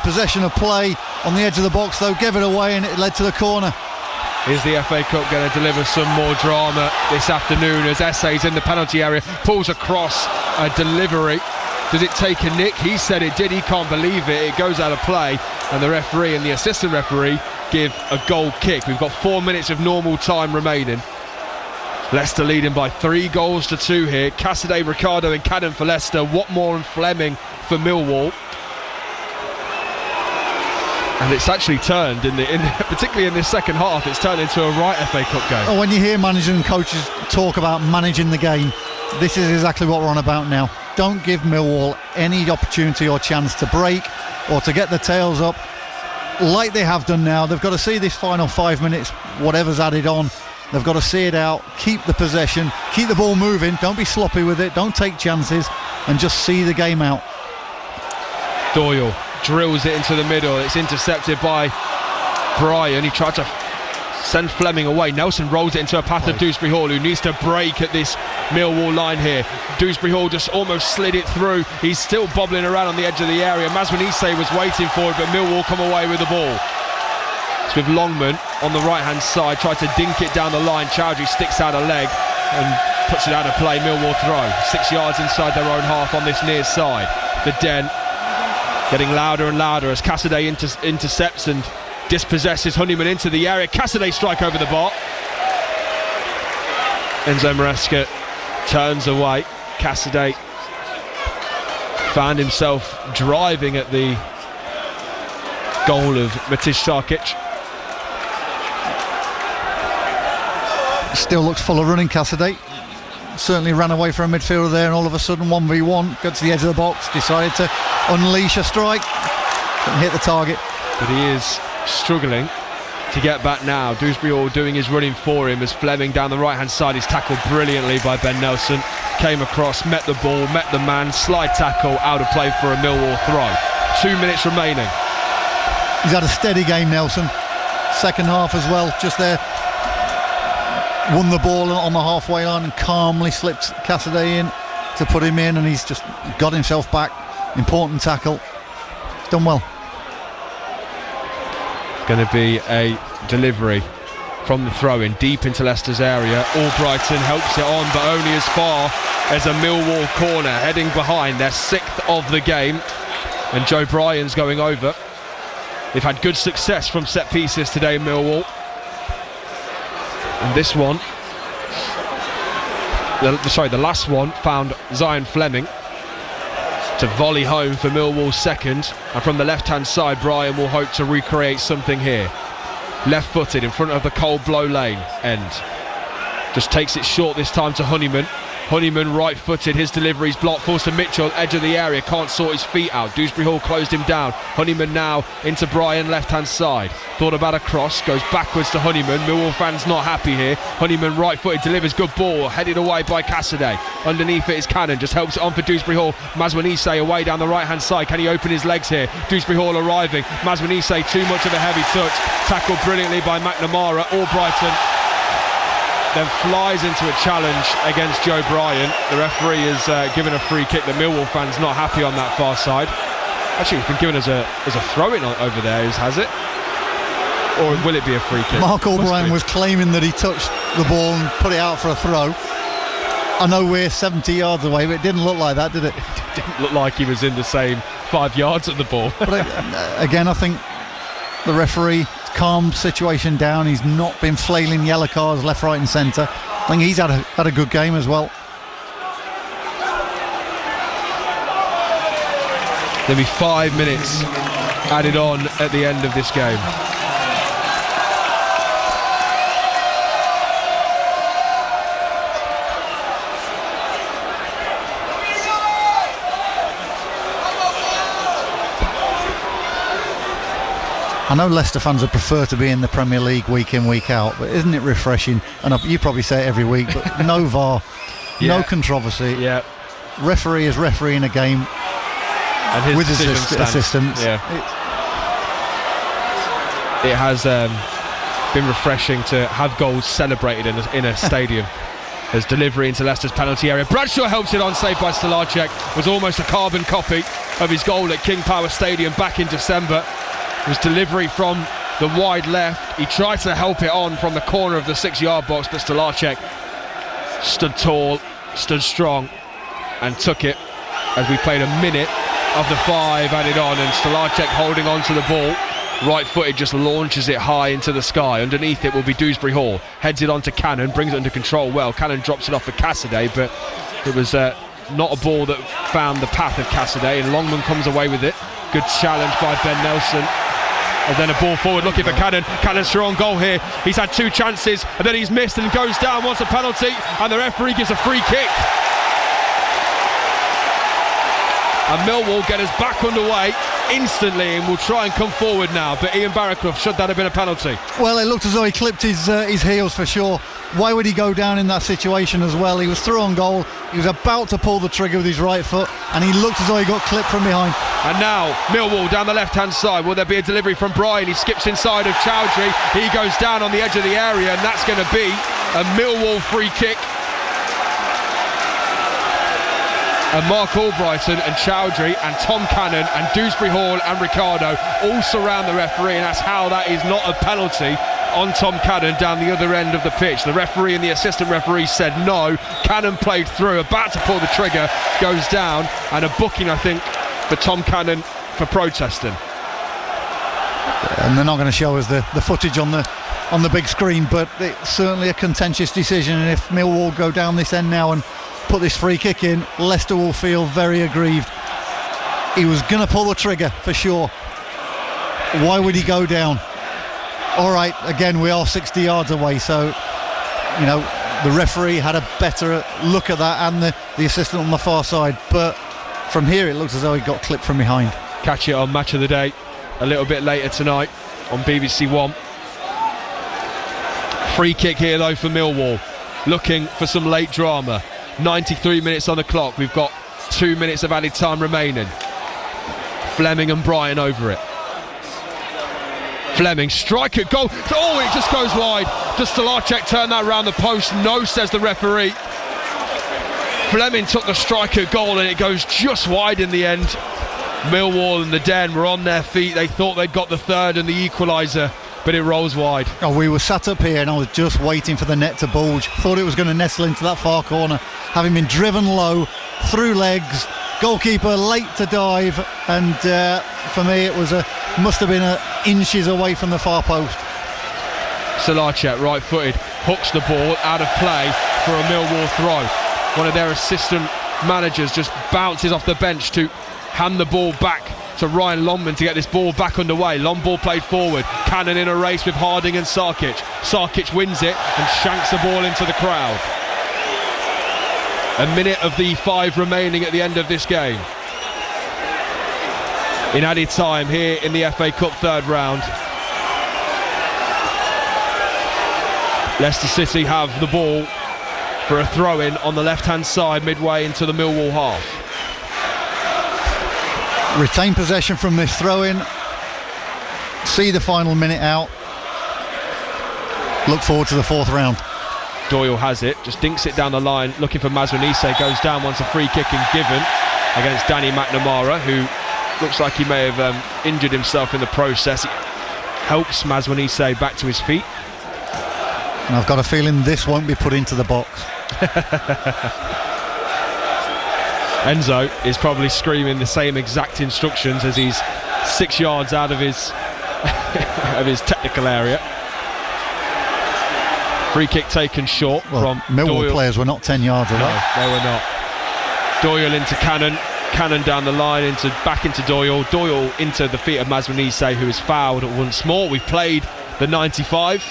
possession of play on the edge of the box, though, gave it away and it led to the corner. Is the FA Cup going to deliver some more drama this afternoon as Essay's in the penalty area, pulls across a delivery. Does it take a nick? He said it did, he can't believe it. It goes out of play and the referee and the assistant referee give a goal kick. We've got 4 minutes of normal time remaining. Leicester leading by 3 goals to 2 here. Cassidy, Ricardo and Cannon for Leicester, Watmore and Fleming for Millwall. And it's actually turned, particularly in this second half, it's turned into a right FA Cup game. Oh, when you hear managers and coaches talk about managing the game, this is exactly what we're on about now. Don't give Millwall any opportunity or chance to break or to get the tails up like they have done now. They've got to see this final 5 minutes, whatever's added on. They've got to see it out, keep the possession, keep the ball moving, don't be sloppy with it, don't take chances, and just see the game out. Doyle drills it into the middle, it's intercepted by Brian. He tried to send Fleming away. Nelson rolls it into a path of Dewsbury Hall, who needs to break at this Millwall line here. Dewsbury Hall just almost slid it through. He's still bobbling around on the edge of the area. Manuanisi was waiting for it, but Millwall come away with the ball. It's with Longman on the right hand side, tried to dink it down the line. Chowdhury sticks out a leg and puts it out of play. Millwall throw 6 yards inside their own half on this near side. The Den getting louder and louder as Cassidy intercepts and dispossesses Honeyman into the area. Cassidy strike over the bar. Enzo Maresca turns away. Cassidy found himself driving at the goal of Matić Sarkic. Still looks full of running, Cassidy. Certainly ran away from a midfielder there, and all of a sudden 1v1, got to the edge of the box, decided to unleash a strike, couldn't hit the target. But he is struggling to get back now. Dewsbury Hall doing his running for him as Fleming down the right hand side is tackled brilliantly by Ben Nelson. Came across, met the ball, met the man, slide tackle, out of play for a Millwall throw. 2 minutes remaining. He's had a steady game, Nelson. Second half as well, just there. Won the ball on the halfway line and calmly slipped Cassidy in to put him in, and he's just got himself back. Important tackle. Done well. Going to be a delivery from the throw-in deep into Leicester's area. Albrighton helps it on, but only as far as a Millwall corner, heading behind their 6th of the game. And Joe Bryan's going over. They've had good success from set pieces today, Millwall. And this one, the last one found Zion Fleming to volley home for Millwall's second. And from the left-hand side, Bryan will hope to recreate something here. Left-footed in front of the cold blow lane end. Just takes it short this time to Honeyman. Honeyman right-footed, his delivery's blocked, falls to Mitchell, edge of the area, can't sort his feet out. Dewsbury Hall closed him down. Honeyman now into Bryan, left-hand side. Thought about a cross, goes backwards to Honeyman. Millwall fans not happy here. Honeyman right-footed, delivers, good ball, headed away by Cassidy. Underneath it is Cannon, just helps it on for Dewsbury Hall. Mazwanise away down the right-hand side. Can he open his legs here? Dewsbury Hall arriving. Mazwanise, too much of a heavy touch. Tackled brilliantly by McNamara. Albrighton then flies into a challenge against Joe Bryan. The referee has given a free kick. The Millwall fans not happy on that far side. Actually, it's been given as a throw-in over there, has it? Or will it be a free kick? Mark Albrighton was claiming that he touched the ball and put it out for a throw. I know we're 70 yards away, but it didn't look like that, did it? It didn't look like he was in the same 5 yards of the ball. But again, I think the referee calmed situation down. He's not been flailing yellow cards left, right and centre. I think he's had a good game as well. There'll be 5 minutes added on at the end of this game. I know Leicester fans would prefer to be in the Premier League week in, week out, but isn't it refreshing? And you probably say it every week, but no VAR, no controversy. Yeah. Referee is refereeing a game and his with his assistants. Yeah. It has been refreshing to have goals celebrated in a stadium. There's delivery into Leicester's penalty area. Bradshaw helps it on, saved by Stolarczyk. Was almost a carbon copy of his goal at King Power Stadium back in December. It was delivery from the wide left. He tried to help it on from the corner of the 6-yard box, but Stolarczyk stood tall, stood strong, and took it as we played a minute of the 5 added on, and Stolarczyk holding on to the ball. Right-footed, just launches it high into the sky. Underneath it will be Dewsbury Hall. Heads it on to Cannon, brings it under control well. Cannon drops it off for Cassidy, but it was not a ball that found the path of Cassidy, and Longman comes away with it. Good challenge by Ben Nelson. And then a ball forward looking for Cannon. Cannon's through on goal here. He's had 2 chances and then he's missed and goes down, wants a penalty, and the referee gives a free kick. And Millwall get us back underway instantly and will try and come forward now. But Ian Barraclough, should that have been a penalty? Well, it looked as though he clipped his heels for sure. Why would he go down in that situation as well? He was through on goal. He was about to pull the trigger with his right foot, and he looked as though he got clipped from behind. And now Millwall down the left-hand side. Will there be a delivery from Bryan? He skips inside of Chowdhury. He goes down on the edge of the area, and that's going to be a Millwall free kick. And Mark Albrighton and Chowdhury and Tom Cannon and Dewsbury Hall and Ricardo all surround the referee, and that's how that is not a penalty on Tom Cannon down the other end of the pitch. The referee and the assistant referee said no. Cannon played through, about to pull the trigger, goes down, and a booking, I think, for Tom Cannon for protesting. And they're not going to show us the footage on the big screen, but it's certainly a contentious decision, and if Millwall go down this end now and put this free kick in, Leicester will feel very aggrieved. He was going to pull the trigger for sure. Why would he go down? All right, again, we are 60 yards away, so you know the referee had a better look at that, and the assistant on the far side, but from here it looks as though he got clipped from behind. Catch it on Match of the Day a little bit later tonight on BBC One. Free kick here though for Millwall, looking for some late drama. 93 minutes on the clock, we've got 2 minutes of added time remaining. Fleming and Bryan over it. Fleming, striker, goal, oh, it just goes wide. Does Stolarczyk turn that round the post? No, says the referee. Fleming took the striker goal and it goes just wide in the end. Millwall and the Den were on their feet, they thought they'd got the third and the equaliser, but it rolls wide. Oh, we were sat up here and I was just waiting for the net to bulge. Thought it was going to nestle into that far corner, having been driven low, through legs, goalkeeper late to dive, and for me it was must have been inches away from the far post. Stolarczyk, right footed, hooks the ball out of play for a Millwall throw. One of their assistant managers just bounces off the bench to hand the ball back to Ryan Longman to get this ball back underway. Long ball played forward, Cannon in a race with Harding and Sarkic. Sarkic wins it and shanks the ball into the crowd. A minute of the 5 remaining at the end of this game. In added time here in the FA Cup third round. Leicester City have the ball for a throw-in on the left-hand side midway into the Millwall half. Retain possession from this throw-in. See the final minute out. Look forward to the fourth round. Doyle has it, just dinks it down the line, looking for Mazwanise, goes down once a free kick and given against Danny McNamara, who looks like he may have injured himself in the process. It helps Mazwanise back to his feet. And I've got a feeling this won't be put into the box. Enzo is probably screaming the same exact instructions as he's 6 yards out of his of his technical area. Free kick taken short from Millwall Doyle. Players were not 10 yards away. No, they were not. Doyle into Cannon, Cannon down the line back into Doyle, Doyle into the feet of Mazwanise, who is fouled once more. We've played the 95.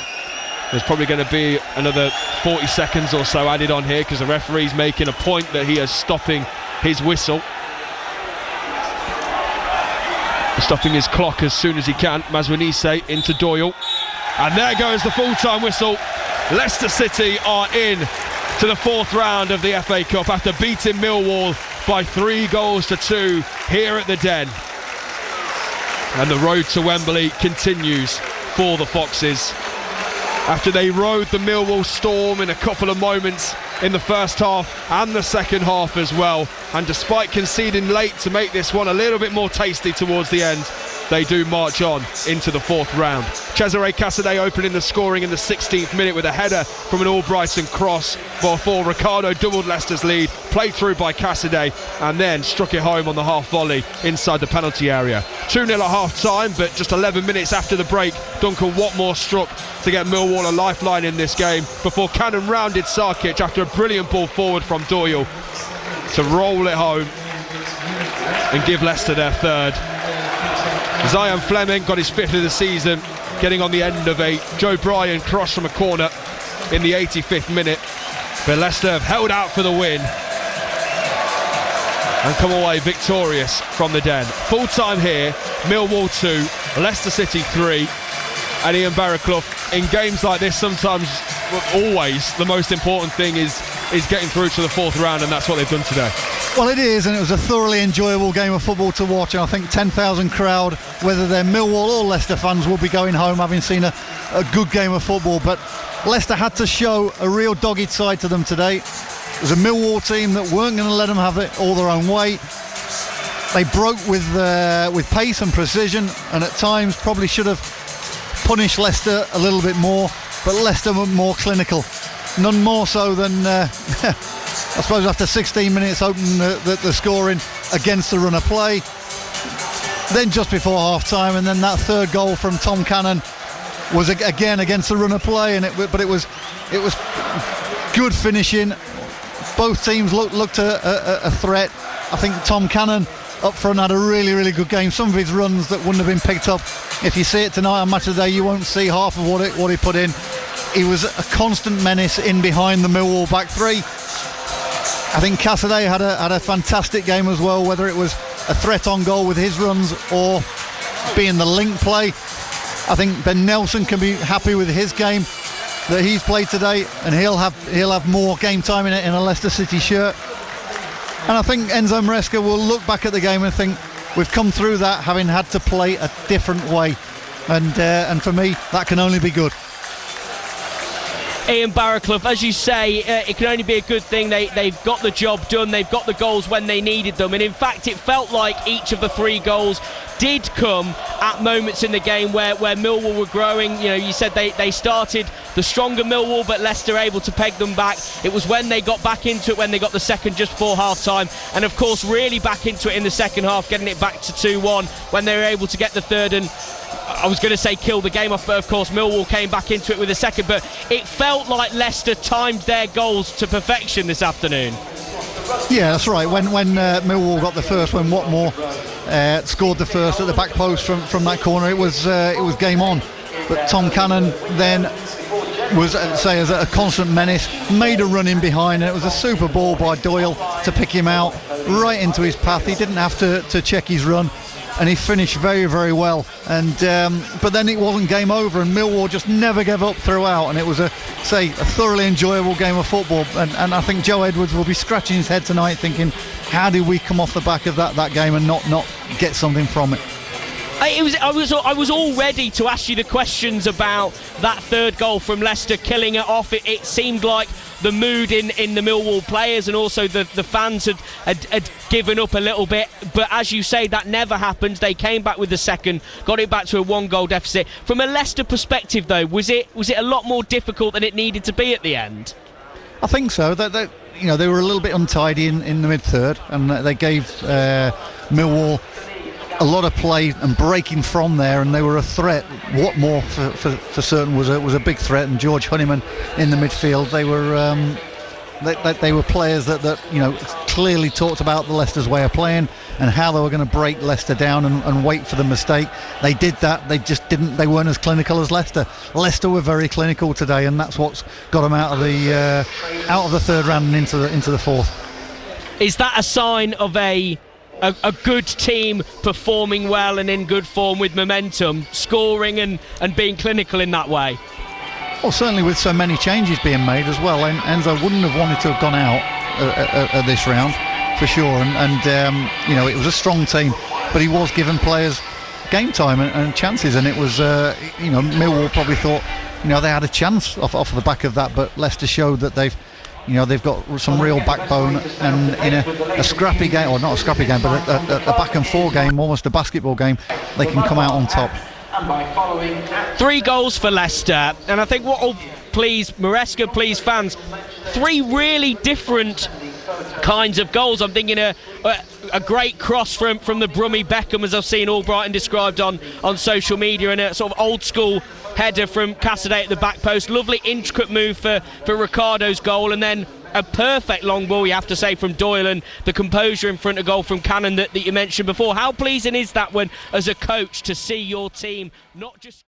There's probably going to be another 40 seconds or so added on here because the referee's making a point that he is stopping his whistle, stopping his clock as soon as he can. Mazwanise into Doyle, and there goes the full-time whistle. Leicester City are in to the fourth round of the FA Cup after beating Millwall by 3-2 here at the Den, and the road to Wembley continues for the Foxes after they rode the Millwall storm in a couple of moments in the first half and the second half as well, and despite conceding late to make this one a little bit more tasty towards the end, they do march on into the fourth round. Cesare Casadei opening the scoring in the 16th minute with a header from an Albrighton cross before Ricardo doubled Leicester's lead, played through by Casadei and then struck it home on the half volley inside the penalty area. 2-0 at half time, but just 11 minutes after the break, Duncan Watmore struck to get Millwall a lifeline in this game before Cannon rounded Sarkic after a brilliant ball forward from Doyle to roll it home and give Leicester their third. Zion Fleming got his 5th of the season, getting on the end of a Joe Bryan cross from a corner in the 85th minute, but Leicester have held out for the win and come away victorious from the Den. Full time here, Millwall 2, Leicester City 3, and Ian Barraclough, in games like this sometimes, always, the most important thing is getting through to the fourth round, and that's what they've done today. Well, it is, and it was a thoroughly enjoyable game of football to watch, and I think 10,000 crowd, whether they're Millwall or Leicester fans, will be going home having seen a good game of football. But Leicester had to show a real dogged side to them today. was a Millwall team that weren't going to let them have it all their own way. They broke with pace and precision, and at times probably should have punished Leicester a little bit more, but Leicester were more clinical. None more so than I suppose after 16 minutes opening the scoring against the run of play. Then just before half-time, and then that third goal from Tom Cannon was again against the run of play, but it was good finishing. Both teams looked a threat. I think Tom Cannon up front had a really good game. Some of his runs that wouldn't have been picked up. If you see it tonight on Match of the Day, you won't see half of what he put in. He was a constant menace in behind the Millwall back three. I think Cassidy had a fantastic game as well, whether it was a threat on goal with his runs or being the link play. I think Ben Nelson can be happy with his game that he's played today, and he'll have more game time in a Leicester City shirt. And I think Enzo Maresca will look back at the game and think we've come through that having had to play a different way, and for me that can only be good. Ian Barraclough, as you say, it can only be a good thing. They've got the job done. They've got the goals when they needed them. And in fact, it felt like each of the three goals did come at moments in the game where Millwall were growing. You know, you said they started the stronger Millwall, but Leicester able to peg them back. It was when they got back into it, when they got the second just before half-time. And, of course, really back into it in the second half, getting it back to 2-1 when they were able to get the third and I was going to say kill the game off, but of course Millwall came back into it with a second. But it felt like Leicester timed their goals to perfection this afternoon. Yeah, that's right. When Millwall got the first, when Watmore scored the first at the back post from that corner, it was game on. But Tom Cannon then was, say, as a constant menace, made a run in behind, and it was a super ball by Doyle to pick him out right into his path. He didn't have to check his run, and he finished very well. And but then it wasn't game over, and Millwall just never gave up throughout, and it was a thoroughly enjoyable game of football. And I think Joe Edwards will be scratching his head tonight thinking, how did we come off the back of that game and not get something from it? I was all ready to ask you the questions about that third goal from Leicester killing it off. It seemed like the mood in the Millwall players and also the fans had given up a little bit, but as you say, that never happened. They came back with the second, got it back to a 1-goal deficit. From a Leicester perspective though, was it a lot more difficult than it needed to be at the end? I think so. They were a little bit untidy in the mid-third, and they gave Millwall a lot of play and breaking from there, and they were a threat. Watmore for certain was a big threat, and George Honeyman in the midfield. They were players that clearly talked about the Leicester's way of playing and how they were going to break Leicester down and wait for the mistake. They did that. They just didn't. They weren't as clinical as Leicester. Leicester were very clinical today, and that's what's got them out of the third round and into the fourth. Is that a sign of a good team performing well and in good form with momentum, scoring and being clinical in that way? Well, certainly with so many changes being made as well, and Enzo wouldn't have wanted to have gone out at this round for sure, and it was a strong team, but he was giving players game time and chances, and it was Millwall probably thought they had a chance off the back of that, but Leicester showed that they've got some real backbone, and in a scrappy game, or not a scrappy game, but a back and forth game, almost a basketball game, they can come out on top. 3 goals for Leicester, and I think what will please Maresca, please fans, 3 really different kinds of goals. I'm thinking a great cross from the Brummie Beckham, as I've seen Albrighton described on social media, and a sort of old school header from Cassidy at the back post. Lovely intricate move for Ricardo's goal, and then a perfect long ball, you have to say, from Doyle, and the composure in front of goal from Cannon that you mentioned before. How pleasing is that when, as a coach, to see your team not just